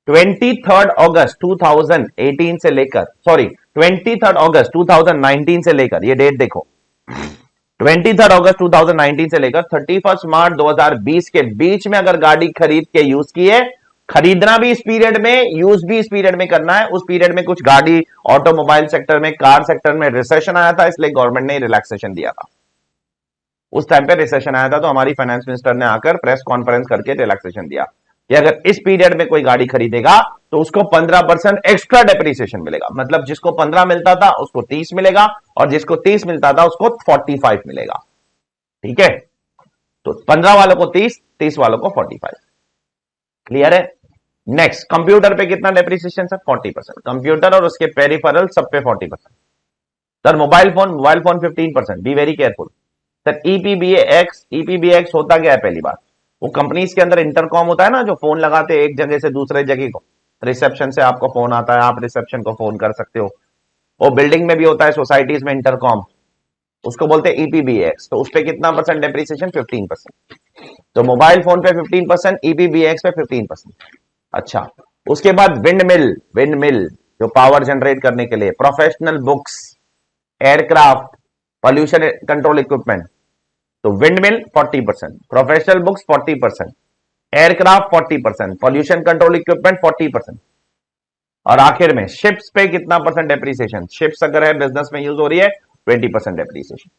23 अगस्त 2018 से लेकर, सॉरी 23 अगस्त 2019 से लेकर, ये डेट देखो, 23 अगस्त 2019 से लेकर 31 मार्च 2020 के बीच में अगर गाड़ी खरीद के यूज की है, खरीदना भी इस पीरियड में, यूज भी इस पीरियड में करना है। उस पीरियड में कुछ गाड़ी, ऑटोमोबाइल सेक्टर में, कार सेक्टर में रिसेशन आया था, इसलिए गवर्नमेंट ने रिलैक्सेशन दिया था। उस टाइम पे रिसेशन आया था तो हमारी फाइनेंस मिनिस्टर ने आकर प्रेस कॉन्फ्रेंस करके रिलैक्सेशन दिया कि अगर इस पीरियड में कोई गाड़ी खरीदेगा तो उसको 15% एक्स्ट्रा डेप्रीसिएशन मिलेगा। मतलब जिसको 15 मिलता था उसको 30 मिलेगा, और जिसको 30 मिलता था उसको 45 मिलेगा, ठीक है। तो 15 वालों को 30, 30 वालों को 45, क्लियर है। नेक्स्ट, कंप्यूटर पे कितना डेप्रीसिएशन सर? 40%। कंप्यूटर और उसके पेरिफेरल सब पे 40%। Sir mobile phone 15%, be very careful, sir EPBX होता क्या है? पहली बात, वो कंपनीज के अंदर इंटरकॉम होता है ना, जो फोन लगाते हैं एक जगह से दूसरे जगह को, रिसेप्शन से आपको फोन आता है, आप रिसेप्शन को फोन कर सकते हो। वो बिल्डिंग में भी होता है, सोसाइटीज में इंटरकॉम, उसको बोलते हैं ईपीबीएक्स। तो उस पर कितना परसेंट डेप्रिसिएशन? 15%। तो मोबाइल फोन पे 15%, ईपीबीएक्स पे 15%। अच्छा, उसके बाद विंड मिल जो पावर जनरेट करने के लिए, professional books, aircraft, pollution control equipment, तो wind mill 40%, professional books 40%, aircraft 40%, pollution control equipment 40%। और आखिर में शिप्स पे कितना परसेंट डेप्रिसिएशन? शिप्स अगर है बिजनेस में यूज हो रही है, 20% डेप्रिसिएशन।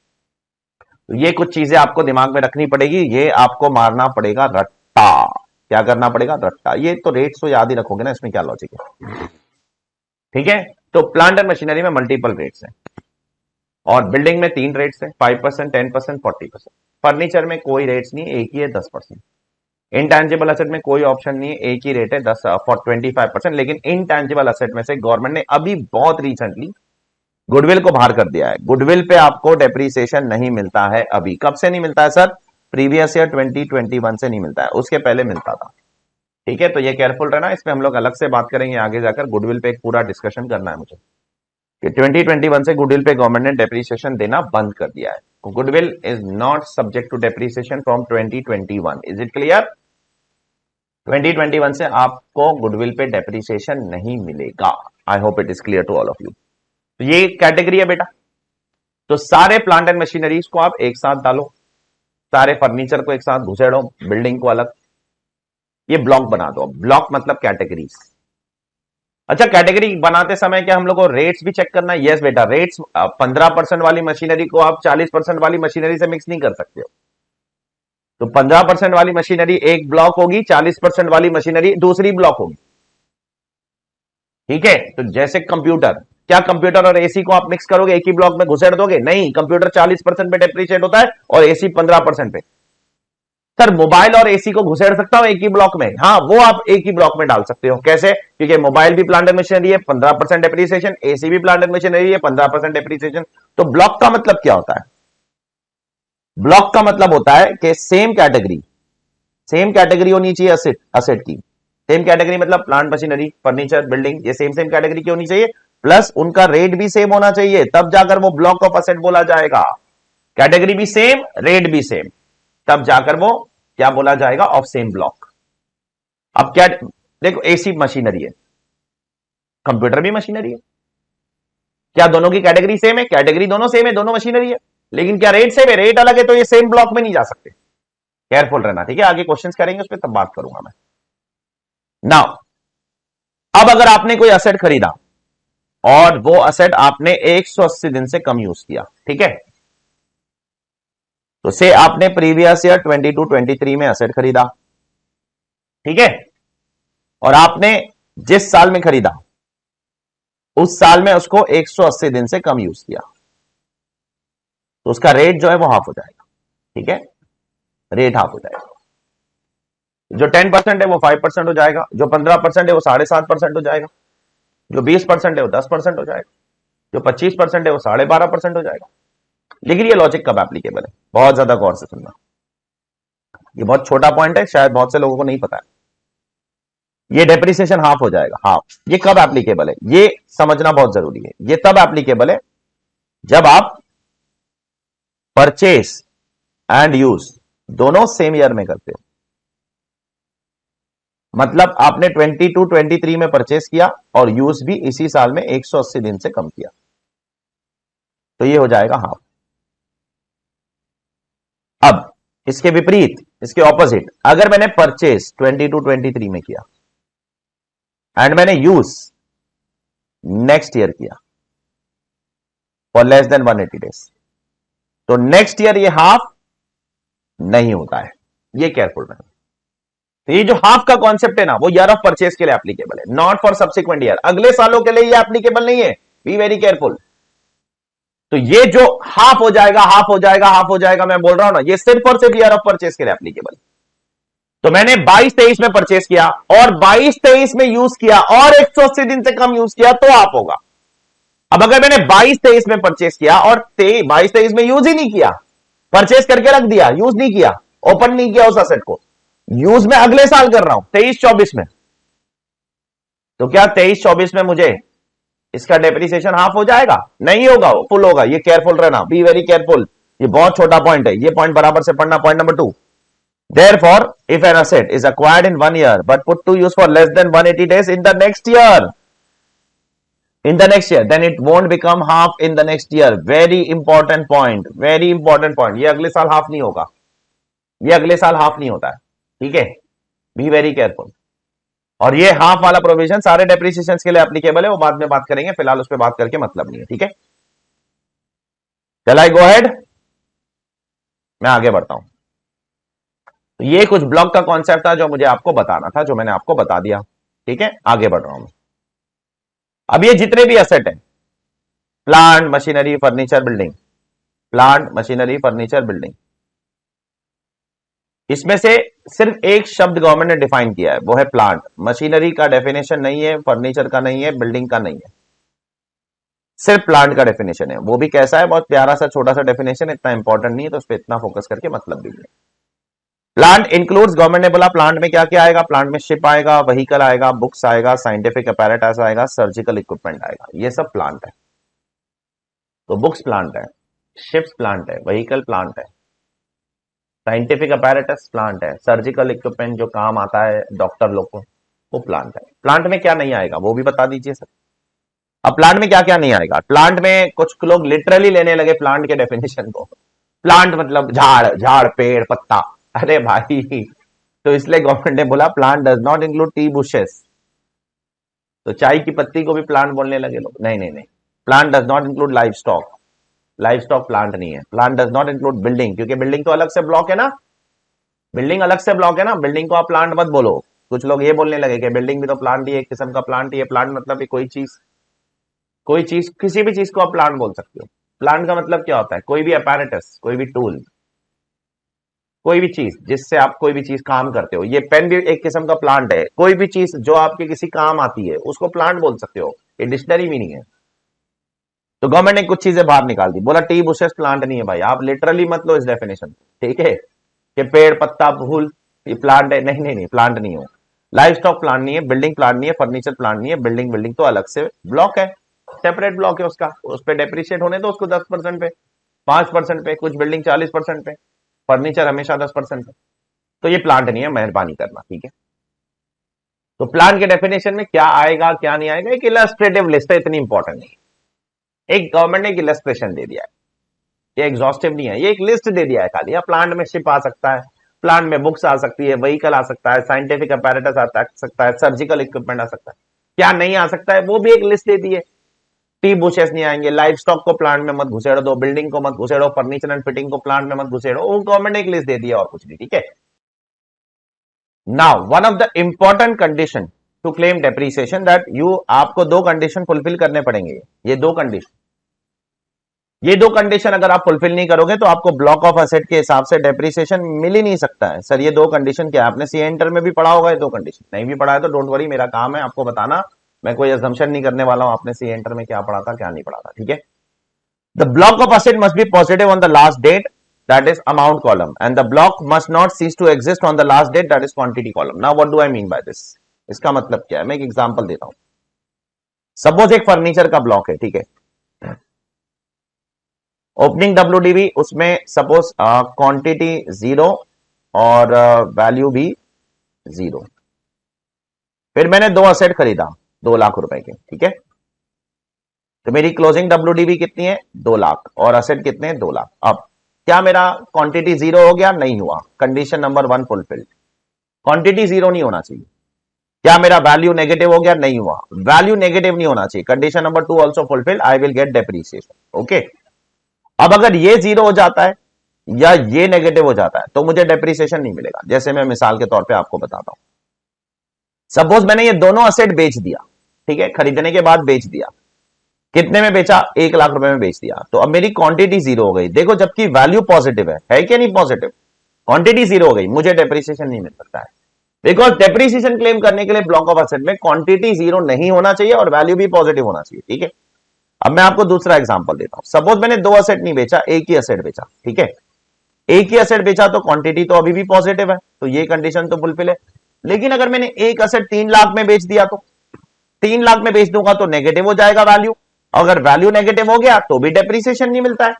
तो ये कुछ चीजें आपको दिमाग में रखनी पड़ेगी, ये आपको मारना पड़ेगा रट्टा। क्या करना पड़ेगा? रट्टा। ये तो रेट्स तो याद ही रखोगे ना, इसमें क्या लॉजिक है? ठीक है, तो प्लांट एंड मशीनरी में मल्टीपल रेट्स हैं, और बिल्डिंग में 3 रेट्स हैं, 5%, 10%, 40%। फर्नीचर में कोई रेट्स नहीं, एक ही है 10%। इंटेंजिबल एसेट में कोई ऑप्शन नहीं है, एक ही रेट है 25%। लेकिन इंटेंजिबल एसेट में से गवर्नमेंट ने अभी बहुत रिसेंटली गुडविल को बाहर कर दिया है। गुडविल पे आपको डेप्रीसिएशन नहीं मिलता है अभी। कब से नहीं मिलता है सर? प्रीवियस ईयर 2021 से नहीं मिलता है, उसके पहले मिलता था। ठीक है, तो ये केयरफुल रहना, इस पे हम लोग अलग से बात करेंगे आगे जाकर। गुडविल पे एक पूरा डिस्कशन करना है मुझे कि 2021 से गुडविल पे गवर्नमेंट ने डेप्रीसिएशन देना बंद कर दिया है। Goodwill is not subject to depreciation from 2021। Is it clear? 2021 से आपको गुडविल पे डेप्रीसिएशन नहीं मिलेगा। I hope it is clear to all of you. तो ये कैटेगरी है बेटा। तो सारे प्लांट एंड मशीनरीज को आप एक साथ डालो, सारे फर्नीचर को एक साथ घुसेड़ो, बिल्डिंग को अलग, ये ब्लॉक बना दो। ब्लॉक मतलब कैटेगरीज। अच्छा, कैटेगरी बनाते समय क्या हम लोग को रेट्स भी चेक करना है? यस बेटा, रेट्स 15% वाली मशीनरी को आप 40% वाली मशीनरी से मिक्स नहीं कर सकते हो। तो 15% वाली मशीनरी एक ब्लॉक होगी, 40% वाली मशीनरी दूसरी ब्लॉक होगी। ठीक है, तो जैसे कंप्यूटर, क्या कंप्यूटर और एसी को आप मिक्स करोगे, एक ही ब्लॉक में घुसेड़ दोगे? नहीं, कंप्यूटर 40% पे डेप्रिशिएट होता है और एसी 15% पे। सर मोबाइल और एसी को घुसेड़ सकता हूं एक ही ब्लॉक में? हाँ, वो आप एक ही ब्लॉक में डाल सकते हो। कैसे? क्योंकि मोबाइल भी प्लांट एंड मशीनरी है, 15% डेप्रिसिएशन, एसी भी प्लांट एंड मशीनरी है, 15% डेप्रिसिएशन। तो ब्लॉक का मतलब क्या होता है? ब्लॉक का मतलब होता है कि सेम कैटेगरी होनी चाहिए असेट की। सेम कैटेगरी मतलब प्लांट मशीनरी, फर्नीचर, बिल्डिंग, ये सेम कैटेगरी की होनी चाहिए, प्लस उनका रेट भी सेम होना चाहिए, तब जाकर वो ब्लॉक ऑफ असेट बोला जाएगा। कैटेगरी भी सेम, रेट भी सेम, तब जाकर वो क्या बोला जाएगा? Of same block. अब क्या देखो, एसी मशीनरी है, कंप्यूटर भी मशीनरी है, क्या दोनों की कैटेगरी सेम है? कैटेगरी दोनों सेम है, दोनों मशीनरी है, लेकिन क्या रेट सेम है? रेट अलग है, तो ये सेम ब्लॉक में नहीं जा सकते। केयरफुल रहना, ठीक है? आगे क्वेश्चंस करेंगे उस पर, तब बात करूंगा मैं। नाउ अब अगर आपने कोई असेट खरीदा और वो असेट आपने 180 दिन से कम यूज किया, ठीक है, तो से आपने प्रीवियस ईयर 22-23 में असेट खरीदा, ठीक है, और आपने जिस साल में खरीदा उस साल में उसको 180 दिन से कम यूज किया, तो उसका रेट जो है वो हाफ हो जाएगा। ठीक है, रेट हाफ हो जाएगा। जो 10% है वो 5% हो जाएगा, जो 15% है वो 7.5% हो जाएगा, जो 20% है वो 10% हो जाएगा, जो 25% है वो 12.5% हो जाएगा। लेकिन ये लॉजिक कब एप्लीकेबल है? बहुत ज्यादा गौर से सुनना, ये बहुत छोटा पॉइंट है, शायद बहुत से लोगों को नहीं पता है। ये डेप्रिसिएशन हाफ हो जाएगा, हाफ, ये कब एप्लीकेबल है ये समझना बहुत जरूरी है। ये तब एप्लीकेबल है जब आप परचेस एंड यूज दोनों सेम ईयर में करते हो। मतलब आपने 22-23 में परचेस किया और यूज भी इसी साल में 180 दिन से कम किया, तो ये हो जाएगा हाफ। अब इसके विपरीत, इसके ऑपोजिट, अगर मैंने परचेस 22-23 में किया एंड मैंने यूज नेक्स्ट ईयर किया फॉर लेस देन 180 डेज, तो नेक्स्ट ईयर ये हाफ नहीं होता है। ये केयरफुल रहना। तो ये जो हाफ का कॉन्सेप्ट है ना, वो ईयर ऑफ परचेस के लिए एप्लीकेबल है, नॉट फॉर सब्सिक्वेंट ईयर। अगले सालों के लिए ये एप्लीकेबल नहीं है, बी वेरी केयरफुल। तो ये जो हाफ हो जाएगा, हाफ हो जाएगा, हाफ हो जाएगा, मैं बोल रहा हूं ना, ये सिर्फ और सिर्फ ईयर ऑफ परचेस के लिए एप्लीकेबल। तो मैंने 22-23 में परचेस किया और 22-23 में यूज किया और 180 दिन से कम यूज किया, तो हाफ होगा। अब अगर मैंने 22-23 में परचेस किया और 22-23 में यूज ही नहीं किया, परचेज करके रख दिया, यूज नहीं किया, ओपन नहीं किया उस असेट को, यूज में अगले साल कर रहा हूं 23-24 में, तो क्या 23-24 में मुझे इसका डेप्रिसिएशन हाफ हो जाएगा? नहीं होगा, वो फुल होगा। ये केयरफुल रहना, बी वेरी केयरफुल, ये बहुत छोटा पॉइंट है, ये पॉइंट बराबर से पढ़ना। Point number 2, therefore if an asset is acquired in 1 year but put to use for less than 180 days in the next year, then it won't become half in the next year. Very important point, very important point. ये अगले साल half नहीं होगा, ये अगले साल half नहीं होता है, ठीक है, बी वेरी केयरफुल। और ये हाफ वाला प्रोविजन सारे डेप्रिसिएशन के लिए एप्लीकेबल है, वो बाद में बात करेंगे, फिलहाल उस पर बात करके मतलब नहीं है, ठीक है। चल आई गो हेड, मैं आगे बढ़ता हूं। तो ये कुछ ब्लॉक का कॉन्सेप्ट था जो मुझे आपको बताना था, जो मैंने आपको बता दिया, ठीक है। आगे बढ़ रहा हूं मैं। अब ये जितने भी एसेट हैं, plant, machinery, furniture, building, plant, machinery, furniture, building, इसमें से सिर्फ एक शब्द गवर्नमेंट ने डिफाइन किया है, वो है प्लांट। मशीनरी का डेफिनेशन नहीं है, फर्नीचर का नहीं है, बिल्डिंग का नहीं है, सिर्फ प्लांट का डेफिनेशन है। वो भी कैसा है, बहुत प्यारा सा छोटा सा डेफिनेशन, इतना इंपॉर्टेंट नहीं है, तो उस पर इतना फोकस करके मतलब भी नहीं। प्लांट इंक्लूड्स, गवर्नमेंट ने बोला प्लांट में क्या क्या आएगा, प्लांट में शिप आएगा, व्हीकल आएगा, बुक्स आएगा, साइंटिफिक अपैरेटस आएगा, सर्जिकल इक्विपमेंट आएगा, ये सब प्लांट है। तो बुक्स प्लांट है, शिप्स प्लांट है, व्हीकल प्लांट है, साइंटिफिक अपैरेटस प्लांट है, सर्जिकल इक्विपमेंट जो काम आता है डॉक्टर लोग को, वो प्लांट है। प्लांट में क्या नहीं आएगा वो भी बता दीजिए सर। अब प्लांट में क्या क्या नहीं आएगा? प्लांट में कुछ लोग लिटरली लेने लगे प्लांट के डेफिनेशन को, प्लांट मतलब झाड़, झाड़, पेड़, पत्ता। अरे भाई, तो इसलिए गवर्नमेंट ने बोला plant does not include T bushes. तो चाय की पत्ती को भी प्लांट बोलने लगे लोग। नहीं नहीं नहीं, plant does not include life stock, life stock plant नहीं है। Plant does not include building, क्योंकि बिल्डिंग तो अलग से ब्लॉक है ना, बिल्डिंग अलग से ब्लॉक है ना, बिल्डिंग को आप प्लांट मत बोलो। कुछ लोग ये बोलने लगे कि बिल्डिंग भी तो प्लांट ही है, एक किस्म का प्लांट ही है। प्लांट मतलब कोई चीज, कोई चीज, किसी भी चीज को आप प्लांट बोल सकते हो। प्लांट का मतलब क्या होता है? कोई भी अपैरेटस, कोई भी टूल, कोई भी चीज जिससे आप कोई भी चीज काम करते हो। ये पेन भी एक किस्म का प्लांट है। कोई भी चीज जो आपके किसी काम आती है उसको प्लांट बोल सकते हो, ये डिक्शनरी मीनिंग है। तो गवर्नमेंट ने कुछ चीजें बाहर निकाल दी, बोला टी बुशेस प्लांट नहीं है भाई, आप लिटरली मत लो इस डेफिनेशन, ठीक है, कि पेड़, पत्ता, फूल ये प्लांट है। नहीं नहीं नहीं, प्लांट नहीं हो। लाइफ स्टॉक प्लांट नहीं है, बिल्डिंग प्लांट नहीं है, फर्नीचर प्लांट नहीं है। बिल्डिंग तो अलग से ब्लॉक है, सेपरेट ब्लॉक है उसका, उस पर डेप्रिशिएट होने दो उसको 10% पे, 5% पे, कुछ बिल्डिंग 40% पे, फर्नीचर हमेशा 10% पे। तो ये प्लांट नहीं है, मेहरबानी करना, ठीक है। तो प्लांट के डेफिनेशन में क्या आएगा क्या नहीं आएगा, एक इलस्ट्रेटिव लिस्ट है, इतनी इंपॉर्टेंट नहीं। एक गवर्नमेंट ने एक इलस्ट्रेशन दे दिया है, ये एग्जॉस्टिव नहीं है, ये एक लिस्ट दे दिया है खाली। प्लांट में शिप आ सकता है, प्लांट में बुक्स आ सकती है, व्हीकल आ सकता है, साइंटिफिक अपैरेटस आ सकता है, सर्जिकल इक्विपमेंट आ सकता है। क्या नहीं आ सकता है वो भी एक लिस्ट दे दी है। टी बुशेस नहीं आएंगे, लाइफ स्टॉक को प्लांट में मत घुसेड़ो दो, बिल्डिंग को मत घुसेड़ो, फर्नीचर एंड फिटिंग को प्लांट में मत घुसेड़ो, वो गवर्नमेंट ने एक लिस्ट दे दिया और कुछ नहीं, ठीक है। Now one of the important condition to claim depreciation that you, आपको दो कंडीशन फुलफिल करने पड़ेंगे। ये दो कंडीशन अगर आप फुलफिल नहीं करोगे तो आपको ब्लॉक ऑफ एसेट के हिसाब से डेप्रिसिएशन मिल ही नहीं सकता है। सर ये दो कंडीशन क्या है? आपने सी इंटर में भी पढ़ा होगा ये दो कंडीशन, नहीं भी पढ़ा है तो डोंट वरी, मेरा काम है आपको बताना, मैं कोई असम्पशन नहीं करने वाला हूं आपने सी इंटर में क्या पढ़ा था क्या नहीं पढ़ा था, ठीक है। The block of asset must be positive on the last date, that is amount column, and the block must not cease to exist on the last date, that is quantity column. Now what do I mean by this? इसका मतलब क्या है? मैं एक example देता हूं। Suppose एक furniture का ब्लॉक है, ठीक है, ओपनिंग WDV, उसमें सपोज क्वांटिटी 0 और वैल्यू भी 0। फिर मैंने दो असेट खरीदा 2 लाख रुपए के, ठीक है। तो मेरी क्लोजिंग WDV कितनी है? 2 लाख, और असेट कितने हैं? 2 लाख। अब क्या मेरा क्वांटिटी 0 हो गया? नहीं हुआ, कंडीशन नंबर 1 फुलफिल्ड। क्वांटिटी 0 नहीं होना चाहिए। क्या मेरा वैल्यू नेगेटिव हो गया? नहीं हुआ, वैल्यू नेगेटिव नहीं होना चाहिए, condition number 2 also fulfilled, I will get depreciation, okay. अब अगर ये 0 हो जाता है या ये नेगेटिव हो जाता है तो मुझे डेप्रिसिएशन नहीं मिलेगा। जैसे मैं मिसाल के तौर पे आपको बताता हूं, सपोज मैंने ये दोनों असेट बेच दिया, ठीक है, खरीदने के बाद बेच दिया। कितने में बेचा? 1 लाख रुपए में बेच दिया। तो अब मेरी क्वांटिटी 0 हो गई, देखो, जबकि वैल्यू पॉजिटिव है क्या नहीं पॉजिटिव? क्वांटिटी 0 हो गई, मुझे डेप्रिसिएशन नहीं मिल सकता है, बिकॉज डेप्रिसिएशन क्लेम करने के लिए ब्लॉक ऑफ एसेट में क्वांटिटी 0 नहीं होना चाहिए और वैल्यू भी पॉजिटिव होना चाहिए, ठीक है। अब मैं आपको दूसरा एग्जांपल देता हूं। सपोज मैंने 2 असेट नहीं बेचा, एक ही असेट बेचा, ठीक है। एक ही एसेट बेचा तो क्वांटिटी तो अभी भी पॉजिटिव है, तो ये कंडीशन तो फुलफिल है। लेकिन अगर मैंने एक एसेट 3 लाख में बेच दिया तो 3 लाख में बेच दूंगा तो नेगेटिव हो जाएगा वैल्यू, अगर वैल्यू नेगेटिव हो गया तो भी डेप्रीसिएशन नहीं मिलता है।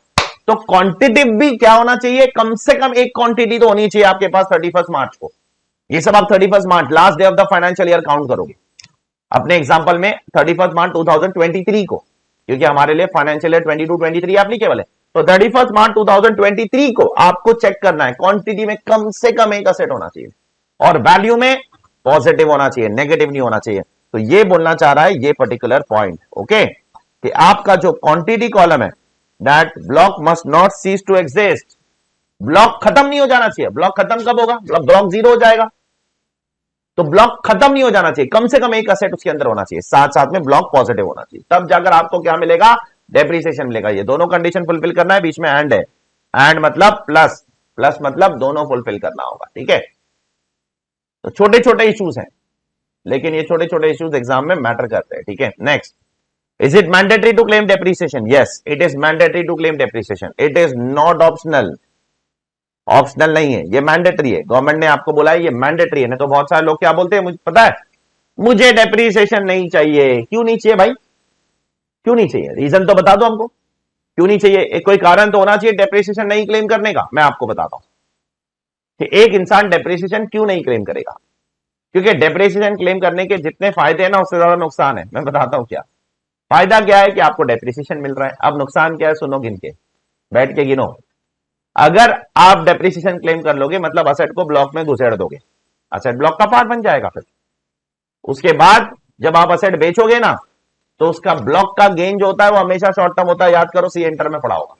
तो क्वांटिटी भी क्या होना चाहिए, कम से कम एक क्वांटिटी तो होनी चाहिए आपके पास 31 मार्च को। ये सब आप 31 March last day of the financial year count करोगे अपने एग्जांपल में 31 मार्च 2023 को, क्योंकि हमारे लिए फाइनेंशियल ईयर 22-23 एप्लीकेबल है। तो 31 मार्च 2023 को आपको चेक करना है क्वांटिटी में कम से कम एक असेट होना चाहिए और वैल्यू में पॉजिटिव होना चाहिए, नेगेटिव नहीं होना चाहिए। तो ये बोलना चाह रहा है ये पर्टिकुलर पॉइंट, ओके, कि आपका जो क्वांटिटी कॉलम है that block must not cease to exist, block खत्म नहीं हो जाना चाहिए। ब्लॉक खत्म कब होगा, ब्लॉक जीरो हो जाएगा, तो ब्लॉक खत्म नहीं हो जाना चाहिए, कम से कम एक असेट उसके अंदर होना चाहिए, साथ साथ में ब्लॉक पॉजिटिव होना चाहिए, तब जाकर आपको क्या मिलेगा, डेप्रीसिएशन मिलेगा। ये दोनों कंडीशन फुलफिल करना है, बीच में एंड है, एंड मतलब प्लस, प्लस मतलब दोनों फुलफिल करना होगा, ठीक है। तो छोटे छोटे इश्यूज हैं, लेकिन ये छोटे छोटे इश्यूज एग्जाम में मैटर करते हैं, ठीक है। Next, is it mandatory to claim depreciation? Yes, it is mandatory to claim depreciation, it is not optional, optional नहीं है, ये मैंडेटरी है। गवर्नमेंट ने आपको बोला है ये मैंडेटरी है, नहीं तो बहुत सारे लोग क्या बोलते हैं मुझे पता है, मुझे डेप्रीसिएशन नहीं चाहिए। क्यों नहीं चाहिए भाई, क्यों नहीं चाहिए, रीजन तो बता दो हमको, क्यों नहीं चाहिए, एक कोई कारण तो होना चाहिए डेप्रीसिएशन नहीं क्लेम करने का। मैं आपको बताता हूं कि एक इंसान डेप्रीसिएशन क्यों नहीं क्लेम करेगा, क्योंकि डेप्रीसिएशन क्लेम करने के जितने फायदे हैं ना उससे ज्यादा नुकसान है। मैं बताता हूं क्या फायदा, क्या है कि आपको डेप्रीसिएशन मिल रहा है, अब नुकसान क्या है सुनो, गिन के बैठ के गिनो। अगर आप डेप्रीसिएशन क्लेम कर लोगे मतलब असेट को ब्लॉक में घुसेड़ दोगे, असेट ब्लॉक का पार्ट बन जाएगा। फिर उसके बाद जब आप असेट बेचोगे ना तो उसका ब्लॉक का गेन जो होता है वो हमेशा शॉर्ट टर्म होता है, याद करो, सीए इंटर में पढ़ा होगा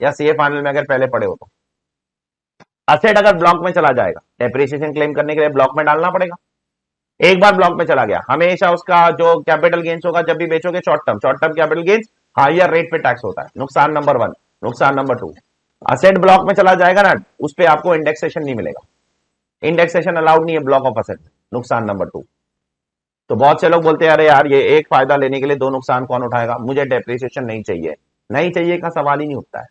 या सीए फाइनल में अगर पहले पढ़े हो तो। असेट अगर ब्लॉक में चला जाएगा, डेप्रीसिएशन क्लेम करने के लिए ब्लॉक में डालना पड़ेगा। एक बार ब्लॉक में चला गया, हमेशा उसका जो कैपिटल गेन्स होगा जब भी बेचोगे short term capital gains higher rate पे टैक्स होता है, नुकसान नंबर 1। नुकसान नंबर 2, असेट ब्लॉक में चला जाएगा ना उस पे आपको इंडेक्सेशन नहीं मिलेगा, इंडेक्सेशन अलाउड नहीं है ब्लॉक ऑफ असेट, नुकसान नंबर 2। तो बहुत से लोग बोलते हैं अरे यार ये एक फायदा लेने के लिए दो नुकसान कौन उठाएगा, मुझे डेप्रीसिएशन नहीं चाहिए। नहीं चाहिए का सवाल ही नहीं उठता है,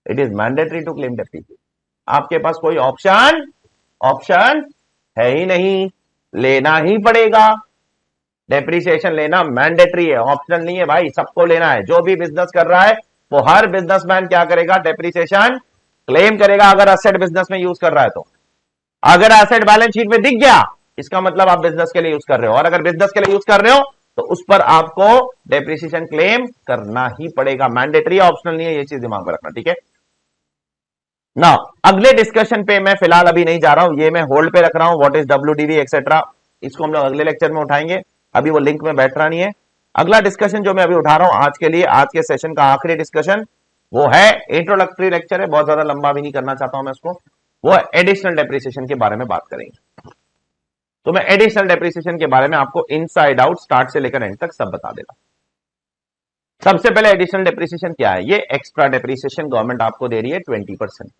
it is mandatory to claim depreciation. आपके पास कोई ऑप्शन है ही नहीं, लेना ही पड़ेगा। डेप्रीसिएशन लेना मैंडेटरी है, ऑप्शनल नहीं है भाई, सबको लेना है। जो भी बिजनेस कर रहा है वो हर बिजनेसमैन क्या करेगा, डेप्रीसिएशन क्लेम करेगा अगर एसेट बिजनेस में यूज कर रहा है तो। अगर एसेट बैलेंस शीट में दिख गया इसका मतलब आप बिजनेस के लिए यूज कर रहे हो, और अगर बिजनेस के लिए यूज कर रहे हो तो उस पर आपको डेप्रीसिएशन क्लेम करना ही पड़ेगा, मैंडेटरी ऑप्शनल नहीं है, ये चीज दिमाग में रखना, ठीक है ना। अगले डिस्कशन पे मैं फिलहाल अभी नहीं जा रहा हूं, ये मैं होल्ड पे रख रहा हूं, व्हाट इज डब्ल्यूडीवी एक्सेट्रा, इसको हम लोग अगले लेक्चर में उठाएंगे, अभी वो लिंक में बैठ रहा नहीं है। अगला डिस्कशन जो मैं अभी उठा रहा हूं आज के लिए, आज के सेशन का आखिरी डिस्कशन, वो है इंट्रोडक्टरी लेक्चर है, बहुत ज्यादा लंबा भी नहीं करना चाहता हूं मैं उसको, वो एडिशनल डेप्रीसिएशन के बारे में बात करेंगे। तो मैं एडिशनल डेप्रीसिएशन के बारे में आपको इनसाइड आउट स्टार्ट से लेकर एंड तक सब बता देगा। सबसे पहले एडिशनल डेप्रीसिएशन क्या है, ये एक्स्ट्रा डेप्रीसिएशन गवर्नमेंट आपको दे रही है 20%,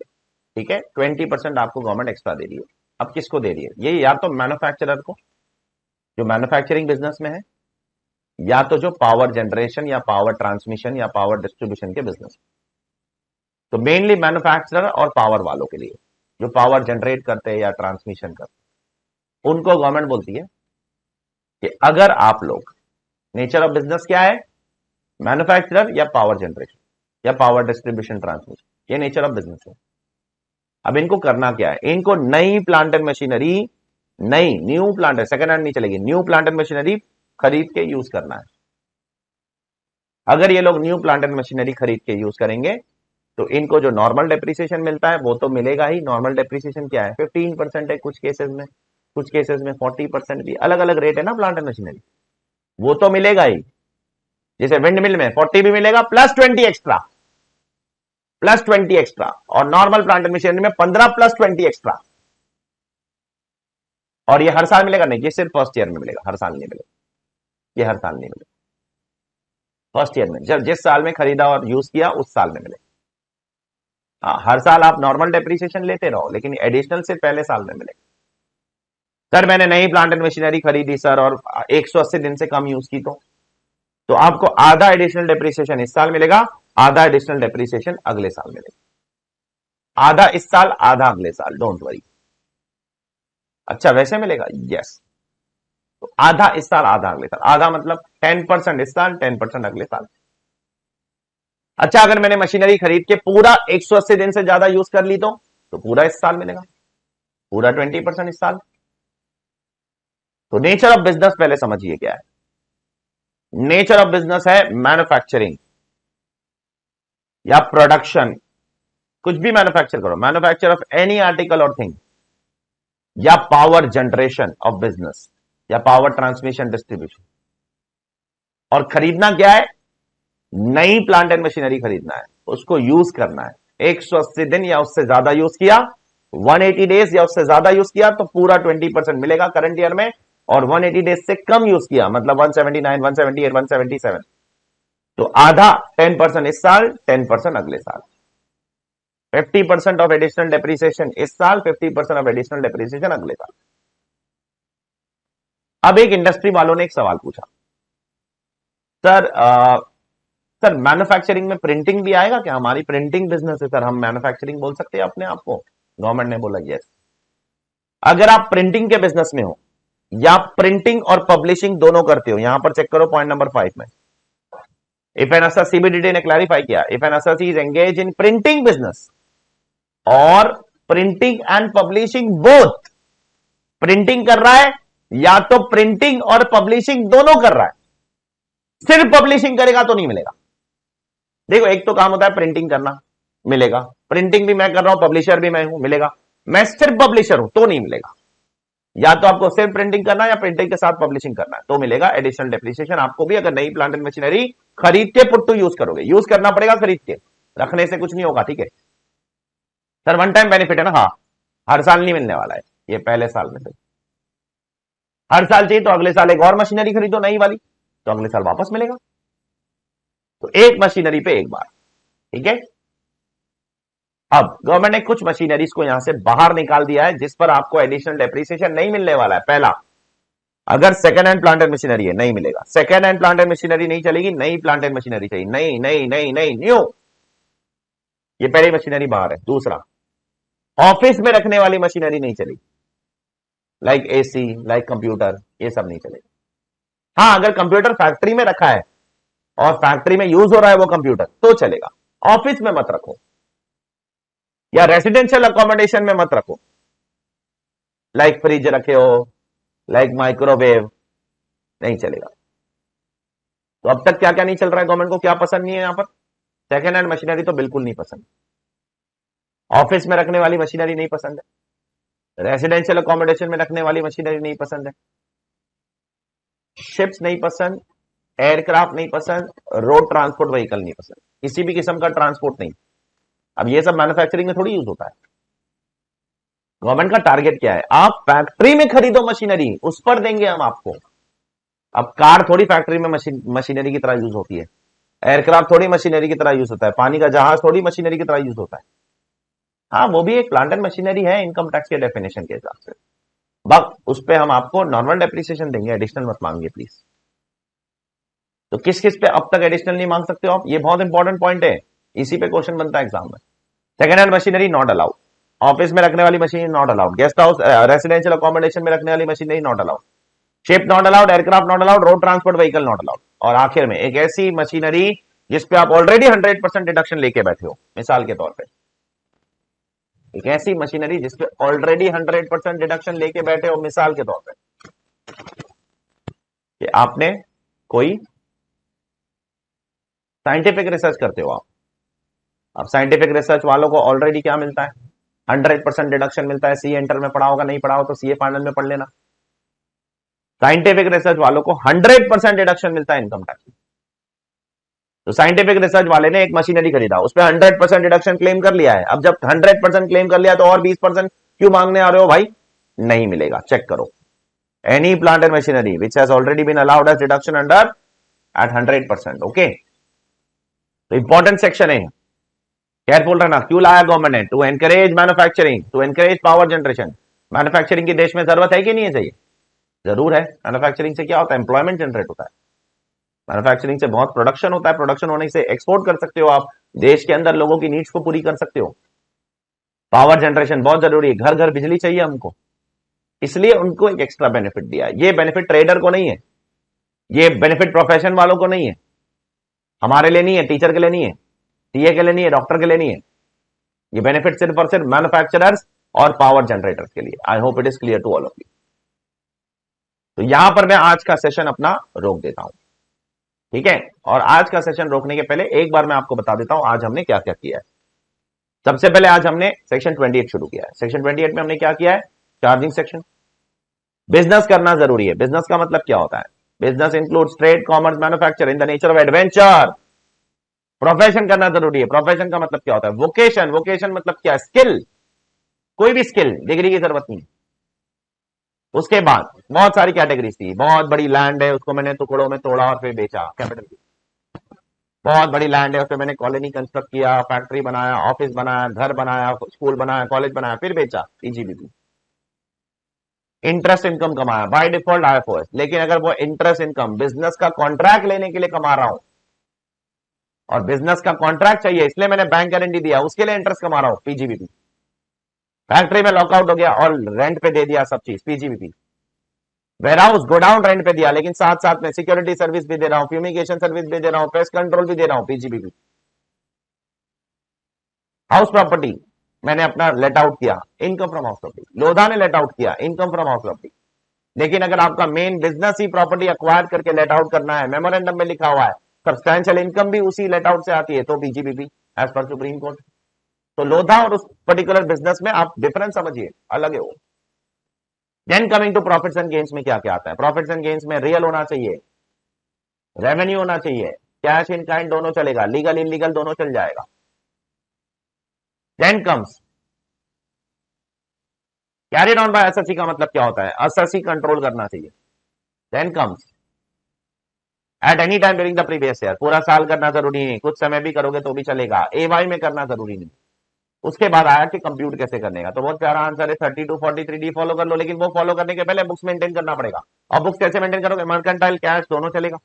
ठीक है, 20% आपको गवर्नमेंट एक्स्ट्रा दे रही है। अब किसको दे रही है, ये या तो मैन्युफैक्चरर को जो मैन्युफैक्चरिंग बिजनेस में है, या तो जो पावर जनरेशन या पावर ट्रांसमिशन या पावर डिस्ट्रीब्यूशन के बिजनेस। तो मेनली मैन्युफैक्चरर और पावर वालों के लिए जो पावर जनरेट करते हैं या ट्रांसमिशन करते हैं, उनको गवर्नमेंट बोलती है कि अगर आप लोग, नेचर ऑफ बिजनेस क्या है, मैन्युफैक्चरर या पावर जनरेशन या पावर डिस्ट्रीब्यूशन ट्रांसमिशन, ये नेचर ऑफ बिजनेस है। अब इनको करना क्या है, इनको नई प्लांट एंड मशीनरी, नई न्यू प्लांट, सेकेंड हैंड नहीं चलेगी, न्यू प्लांट एंड मशीनरी खरीद के यूज करना है। अगर ये लोग न्यू प्लांट एंड मशीनरी खरीद के यूज करेंगे तो इनको जो नॉर्मल डेप्रीसिएशन मिलता है वो तो मिलेगा ही। नॉर्मल डेप्रीसिएशन क्या है, 15% है कुछ केसेस में, कुछ केसेस में 40% भी, अलग अलग रेट है ना प्लांट एंड मशीनरी, वो तो मिलेगा ही। जैसे विंड मिल में 40 भी मिलेगा प्लस 20 एक्स्ट्रा, प्लस 20 एक्स्ट्रा, और नॉर्मल प्लांट एंड मशीनरी में 15 प्लस 20 एक्स्ट्रा। और ये हर साल मिलेगा नहीं, ये सिर्फ फर्स्ट ईयर में मिलेगा, हर साल नहीं मिलेगा, ये हर साल नहीं मिलेगा, फर्स्ट ईयर में जब जिस साल में खरीदा और यूज किया उस साल में मिलेगा। हर साल आप नॉर्मल डेप्रीसिएशन लेते रहो लेकिन एडिशनल से पहले साल में मिलेगा। सर मैंने नई प्लांट एंड मशीनरी खरीदी सर और 180 दिन से कम यूज की तो आपको आधा एडिशनल डेप्रीसिएशन इस साल मिलेगा, आधा एडिशनल डेप्रीसिएशन अगले साल मिलेगा। आधा इस साल आधा अगले साल, डोंट वरी। अच्छा वैसे मिलेगा, यस। तो आधा इस साल आधा अगले साल, आधा मतलब 10% इस साल 10% अगले साल। अच्छा अगर मैंने मशीनरी खरीद के पूरा 180 दिन से ज्यादा यूज कर ली तो पूरा इस साल मिलेगा, पूरा 20% इस साल। तो नेचर ऑफ बिजनेस पहले समझिए क्या है। नेचर ऑफ बिजनेस है मैन्युफैक्चरिंग या प्रोडक्शन, कुछ भी मैन्युफैक्चर करो, मैन्युफैक्चर ऑफ एनी आर्टिकल और थिंग, या पावर जनरेशन ऑफ बिजनेस, या पावर ट्रांसमिशन डिस्ट्रीब्यूशन। और खरीदना क्या है, नई प्लांट एंड मशीनरी खरीदना है, उसको यूज करना है। 180 दिन या उससे ज्यादा यूज किया, 180 डेज या उससे ज्यादा यूज किया तो पूरा 20% मिलेगा करंट ईयर में। और 180 डेज से कम यूज किया मतलब 179, 178, 177, तो आधा 10% इस साल 10% अगले साल। 50% ऑफ एडिशनल डेप्रिसिएशन इस साल, 50% ऑफ एडिशनल डेप्रिसिएशन अगले साल। अब एक इंडस्ट्री वालों ने एक सवाल पूछा, सर सर मैन्युफैक्चरिंग में प्रिंटिंग भी आएगा क्या, हमारी प्रिंटिंग बिजनेस है सर, हम मैन्युफैक्चरिंग बोल सकते हैं अपने आप को। गवर्नमेंट ने बोला यस। अगर आप प्रिंटिंग के बिजनेस में हो या प्रिंटिंग और पब्लिशिंग दोनों करते हो, यहां पर चेक करो पॉइंट नंबर 5 में, इफ एन एसएस सीबीडीटी ने क्लैरिफाई किया, if an assessee is engage in printing business और printing and publishing both, printing कर रहा है या तो प्रिंटिंग और पब्लिशिंग दोनों कर रहा है, सिर्फ पब्लिशिंग करेगा तो नहीं मिलेगा। देखो एक तो काम होता है प्रिंटिंग करना, मिलेगा, प्रिंटिंग भी मैं कर रहा हूं, पब्लिशर भी मैं हूं, मिलेगा। मैं सिर्फ पब्लिशर हूं तो नहीं मिलेगा, या तो आपको सिर्फ प्रिंटिंग करना है या प्रिंटिंग के साथ पब्लिशिंग करना है तो मिलेगा एडिशनल डेप्रिसिएशन आपको भी। अगर नई प्लांट एंड मशीनरी खरीद के पुट टू यूज करोगे, यूज करना पड़ेगा, खरीद के रखने से कुछ नहीं होगा, ठीक है सर। वन टाइम बेनिफिट है ना, हाँ, हर साल नहीं मिलने वाला है, ये पहले साल में से। हर साल चाहिए तो अगले साल एक और मशीनरी खरीदो नई वाली, तो अगले साल वापस मिलेगा। तो एक मशीनरी पे एक बार, ठीक है। अब गवर्नमेंट ने कुछ मशीनरीज को यहां से बाहर निकाल दिया है जिस पर आपको एडिशनल डेप्रिसिएशन नहीं मिलने वाला है। पहला, अगर second hand plant and machinery है नहीं मिलेगा, second hand plant and machinery नहीं चलेगी, नई प्लांट एंड मशीनरी चाहिए, नई नई नई नई न्यू, ये पहली मशीनरी बाहर है। दूसरा, ऑफिस में रखने वाली मशीनरी नहीं चलेगी, लाइक एसी, लाइक कंप्यूटर, ये सब नहीं चलेगा। हाँ अगर कंप्यूटर फैक्ट्री में रखा है और फैक्ट्री में यूज हो रहा है वो कंप्यूटर तो चलेगा, ऑफिस में मत रखो या रेसिडेंशियल अकोमोडेशन में मत रखो, लाइक फ्रिज रखे हो, लाइक माइक्रोवेव, नहीं चलेगा। तो अब तक क्या क्या नहीं चल रहा है, गवर्नमेंट को क्या पसंद नहीं है यहां पर, सेकेंड हैंड मशीनरी तो बिल्कुल नहीं पसंद, ऑफिस में रखने वाली मशीनरी नहीं पसंद है, रेसिडेंशियल अकोमोडेशन में रखने वाली मशीनरी नहीं पसंद है, शिप्स नहीं पसंद, एयरक्राफ्ट नहीं पसंद, रोड ट्रांसपोर्ट व्हीकल नहीं पसंद, किसी भी किस्म का ट्रांसपोर्ट नहीं। अब ये सब मैन्युफैक्चरिंग में थोड़ी यूज होता है। गवर्नमेंट का टारगेट क्या है, आप फैक्ट्री में खरीदो मशीनरी, उस पर देंगे हम आपको। अब कार थोड़ी फैक्ट्री में मशीनरी की तरह यूज होती है, एयरक्राफ्ट थोड़ी मशीनरी की तरह यूज होता है, पानी का जहाज थोड़ी मशीनरी की तरह यूज होता है। हाँ वो भी एक प्लांट एंड मशीनरी है इनकम टैक्स के डेफिनेशन के हिसाब से, बस उस पर हम आपको नॉर्मल डेप्रिसिएशन देंगे, एडिशनल मत मांगिए प्लीज। तो किस किस पे अब तक एडिशनल नहीं मांग सकते हो आप, ये बहुत इंपॉर्टेंट पॉइंट है, इसी पे क्वेश्चन बनता है एग्जाम में। Second hand machinery not allowed, office में रखने वाली machinery not allowed, guest house residential accommodation में रखने वाली machinery not allowed, ship not allowed, aircraft not allowed, road transport vehicle not allowed. और आखिर में एक ऐसी मशीनरी जिसपे आप ऑलरेडी 100% डिडक्शन लेके बैठे हो, मिसाल के तौर पे एक ऐसी मशीनरी जिसपे ऑलरेडी 100% डिडक्शन लेके बैठे हो, मिसाल के तौर पे कि आपने कोई साइंटिफिक रिसर्च करते हो आप, अब साइंटिफिक रिसर्च वालों को ऑलरेडी क्या मिलता है, 100% डिडक्शन मिलता है। सी एंटर में पढ़ा होगा, नहीं पढ़ा हो तो सीए फाइनल में पढ़ लेना। साइंटिफिक रिसर्च वालों को 100% डिडक्शन मिलता है इनकम टैक्स। तो साइंटिफिक रिसर्च वाले ने एक मशीनरी खरीदा, उस पर 100% डिडक्शन क्लेम कर लिया है। अब जब 100% क्लेम कर लिया तो और 20% क्यों मांगने आ रहे हो भाई, नहीं मिलेगा, चेक करो। Any plant and machinery which has already been allowed as deduction under at 100%, okay. तो इंपॉर्टेंट सेक्शन है, केयरफुल रहना। क्यों लाया गवर्नमेंट ने, to encourage manufacturing, to encourage power generation. Manufacturing की देश में जरूरत है कि नहीं है, चाहिए, जरूर है। मैन्युफैक्चरिंग से क्या होता है, एम्प्लॉयमेंट जनरेट होता है, मैन्युफैक्चरिंग से बहुत प्रोडक्शन होता है, प्रोडक्शन होने से एक्सपोर्ट कर सकते हो आप, देश के अंदर लोगों की नीड्स को पूरी कर सकते हो। पावर जनरेशन बहुत जरूरी है, घर घर बिजली चाहिए हमको, इसलिए उनको एक एक्स्ट्रा बेनिफिट दिया है। ये बेनिफिट ट्रेडर को नहीं है, ये बेनिफिट प्रोफेशन वालों को नहीं है, हमारे लिए नहीं है, टीचर के लिए नहीं है, टीए के लिए नहीं है, डॉक्टर के लिए नहीं है। ये बेनिफिट सिर्फ और सिर्फ मैन्युफैक्चरर्स और पावर जनरेटर्स के लिए। I hope it is clear to all of you. तो यहां पर मैं आज का सेशन अपना रोक देता हूं, ठीक है। और आज का सेशन रोकने के पहले एक बार मैं आपको बता देता हूं आज हमने क्या क्या किया है। सबसे पहले आज हमने सेक्शन 28 शुरू किया है। सेक्शन 28 में हमने क्या किया है? Charging section. बिजनेस करना जरूरी है। बिजनेस का मतलब क्या होता है? Business includes trade, commerce, manufacture in the nature of adventure. Profession करना जरूरी है। प्रोफेशन का मतलब क्या होता है? वोकेशन। वोकेशन मतलब क्या? स्किल, कोई भी स्किल, डिग्री की जरूरत नहीं। उसके बाद बहुत सारी कैटेगरीज थी। बहुत बड़ी लैंड है, उसको मैंने टुकड़ों में तोड़ा और फिर बेचा, कैपिटल। बहुत बड़ी लैंड है, उसमें मैंने कॉलोनी कंस्ट्रक्ट किया, फैक्ट्री बनाया, ऑफिस बनाया, घर बनाया, स्कूल बनाया, कॉलेज बनाया, फिर बेचा, ईजीबीपी। इंटरेस्ट इनकम कमाया, बाय डिफॉल्ट आईएफओएस। लेकिन अगर वो इंटरेस्ट इनकम बिजनेस का कॉन्ट्रैक्ट लेने के लिए कमा रहा हूं, और बिजनेस का कॉन्ट्रैक्ट चाहिए इसलिए मैंने बैंक गारंटी दिया, उसके लिए इंटरेस्ट कमा रहा हूं, पीजीबीपी। फैक्ट्री में लॉकआउट हो गया और रेंट पे दे दिया सब चीज, पीजीबीपी। वेयरहाउस, गोडाउन रेंट पे दिया, लेकिन साथ साथ में सिक्योरिटी सर्विस भी दे रहा हूं, फ्यूमिगेशन सर्विस भी दे रहा हूं, पेस्ट कंट्रोल भी दे रहा हूं, पीजीबीपी। हाउस प्रॉपर्टी मैंने अपना लेट आउट किया, income from house property. Lodha ने लेट आउट किया, इनकम फ्रॉम हाउस प्रॉपर्टी। लेकिन अगर आपका मेन बिजनेस ही प्रॉपर्टी अक्वायर करके लेट आउट करना है, मेमोरेंडम में लिखा हुआ है, सब्सटैंशियल इनकम भी उसी लेट आउट से आती है, तो PGBP as per supreme court. तो लोधा और उस पर्टिकुलर बिजनेस में आप डिफरेंस समझिए, अलग है वो। Then coming to profits and gains में क्या क्या आता है? प्रॉफिट्स एंड गेन्स में रियल होना चाहिए, रेवेन्यू होना चाहिए, कैश इन काइंड दोनों चलेगा, लीगल इनलीगल दोनों चल जाएगा। Then comes carried on by SSC का मतलब क्या होता है? एसएससी कंट्रोल करना चाहिए। Then comes at any time during the previous year, पूरा साल करना जरूरी नहीं, कुछ समय भी करोगे तो भी चलेगा, एवाई में करना जरूरी नहीं। उसके बाद आया कि कंप्यूट कैसे करने का, तो बहुत प्यारा आंसर है 30 टू 43 डी फॉलो कर लो, लेकिन वो फॉलो करने के पहले बुक्स मेंटेन करना पड़ेगा। और बुक्स कैसे मेंटेन करोगे? मर्केंटाइल, कैश दोनों चलेगा,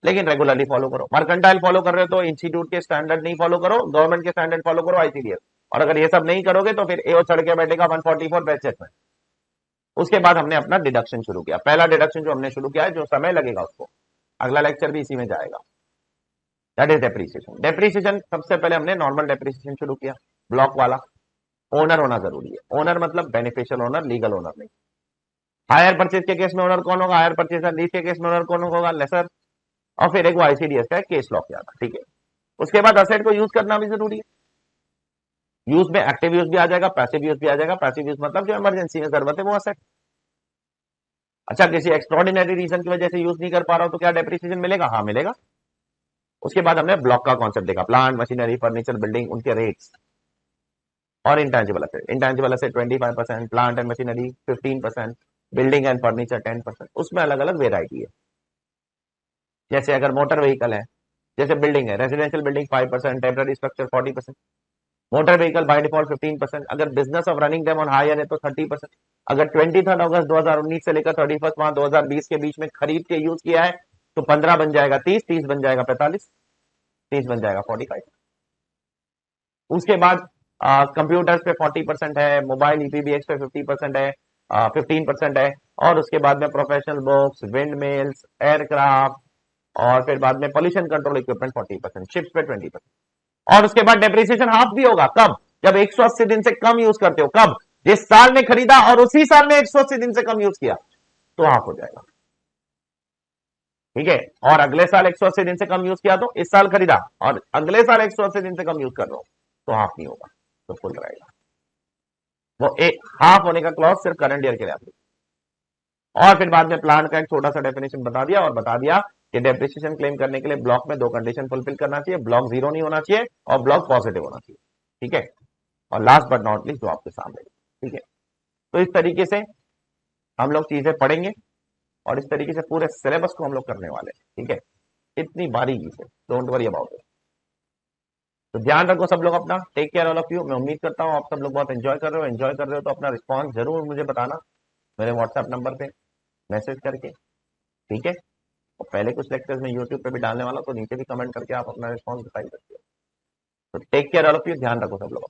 लेकिन रेगुलरली फॉलो करो। मर्केंटाइल फॉलो कर रहे हो तो इंस्टीट्यूट के स्टैंडर्ड नहीं फॉलो करो, गवर्नमेंट के स्टैंडर्ड फॉलो करो, आईसीडीएस। और अगर ये सब नहीं करोगे तो फिर एओ चढ़ के बैठेगा 144 बैचेस में। उसके बाद हमने अपना डिडक्शन शुरू किया। पहला डिडक्शन जो हमने शुरू किया है, जो समय लगेगा उसको, अगला लेक्चर भी इसी में जाएगा, दैट इज डेप्रीसिएशन। डेप्रीसिएशन सबसे पहले हमने नॉर्मल डेप्रीसिएशन शुरू किया, ब्लॉक वाला। ओनर होना जरूरी है। ओनर मतलब बेनिफिशियल ओनर, लीगल ओनर नहीं। हायर परचेज के केस में ओनर कौन होगा? Hire purchase. लीज के केस में ओनर कौन होगा? लेसर। और फिर एक आईसीडीएस का केस लॉ किया था, ठीक है। उसके बाद असेट को यूज करना भी जरूरी है। यूज में एक्टिव यूज भी आ जाएगा, पैसिव यूज भी आ जाएगा। पैसिव यूज मतलब जो इमरजेंसी में जरूरत है वो असेट। अच्छा, किसी एक्स्ट्रॉर्डिनरी रीजन की वजह से यूज नहीं कर पा रहा हूं तो क्या डेप्रिसिएशन मिलेगा? हाँ मिलेगा। उसके बाद हमने ब्लॉक का कॉन्सेप्ट देखा, प्लांट, मशीनरी, फर्नीचर, बिल्डिंग, उनके रेट्स। और intangible asset, intangible asset 25%, plant and machinery 15%, building and furniture 10%। उसमें अलग अलग वेराइटी है। जैसे अगर मोटर व्हीकल है, जैसे बिल्डिंग है, residential building 5%, temporary structure 40%, motor vehicle by default 15%। अगर business of running them on hire है तो 30%। अगर 23 अगस्त 2019 से लेकर 31 मार्च 2020 के बीच में खरीद के यूज किया है तो 15 बन जाएगा 30, 30 बन जाएगा 45, 30 बन जाएगा 45। उसके बाद कंप्यूटर्स पे 40% है, मोबाइल ईपीबीएक्स पे 50% है, 15% है। और उसके बाद में professional books, wind mills, aircraft, और फिर बाद में पॉल्यूशन कंट्रोल इक्विपमेंट 40%, शिप्स पे 20%। और उसके बाद डेप्रिसिएशन हाफ भी होगा। कब? जब 180 दिन से कम यूज करते हो। कब? जिस साल में खरीदा और उसी साल में 180 दिन से कम यूज किया तो हाफ हो जाएगा, ठीक है। और अगले साल 180 दिन से कम यूज किया तो इस साल खरीदा और अगले साल 180 दिन से कम यूज कर रहा हूं तो हाफ नहीं होगा, तो फुल रहेगा। वो एक हाफ होने का क्लॉज सिर्फ करंट ईयर के लिए आपको। और फिर बाद में प्लांट का एक छोटा सा डेफिनेशन बता दिया और बता दिया कि डेप्रिसिएशन क्लेम करने के लिए ब्लॉक में दो कंडीशन फुलफिल करना चाहिए, ब्लॉक जीरो नहीं होना चाहिए और ब्लॉक पॉजिटिव होना चाहिए, ठीक है। और लास्ट बट नॉट लीस्ट जो आपके सामने, ठीक है। तो इस तरीके से हम लोग चीजें पढ़ेंगे और इस तरीके से पूरे सिलेबस को हम लोग करने वाले हैं, ठीक है, इतनी बारीकी से। Don't worry about it. तो ध्यान रखो सब लोग अपना, take care all of you. मैं उम्मीद करता हूँ आप सब लोग बहुत एंजॉय कर रहे हो। एंजॉय कर रहे हो तो अपना रिस्पॉन्स जरूर मुझे बताना मेरे व्हाट्सएप नंबर पे मैसेज करके, ठीक है। और पहले कुछ लेक्चर्स में यूट्यूब पे भी डालने वाला, तो नीचे भी कमेंट करके आप अपना रिस्पॉन्स बताई सकते हो। तो take care all of you, ध्यान रखो सब लोग।